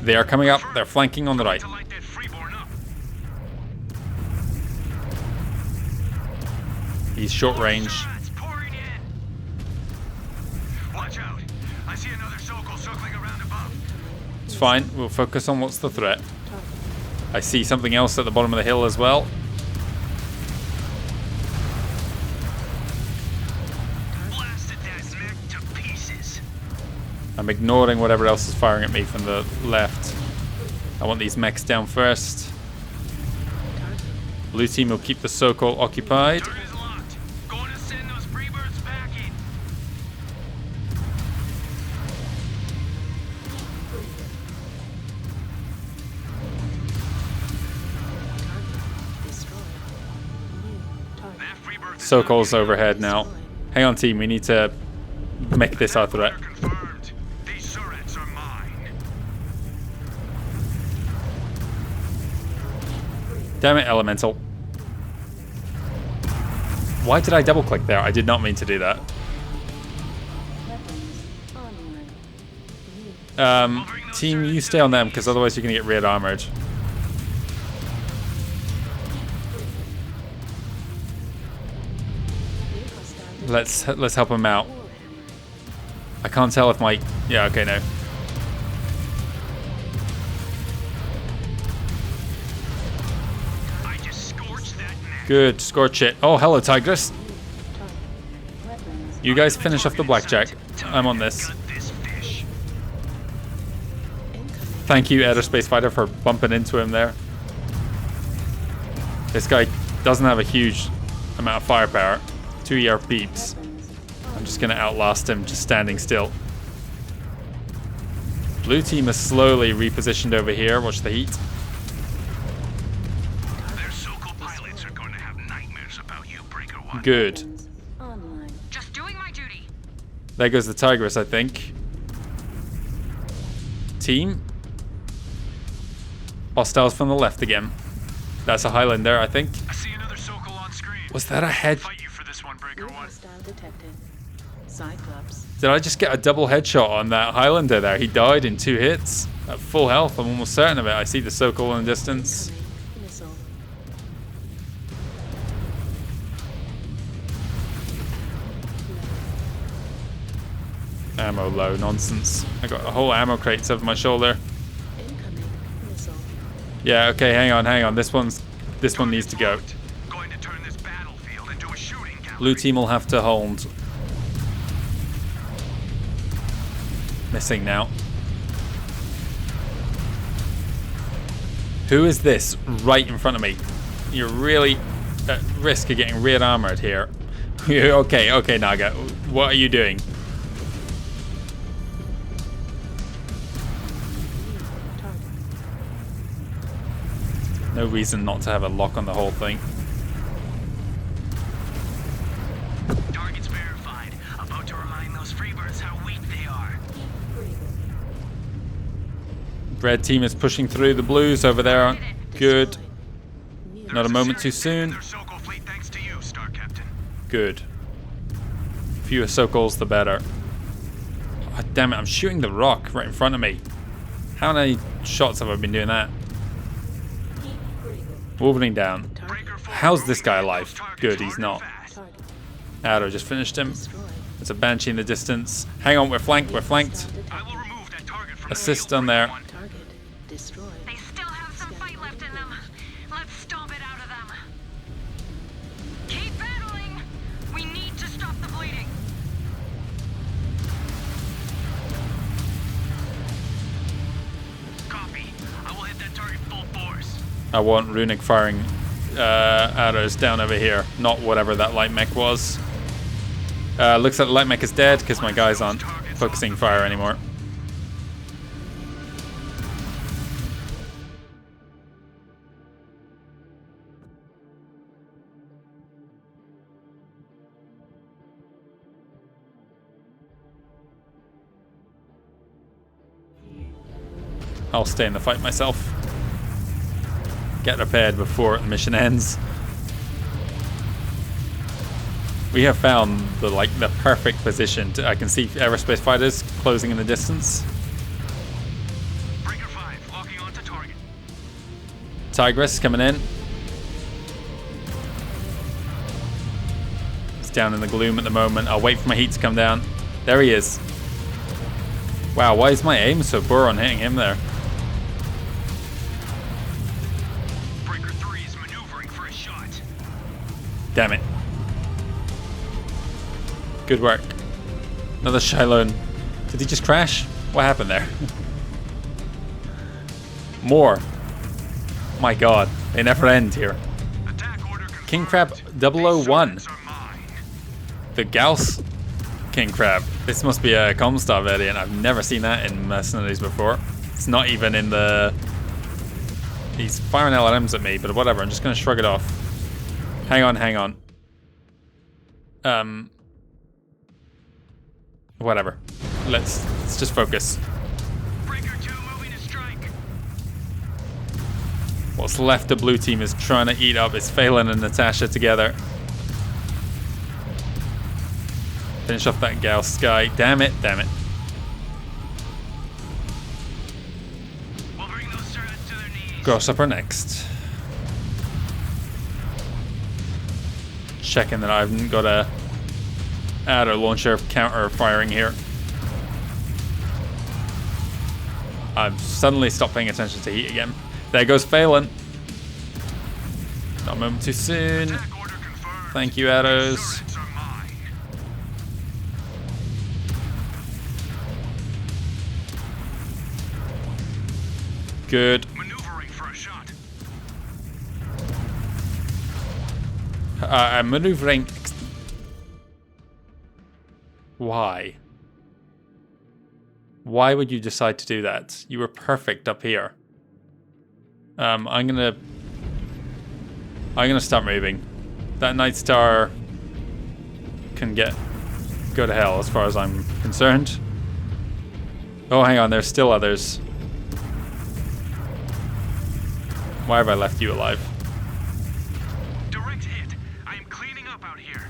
They are coming up. They're flanking on the right. He's short range. Watch out. I see another Sokol circling around above. It's fine. We'll focus on what's the threat. I see something else at the bottom of the hill as well. Blasted that mech to pieces. I'm ignoring whatever else is firing at me from the left. I want these mechs down first. Blue team will keep the Sokol occupied. Sokol's overhead now. Hang on, team. We need to make this our threat. These turrets are mine. Damn it, Elemental. Why did I double click there? I did not mean to do that. Team, you stay on them because otherwise you're going to get rear armored. Let's help him out. I can't tell if my... Yeah, okay, no. I just scorched that mech. Good, scorch it. Oh, hello, Tigress. You guys finish off the blackjack. I'm on this. Thank you, Aerospace Fighter, for bumping into him there. This guy doesn't have a huge amount of firepower. 2 ER beeps. I'm just gonna outlast him just standing still. Blue team is slowly repositioned over here. Watch the heat. Their Sokol pilots are going to have nightmares about you, Breaker 1. Good. Just doing my duty. There goes the Tigress, I think. Team. Hostiles from the left again. That's a Highlander, I think. I see another Sokol on screen. Was that a head? Fight you for this one, Breaker One. Hostile detected. Cyclops. Did I just get a double headshot on that Highlander there? He died in 2 hits. At full health, I'm almost certain of it. I see the Sokol in the distance. Incoming missile. Ammo low, nonsense. I got a whole ammo crates over my shoulder. Incoming missile. Yeah, okay, hang on. This one needs to go. Going to turn this battlefield into a shooting gallery. Blue team will have to hold. Missing now. Who is this right in front of me? You're really at risk of getting rear armored here. Okay, Naga. What are you doing? Target. No reason not to have a lock on the whole thing. Targets verified. About to remind those freebirds how weak they are. Red team is pushing through the blues over there. Good. Not a moment too soon. Their Sokol fleet thanks to you, Star Captain. Good. Fewer Sokols, the better. Oh, damn it, I'm shooting the rock right in front of me. How many shots have I been doing that? Wolverine down. How's this guy alive? Good, he's not. Target. Arrow just finished him. Destroyed. There's a Banshee in the distance. Hang on, we're flanked. I will remove that target from Assist on there. Target destroyed. They still have some fight left in them. Let's stomp it out of them. Keep battling. We need to stop the bleeding. Copy. I will hit that target full force. I want runic firing arrows down over here, not whatever that light mech was. Looks like the light mech is dead because my guys aren't focusing fire anymore. I'll stay in the fight myself. Get repaired before the mission ends. We have found the perfect position. I can see aerospace fighters closing in the distance. Breaker 5, locking onto target. Tigress coming in. He's down in the gloom at the moment. I'll wait for my heat to come down. There he is. Wow, why is my aim so poor on hitting him there? Breaker 3 is maneuvering for a shot. Damn it. Good work. Another Shylone. Did he just crash? What happened there? More. My god. They never end here. King Crab 001. The Gauss King Crab. This must be a Comstar variant. I've never seen that in Mercenaries before. It's not even in the... He's firing LRMs at me, but whatever. I'm just going to shrug it off. Hang on. Whatever. Let's just focus. Breaker 2 moving to strike. What's left of blue team is trying to eat up. It's Phelan and Natasha together. Finish off that Gauss guy. Damn it. We'll bring those turrets to their knees. Grosshopper next. Checking that I haven't got a arrow launcher counter firing here. I've suddenly stopped paying attention to heat again. There goes Phelan. Not a moment too soon. Thank you, arrows. Good. Maneuvering for a shot. I'm maneuvering. Why? Why would you decide to do that? You were perfect up here. I'm gonna start moving. That Night Star can get go to hell as far as I'm concerned. Oh, hang on, there's still others. Why have I left you alive? Direct hit. I am cleaning up out here.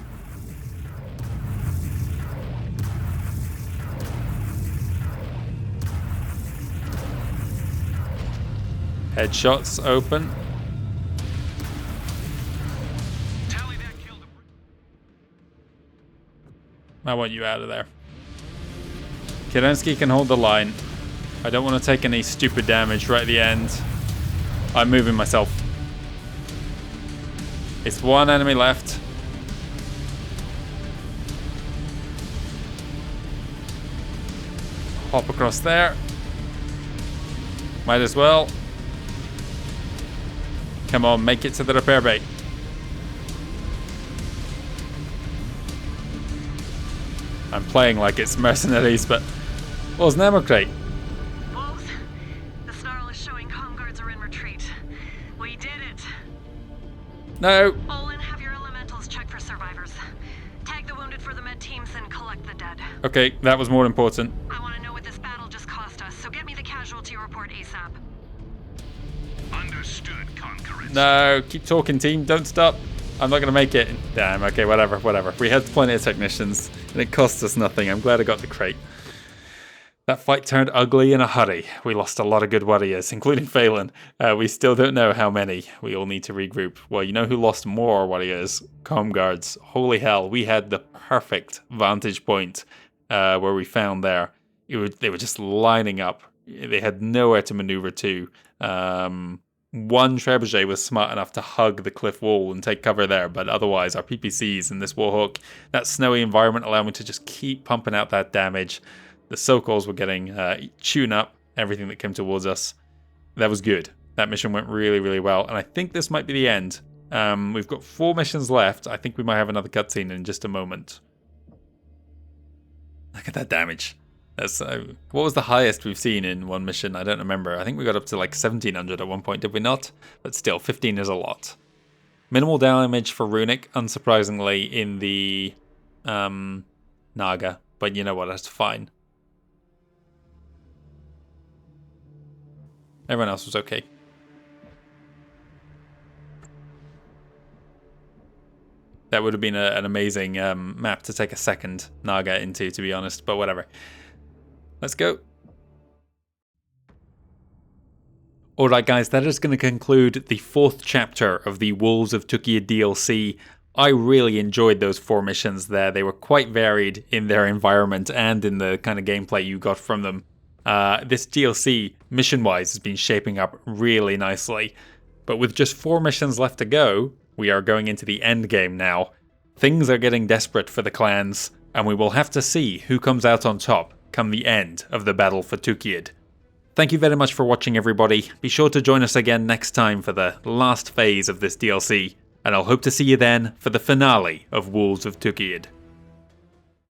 Headshots open. Tally that killed him. I want you out of there. Kerensky can hold the line. I don't want to take any stupid damage right at the end. I'm moving myself. It's one enemy left. Hop across there. Might as well. Come on, make it to the repair bay. I'm playing like it's mercenaries, but wasn't ammo crate. Wolves, the snarl is showing comm guards are in retreat. We did it. No. Olin, have your elementals check for survivors. Tag the wounded for the med teams and collect the dead. Okay, that was more important. I want to know what this battle just cost us, so get me the casualty report ASAP. Understood, Conqueror. No, keep talking, team. Don't stop. I'm not going to make it. Damn, okay, whatever. We had plenty of technicians, and it cost us nothing. I'm glad I got the crate. That fight turned ugly in a hurry. We lost a lot of good warriors, including Phelan. We still don't know how many. We all need to regroup. Well, you know who lost more warriors? Comm guards. Holy hell, we had the perfect vantage point where we found there. They were just lining up. They had nowhere to maneuver to. One trebuchet was smart enough to hug the cliff wall and take cover there, but otherwise our PPCs and this warhawk, that snowy environment allowed me to just keep pumping out that damage. The Sokols were getting tune up, everything that came towards us. That was good. That mission went really, really well, and I think this might be the end. We've got 4 missions left. I think we might have another cutscene in just a moment. Look at that damage. That's what was the highest we've seen in one mission? I don't remember. I think we got up to like 1700 at one point, did we not? But still, 15 is a lot. Minimal damage for Runic, unsurprisingly, in the Naga. But you know what, that's fine. Everyone else was okay. That would have been an amazing map to take a second Naga into, to be honest, but whatever. Let's go. Alright guys, that is going to conclude the 4th chapter of the Wolves of Tukayyid DLC. I really enjoyed those 4 missions there. They were quite varied in their environment and in the kind of gameplay you got from them. This DLC, mission-wise, has been shaping up really nicely. But with just 4 missions left to go, we are going into the end game now. Things are getting desperate for the clans, and we will have to see who comes out on top come the end of the battle for Tukayyid. Thank you very much for watching, everybody. Be sure to join us again next time for the last phase of this DLC, and I'll hope to see you then for the finale of Wolves of Tukayyid.